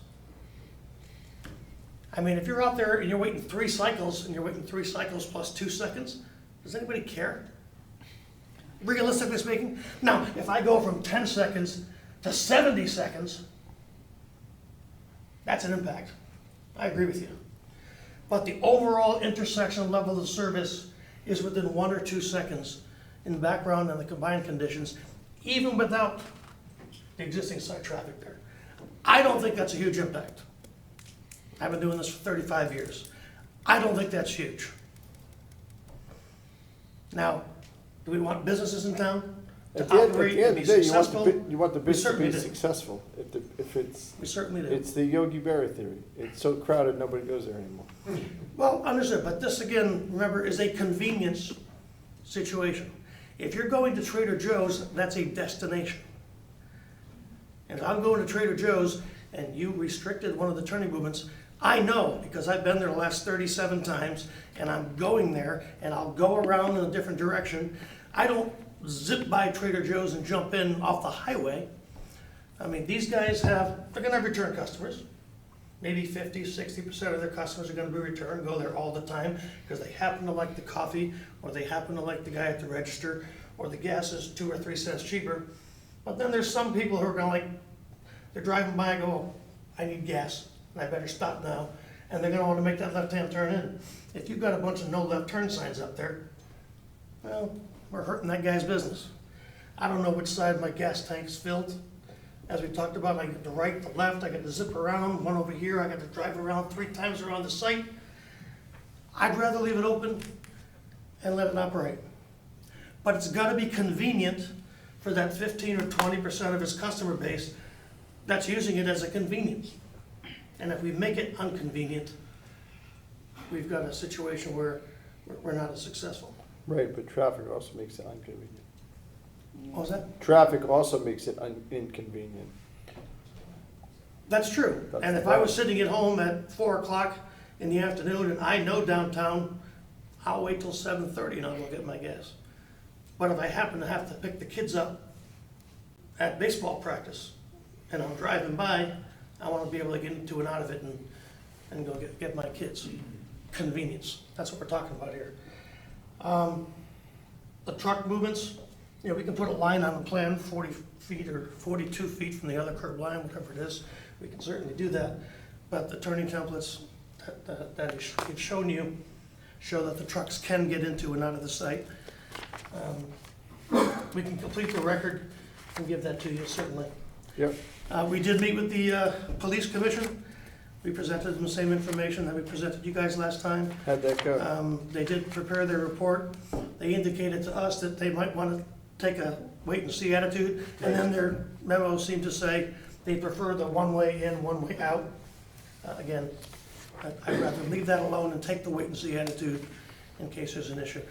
I mean, if you're out there and you're waiting 3 cycles, and you're waiting 3 cycles plus 2 seconds, does anybody care? Realistically speaking? Now, if I go from 10 seconds to 70 seconds, that's an impact. I agree with you. But the overall intersection level of service is within 1 or 2 seconds in the background and the combined conditions, even without the existing site traffic there. I don't think that's a huge impact. I've been doing this for 35 years. I don't think that's huge. Now, do we want businesses in town to At the end of operate the and be day, successful? you want the We business to certainly be do. successful. If it's, We certainly do. it's the Yogi Berra theory. It's so crowded, nobody goes there anymore. Well, understood, but this again, remember, is a convenience situation. If you're going to Trader Joe's, that's a destination. And if I'm going to Trader Joe's and you restricted one of the turning movements, I know, because I've been there the last 37 times, and I'm going there, and I'll go around in a different direction. I don't zip by Trader Joe's and jump in off the highway. I mean, these guys they're gonna have return customers. Maybe 50, 60% of their customers are gonna be returned, go there all the time, because they happen to like the coffee, or they happen to like the guy at the register, or the gas is 2 or 3 cents cheaper. But then there's some people who are gonna they're driving by and go, I need gas, and I better stop now, and they're gonna wanna make that left-hand turn in. If you've got a bunch of no left turn signs up there, well, we're hurting that guy's business. I don't know which side my gas tank's filled. As we talked about, I get the right, the left, I got to zip around, one over here, I got to drive around 3 times around the site. I'd rather leave it open and let it operate. But it's gotta be convenient for that 15 or 20% of his customer base that's using it as a convenience. And if we make it inconvenient, we've got a situation where we're not as successful. Right, but traffic also makes it inconvenient. What was that? Traffic also makes it inconvenient. That's true. That's And if the I was problem. sitting at home at 4 o'clock in the afternoon and I know downtown, I'll wait till 7:30 and I'll go get my gas. But if I happen to have to pick the kids up at baseball practice and I'm driving by, I want to be able to get into and out of it and go get my kids. Convenience, that's what we're talking about here. The truck movements, you know, we can put a line on the plan, 40 feet or 42 feet from the other curb line, whatever it is. We can certainly do that. But the turning templates that we've shown you show that the trucks can get into and out of the site. We can complete the record and give that to you, certainly. Yep. We did meet with the police commission. We presented them the same information that we presented you guys last time. How'd that go? They did prepare their report. They indicated to us that they might want to take a wait-and-see attitude, and then their memo seemed to say they prefer the one-way in, one-way out. Again, I'd rather leave that alone and take the wait-and-see attitude in case there's an issue.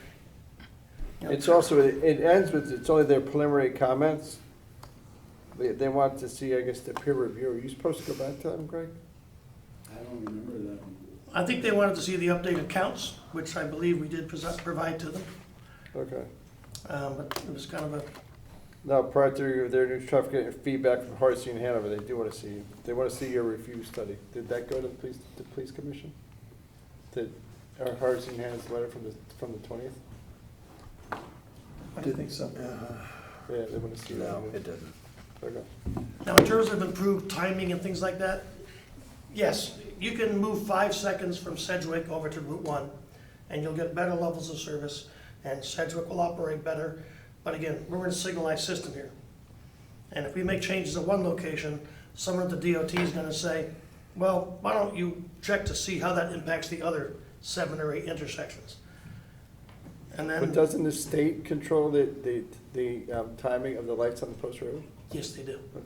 You know, It's also, it ends with, it's only their preliminary comments. They want to see, I guess, the peer review. Are you supposed to go back to them, Greg? I don't remember that. I think they wanted to see the updated counts, which I believe we did provide to them. Okay. But it was kind of a, Now, prior to their new traffic getting feedback from Hardesty and Hanover, they do want to see, they want to see your review study. Did that go to the police commission? Did Hardesty and Hanover's letter from the 20th? I think so. Yeah, they want to see that. No, it doesn't. Okay. now in terms of improved timing and things like that, yes, you can move 5 seconds from Sedgwick over to Route 1, and you'll get better levels of service, and Sedgwick will operate better. But again, we're in a signalized system here. And if we make changes at one location, someone at the DOT is gonna say, well, why don't you check to see how that impacts the other 7 or 8 intersections? And But then, doesn't the state control the timing of the lights on the post road? yes, they do. Okay.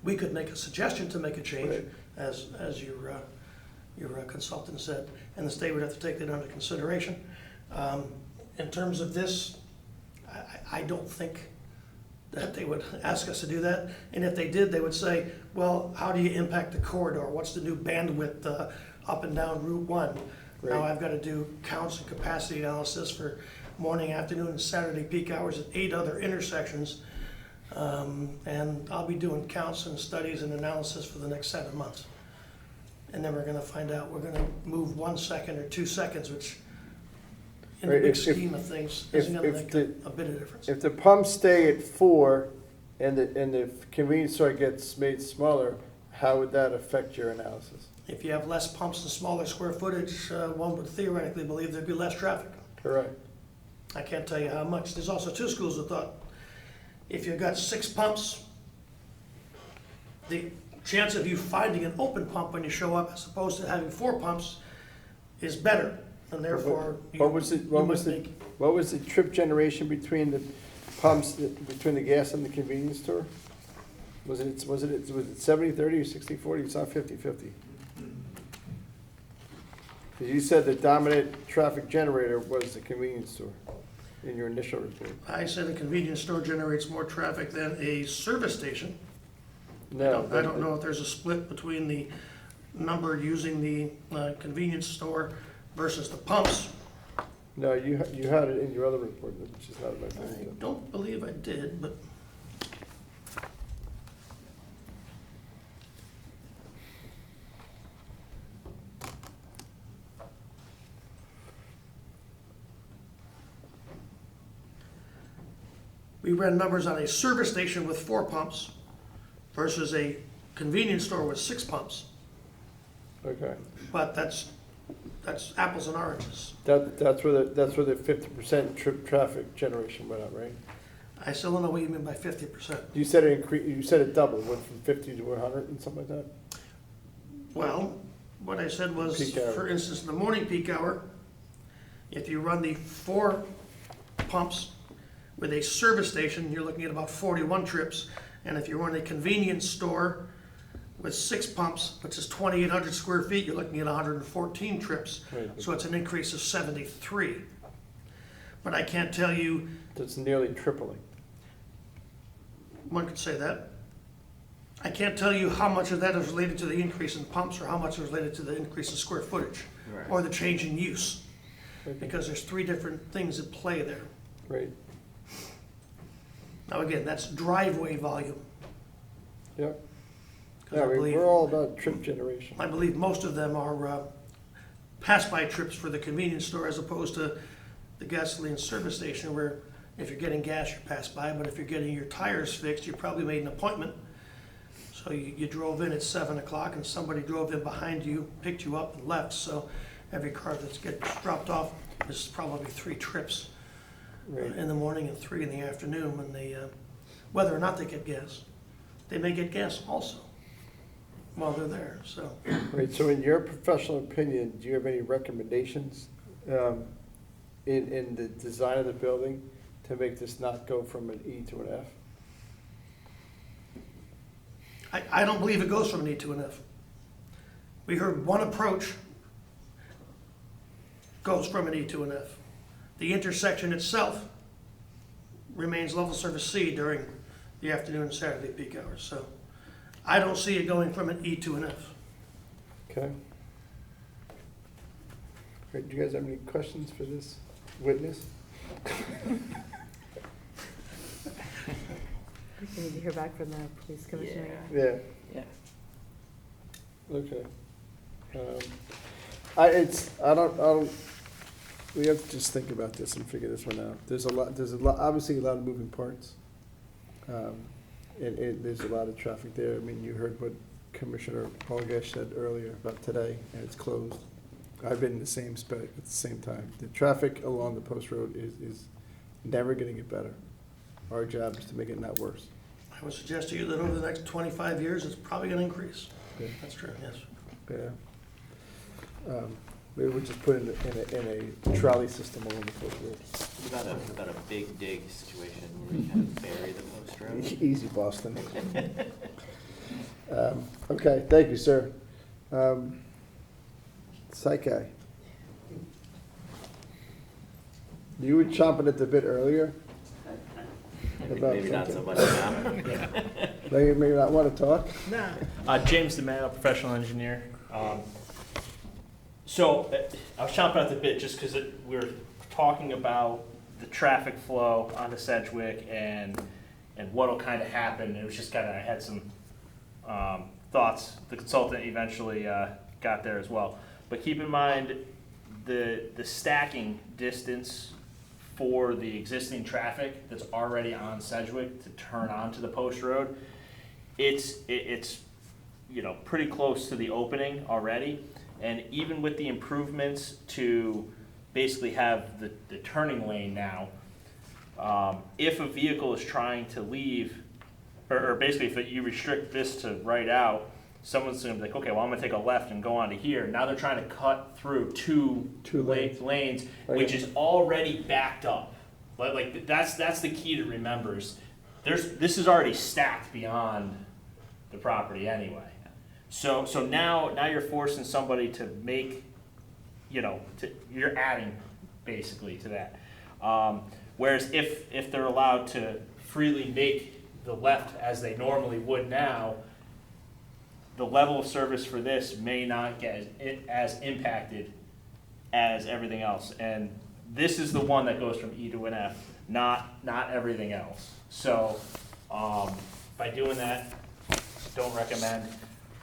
We could make a suggestion to make a change, Right. as your consultant said, and the state would have to take that under consideration. In terms of this, I don't think that they would ask us to do that. And if they did, they would say, well, how do you impact the corridor? What's the new bandwidth up and down Route 1? Now Right. I've got to do counts and capacity analysis for morning, afternoon, and Saturday peak hours at 8 other intersections. And I'll be doing counts and studies and analysis for the next 7 months. And then we're gonna find out, we're gonna move 1 second or 2 seconds, which in the Right, big if- scheme of things if- isn't gonna if make the- a bit of difference. If the pumps stay at 4 and the convenience store gets made smaller, how would that affect your analysis? If you have less pumps and smaller square footage, one would theoretically believe there'd be less traffic. Correct. I can't tell you how much. There's also 2 schools of thought. If you've got 6 pumps, the chance of you finding an open pump when you show up as opposed to having 4 pumps is better, and therefore What was it, what was the trip generation between the pumps, between the gas and the convenience store? Was it 70-30 or 60-40? It's not 50-50. Because you said the dominant traffic generator was the convenience store in your initial report. I said a convenience store generates more traffic than a service station. No. I don't know if there's a split between the number using the convenience store versus the pumps. No, you had it in your other report, which is not in my I thing. don't believe I did, but we ran numbers on a service station with 4 pumps versus a convenience store with 6 pumps. Okay. But that's apples and oranges. That's where the 50% trip traffic generation went up, right? I still don't know what you mean by 50%. You said it doubled, went from 50 to 100 and something like that? Well, what I said was, Peak hour. for instance, in the morning peak hour, if you run the 4 pumps with a service station, you're looking at about 41 trips. And if you run a convenience store with 6 pumps, which is 2,800 square feet, you're looking at 114 trips. Right. So it's an increase of 73. But I can't tell you, That's nearly tripling. one could say that. I can't tell you how much of that is related to the increase in pumps or how much is related to the increase in square footage Right. or the change in use, because there's three different things at play there. Right, Now, again, that's driveway volume. yep. 'Cause Yeah, I believe- we're all about trip generation. I believe most of them are pass-by trips for the convenience store as opposed to the gasoline service station where if you're getting gas, you pass by, but if you're getting your tires fixed, you probably made an appointment. So you drove in at 7 o'clock and somebody drove in behind you, picked you up and left. So every car that gets dropped off is probably 3 trips Right. in the morning and 3 in the afternoon when they, whether or not they get gas. They may get gas also while they're there, so. Right, so in your professional opinion, do you have any recommendations in the design of the building to make this not go from an E to an F? I don't believe it goes from an E to an F. We heard one approach goes from an E to an F. The intersection itself remains level service C during the afternoon and Saturday peak hours, so I don't see it going from an E to an F. Okay. Right, do you guys have any questions for this witness? We need to hear back from the police commissioner. Yeah, Yeah. okay. We have to just think about this and figure this one out. There's a lot, obviously a lot of moving parts. And there's a lot of traffic there. I mean, you heard what Commissioner Polgash said earlier about today, and it's closed. I've been in the same spot at the same time. The traffic along the post road is never gonna get better. Our job is to make it not worse. I would suggest to you that over the next 25 years, it's probably gonna increase. Yeah. That's true, yes. Yeah. Maybe we'll just put it in a trolley system along the post road. What about a big dig situation where we kind of bury the post road? Easy, Boston. Okay, thank you, sir. Psyche. You were chomping at the bit earlier. About Maybe not so something. much now. Maybe not want to talk? James DeMayo, professional engineer. So I was chomping at the bit just because we were talking about the traffic flow onto Sedgwick and what'll kind of happen. It was just kind of, I had some thoughts. The consultant eventually got there as well. But keep in mind the stacking distance for the existing traffic that's already on Sedgwick to turn onto the post road. It's you know, pretty close to the opening already. And even with the improvements to basically have the turning lane now, if a vehicle is trying to leave, or basically if you restrict this to right out, someone's gonna be like, okay, well, I'm gonna take a left and go onto here. Now they're trying to cut through two lanes, which is already backed up. But like, that's the key to remember is this is already stacked beyond the property anyway. So now you're forcing somebody to make, you know, you're adding basically to that. Whereas if they're allowed to freely make the left as they normally would now, the level of service for this may not get as impacted as everything else. And this is the one that goes from E to an F, not everything else. So by doing that, don't recommend.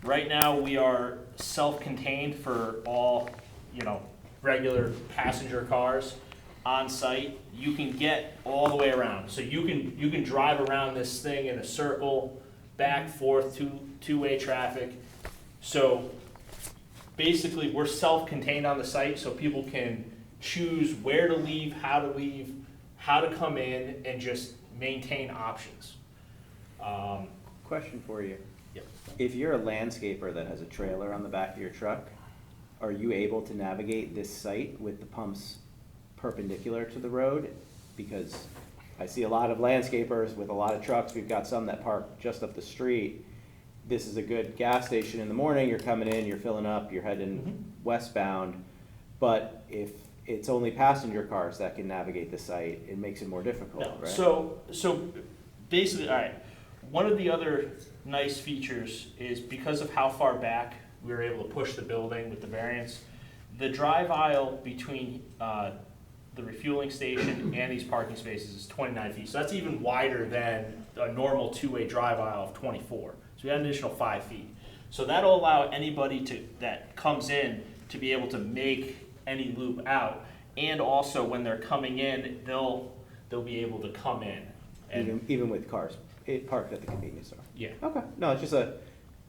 Right now, we are self-contained for all, you know, regular passenger cars on site. You can get all the way around. So you can drive around this thing in a circle, back, forth, two-way traffic. So basically, we're self-contained on the site, so people can choose where to leave, how to come in, and just maintain options. Question for you. Yep. If you're a landscaper that has a trailer on the back of your truck, are you able to navigate this site with the pumps perpendicular to the road? Because I see a lot of landscapers with a lot of trucks. We've got some that park just up the street. This is a good gas station in the morning. You're coming in, you're filling up, you're heading westbound. But if it's only passenger cars that can navigate the site, it makes it more difficult, No. right? So basically, all right, one of the other nice features is because of how far back we were able to push the building with the variance, the drive aisle between the refueling station and these parking spaces is 29 feet. So that's even wider than a normal two-way drive aisle of 24. So we had an additional 5 feet. So that'll allow anybody that comes in to be able to make any loop out. And also when they're coming in, they'll be able to come in. And Even with cars parked at the convenience store? yeah. Okay, no, it's just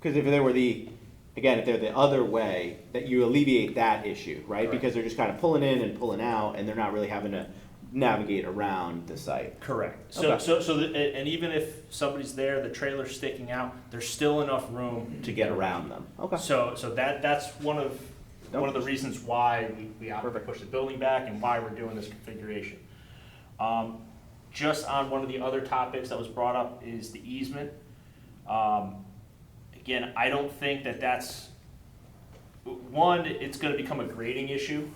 because if they were if they're the other way, that you alleviate that issue, right? Correct. Because they're just kind of pulling in and pulling out, and they're not really having to navigate around the site. Correct. Okay. And even if somebody's there, the trailer's sticking out, there's still enough room To get around them. Okay. So that's one of the reasons why we opted to push the building back and why we're doing this configuration. Just on one of the other topics that was brought up is the easement. Again, I don't think that's one. It's going to become a grading issue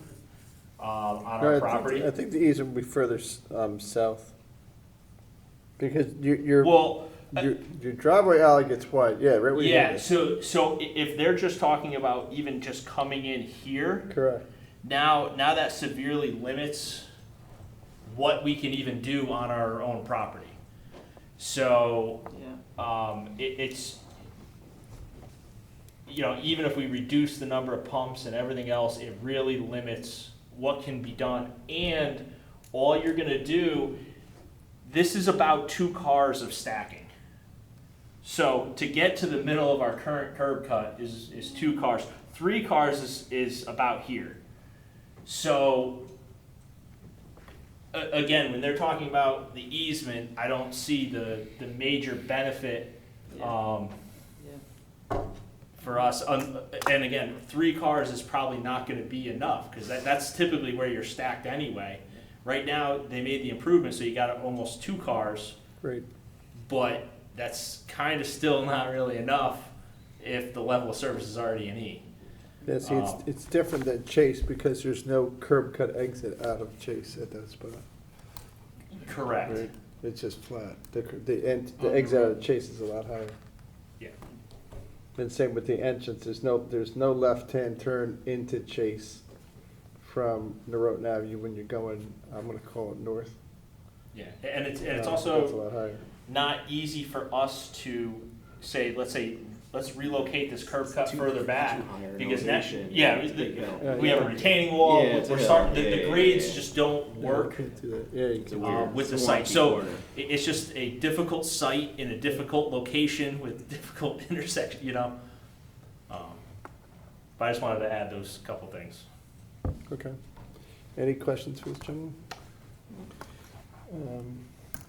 on our property. I think the easement will be further south. Because your driveway alley gets wide, yeah, right where you Yeah, hit so if they're just talking about even just coming in here, Correct. now that severely limits what we can even do on our own property. So, it's, even if we reduce the number of pumps and everything else, it really limits what can be done. And all you're gonna do, this is about 2 cars of stacking. So to get to the middle of our current curb cut is 2 cars. 3 cars is about here. So again, when they're talking about the easement, I don't see the major benefit for us. And again, 3 cars is probably not going to be enough because that's typically where you're stacked anyway. Right now, they made the improvement, so you got almost 2 cars. Right. But that's kind of still not really enough if the level of service is already an E. Yeah, see, it's different than Chase because there's no curb cut exit out of Chase at that spot. Correct. Right? It's just flat. The exit out of Chase is a lot higher. Yeah. And same with the entrance. There's no left-hand turn into Chase from Noroton Avenue when you're going, I'm gonna call it north. Yeah, and it's That's a also lot higher. not easy for us to let's relocate this curb cut further back because we have a retaining wall. The grades just don't work with the site. So it's just a difficult site in a difficult location with difficult intersection. But I just wanted to add those couple things. Okay. Any questions for this gentleman?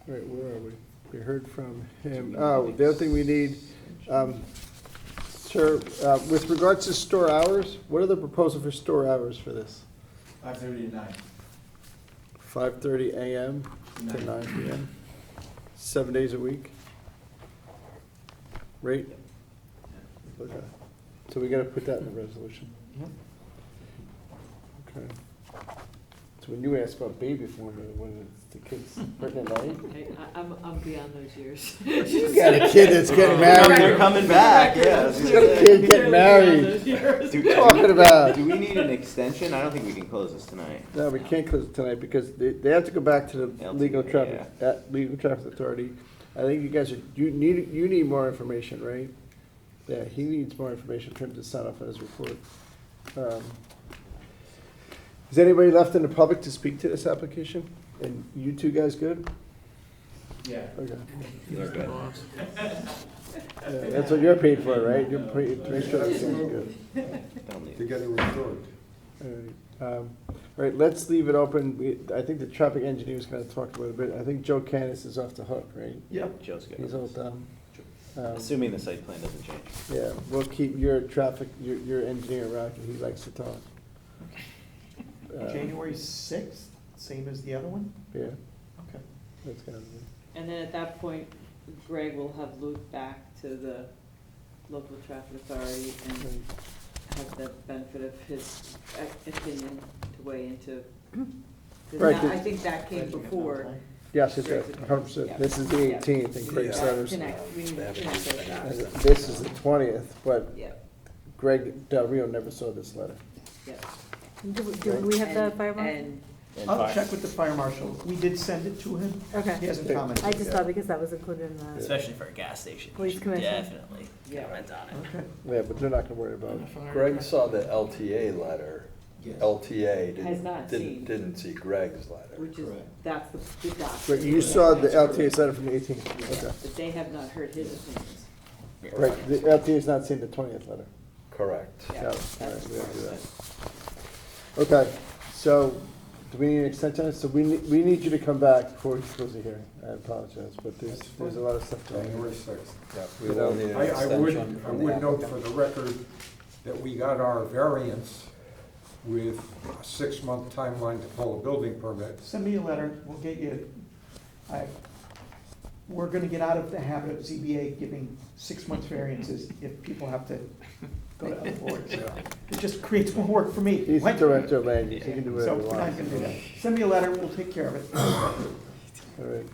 Right, where are we? We heard from him. Oh, the other thing we need, sir, with regards to store hours, what are the proposal for store hours for this? 5:30 to 9. 5:30 a.m. to 9 p.m. 7 days a week? Rate? Okay. So we gotta put that in the resolution. Okay. So when you ask about baby formula, when it's the kids pregnant at night? Hey, I'm beyond those years. You got a kid that's getting married. They're coming back, yeah. You got a kid getting married. What are you talking about? Do we need an extension? I don't think we can close this tonight. No, we can't close it tonight because they have to go back to the legal traffic authority. I think you guys you need more information, right? Yeah, he needs more information for him to sign off on his report. Is anybody left in the public to speak to this application? And you two guys good? Yeah. Okay. You're good. Yeah, that's what you're paid for, right? You're paid to make sure everything's good. To get it restored. All right, let's leave it open. I think the traffic engineer is going to talk a little bit. I think Joe Canis is off the hook, right? Yep, Joe's good. He's all done. Assuming the site plan doesn't change. Yeah, we'll keep your engineer around because he likes to talk. January 6th, same as the other one? Yeah. Okay. That's kind of it. And then at that point, Greg will have looped back to the local traffic authority and have the benefit of his opinion to weigh into. 'Cause Right, I think that came before. Yes, it's 100%. This is the 18th in Craig's letters. Connect, we need to connect those And dots. this is the 20th, but Yep, Greg Del Rio never saw this letter. yep. Do we have the And- fire marshal? and- I'll check with the fire marshal. We did send it to him. Okay. He hasn't commented. I just thought because that was included in the, Especially for a gas station. Police you should commission. Definitely Yeah. comment on it. Okay. Yeah, but they're not gonna worry about it. Greg saw the LTA letter. LTA Has not seen. didn't see Greg's letter. Which is, that's the dot. But you saw the LTA's letter from the 18th, okay. But they have not heard his opinions. Right, the LTA's not seen the 20th letter. Correct. Yeah, No, that's- all right, we don't do that. Okay, so, do we need an extension? on this? So we need you to come back before we close the hearing. I apologize, but there's a lot of stuff going on. January 6th. Yeah, we You will know, need an I extension would from the note applicant. for the record that we got our variance with a 6-month timeline to pull a building permit. Send me a letter, we'll get you, we're gonna get out of the habit of ZBA giving 6 months variances if people have to go to other boards. It just creates more work for me. He's the What? director of land use, he can do So whatever he we're not wants. gonna do that. Send me a letter, we'll take care of it. All right.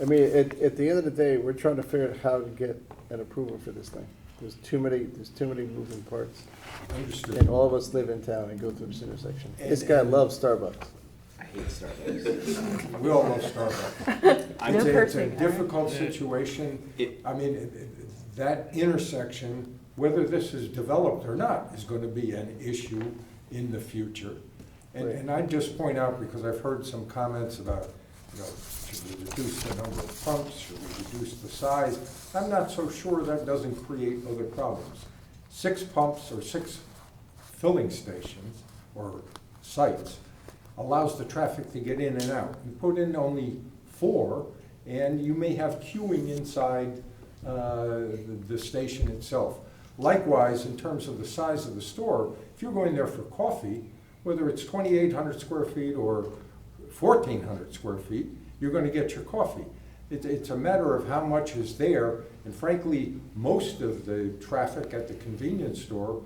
I mean, at the end of the day, we're trying to figure out how to get an approval for this thing. There's too many moving parts. Understood. And all of us live in town and go through this intersection. This guy loves Starbucks. I hate Starbucks. We all love Starbucks. No It's a cursing, all right? difficult situation. I mean, that intersection, whether this is developed or not, is going to be an issue in the future. And I just point out, because I've heard some comments about, should we reduce the number of pumps, should we reduce the size? I'm not so sure that doesn't create other problems. 6 pumps or 6 filling stations or sites allows the traffic to get in and out. You put in only 4, and you may have queuing inside the station itself. Likewise, in terms of the size of the store, if you're going there for coffee, whether it's 2,800 square feet or 1,400 square feet, you're going to get your coffee. It's a matter of how much is there, and frankly, most of the traffic at the convenience store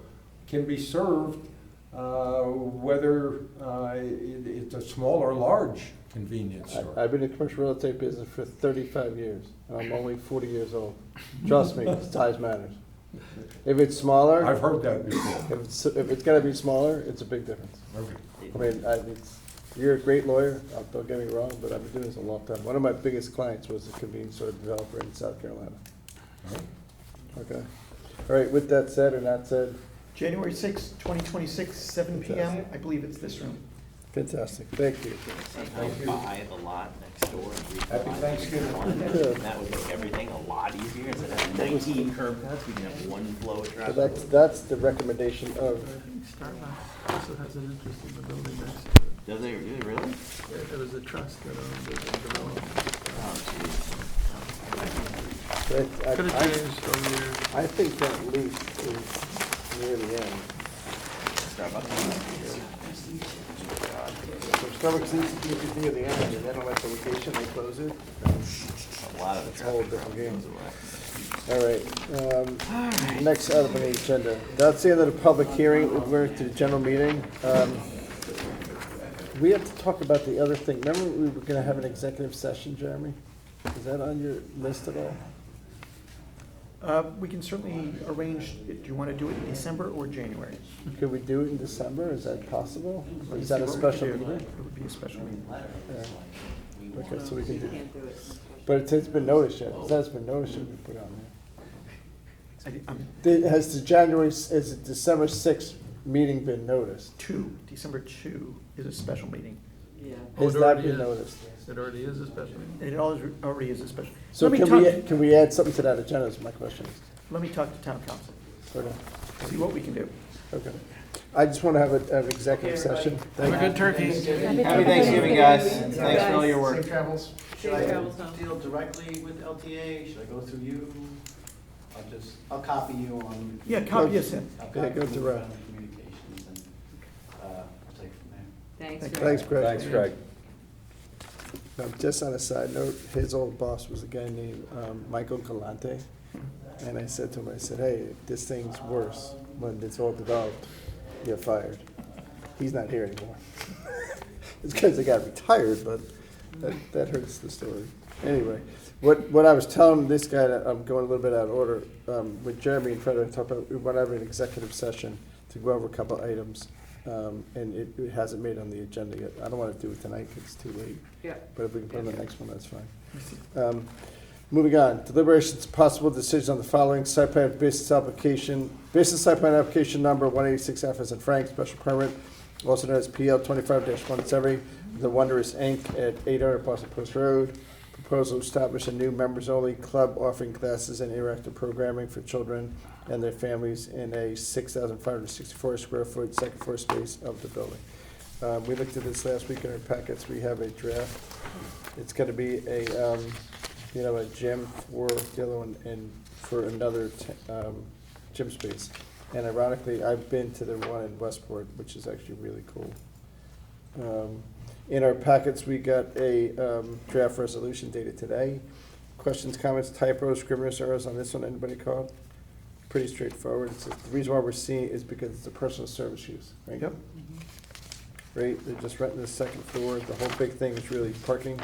can be served whether it's a small or large convenience store. I've been in the commercial real estate business for 35 years, and I'm only 40 years old. Trust me, size matters. If it's smaller. I've heard that before. If it's gotta be smaller, it's a big difference. Okay. I mean, you're a great lawyer, don't get me wrong, but I've been doing this a long time. One of my biggest clients was a convenience store developer in South Carolina. Okay. All right, with that said or not said, January 6th, 2026, 7 PM, I believe it's this room. fantastic, thank you. Buy the lot next door and refi. Happy Thanksgiving. And that would make everything a lot easier. Instead of having 19 curb cuts, we can have one flow of So traffic. that's the recommendation of, Starbucks also has an interest in the building next to it. Does they really? There was a trust that owned it and developed Oh, jeez. I Could have changed over the years. I think that lease is near the end. So Starbucks lease is near the end, and then on the location, they close it. A lot of the It's a whole traffic different game. goes away. All right, next item on the agenda. That's the end of the public hearing. We're to the general meeting. We have to talk about the other thing. Remember, we were gonna have an executive session, Jeremy? Is that on your list at all? We can certainly arrange, do you want to do it in December or January? Could we do it in December? Is that possible? Or is that a See what we can special do. meeting? It would be a special meeting. Yeah. Okay, so we can do, Can't do it. but it's been noticed yet. It has been noticed, should we put it on I'm there? Has the December 6th meeting been noticed? December 2 is a special meeting. Yeah. Has it that already been is. noticed? It already is a special meeting. It already is a special. So Let me can we add something to that agenda is my question. Let me talk to town council, Okay. see what we can do. Okay. I just want to have an executive session. Have a good turkey. Happy Thanksgiving, guys. Thanks for all your work. Safe travels. Should Safe I travels, Tom. deal directly with LTA? Should I go through you? I'll copy you on. Yeah, copy us in. I'll Yeah, copy go you direct. on communications and, we'll take it from there. Thanks. Thanks, Greg. Thanks, Greg. Now, just on a side note, his old boss was a guy named Michael Galante. And I said to him, I said, hey, if this thing's worse when it's all developed, you're fired. He's not here anymore. It's because the guy retired, but That hurts the story. Anyway, what I was telling this guy, that I'm going a little bit out of order, with Jeremy and Fred, I talked about, we want to have an executive session to go over a couple items, and it hasn't made on the agenda yet. I don't want to do it tonight because it's too late. Yeah. But if we can put it on the next one, that's fine. Moving on, deliberations, possible decisions on the following: site plan business site plan application number 186F as in Frank, special permit, also known as PL 25-170, the Wondrous Inc. at 800 Boston Post Road. Proposal to establish a new members-only club offering classes and interactive programming for children and their families in a 6,564 square foot second floor space of the building. We looked at this last week in our packets. We have a draft. It's going to be a gym for Dillo and for another gym space. And ironically, I've been to the one in Westport, which is actually really cool. In our packets, we got a draft resolution dated today. Questions, comments, typos, scrivener's errors on this one? Anybody caught? Pretty straightforward. It's just, the reason why we're seeing it is because it's a personal service use, right? Yep. Right, they're just renting the second floor. The whole big thing is really parking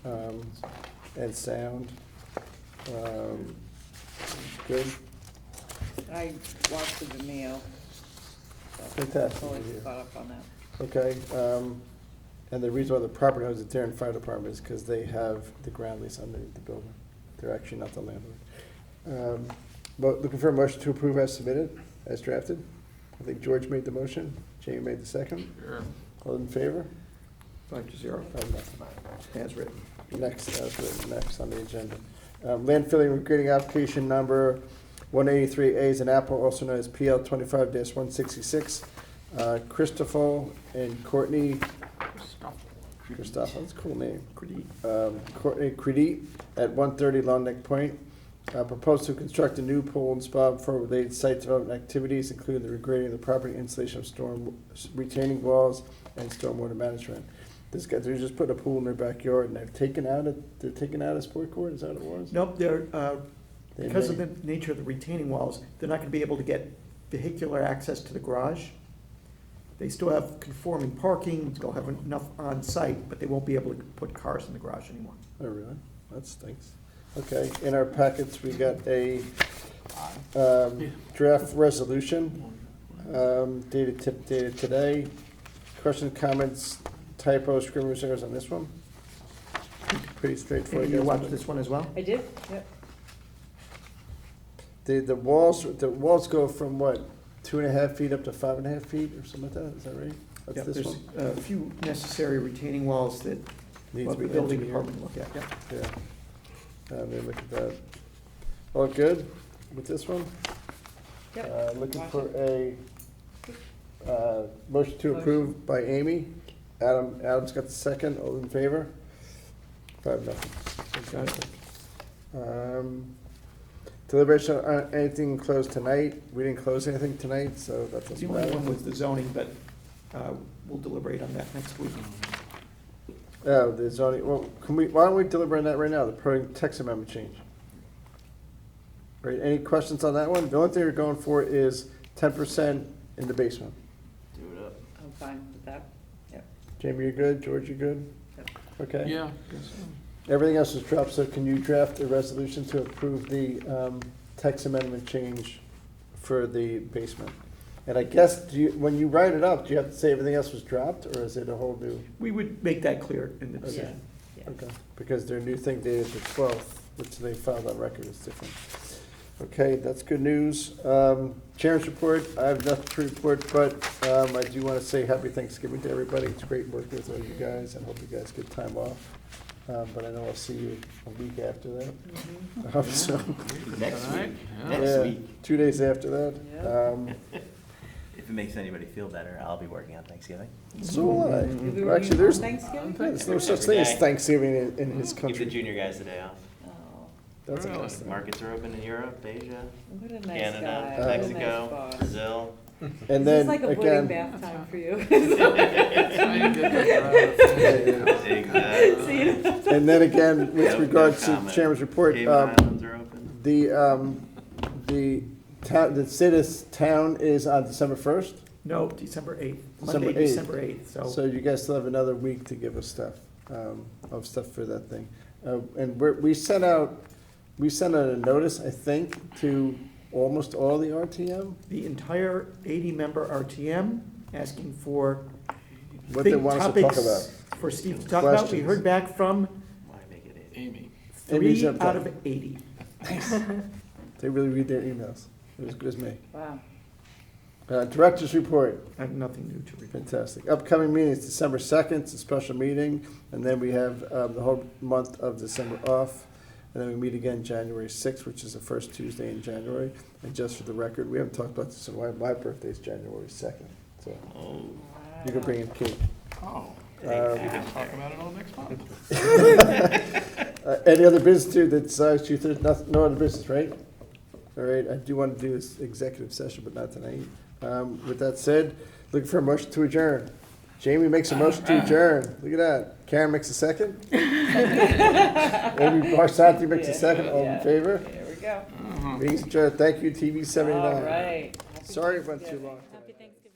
and sound. Good. I watched the Vimeo. So Fantastic. Fully caught up on that. Okay, and the reason why the property owns the Darien Fire Department is because they have the ground lease underneath the building. They're actually not the landlord. But looking for a motion to approve as submitted, as drafted. I think George made the motion, Jamie made the second. Sure. All in favor? 5-0, 5-0. as written. Next, as written, next on the agenda. Land filling regrading application number 183A is an Apple, also known as PL 25-166. Christoffel and Courtney. Christoffel, that's a cool name. Courtney Krediet at 130 Long Neck Point. Proposed to construct a new pool and spa for related site development activities, including the regrading of the property, installation of storm retaining walls, and stormwater management. This guy, they're just putting a pool in their backyard, and they're taking out a sport court. Is that what it was? Nope, because of the nature of the retaining walls, they're not gonna be able to get vehicular access to the garage. They still have conforming parking, they'll have enough on-site, but they won't be able to put cars in the garage anymore. Oh, really? That stinks. Okay, in our packets, we got a draft resolution dated today. Questions, comments, typos, scrivener's errors on this one? Pretty straightforward. You watched this one as well? I did, yep. The walls go from what, 2.5 feet up to 5.5 feet or something like that? Is that right? That's Yep, this there's one? a few necessary retaining walls that Needs well, to be the building engineered. department look at, yep. Yeah. Let me look at that. All good with this one? Yep. Looking for a motion to approve by Amy. Adam's got the second. All in favor? 5-0. Fantastic. Deliberation on anything closed tonight? We didn't close anything tonight, so that doesn't The only matter. one was the zoning, but we'll deliberate on that next week. Oh, the zoning, well, why don't we deliberate on that right now, the text amendment change? Right, any questions on that one? The only thing we're going for is 10% in the basement. Do it up. I'm fine with that, yep. Jamie, you good? George, you good? Yep. Okay. Yeah. Everything else is dropped, so can you draft a resolution to approve the text amendment change for the basement? And I guess, when you write it up, do you have to say everything else was dropped, or is it a whole new? We would make that clear in the decision. Yeah. Okay, because their new thing dated the 12th, which they filed on record is different. Okay, that's good news. Chairman's report, I have nothing to report, but I do want to say happy Thanksgiving to everybody. It's great working with all you guys, and hope you guys get time off. But I know I'll see you a week after that. So, Next All right, week. yeah. Next yeah, week. 2 days after that. If it makes anybody feel better, I'll be working on Thanksgiving. So will I. You'll be Well, working actually, there's on Thanksgiving? no such thing as Thanksgiving in his Give the country. junior guys the day off. Oh, That's a Really? nice thing. Markets are open in Europe, Asia, what a nice Canada, guy, what a nice Mexico, boss. Brazil. And This then is like avoiding again, bath time for you. Try and get that Exactly. See? and then again, with No regards to comment. chairman's report, Cayman Islands are open. the city's town is on December 1st. No, December 8th, December Monday, 8th. December 8th, So you guys still have another week to give us stuff. of stuff for that thing. And we sent out a notice, I think, to almost all the RTM, The entire 80-member RTM asking for what they big want us to talk topics about. for Steve to talk about. We Questions. heard back from Why make it Amy. Amy's 3 up out there. of 80. They really read their emails. They're as good as me. Wow. Director's report. I have nothing new to report. Fantastic. Upcoming meetings, December 2nd, it's a special meeting, and then we have the whole month of December off. And then we meet again January 6th, which is the first Tuesday in January. And just for the record, we haven't talked about this in a while. My birthday is January 2nd, so you can bring in cake. Oh, we Um, can talk about it all next month. Any other business too that's, there's no other business, right? All right, I do want to do this executive session, but not tonight. With that said, looking for a motion to adjourn. Jamie makes a motion to adjourn. Look at that. Karen makes a second. Amy Barsanti makes a second. All in favor? There we go. Meeting's adjourned. Thank you, TV 79. All right. Sorry it went too long. Happy Thanksgiving.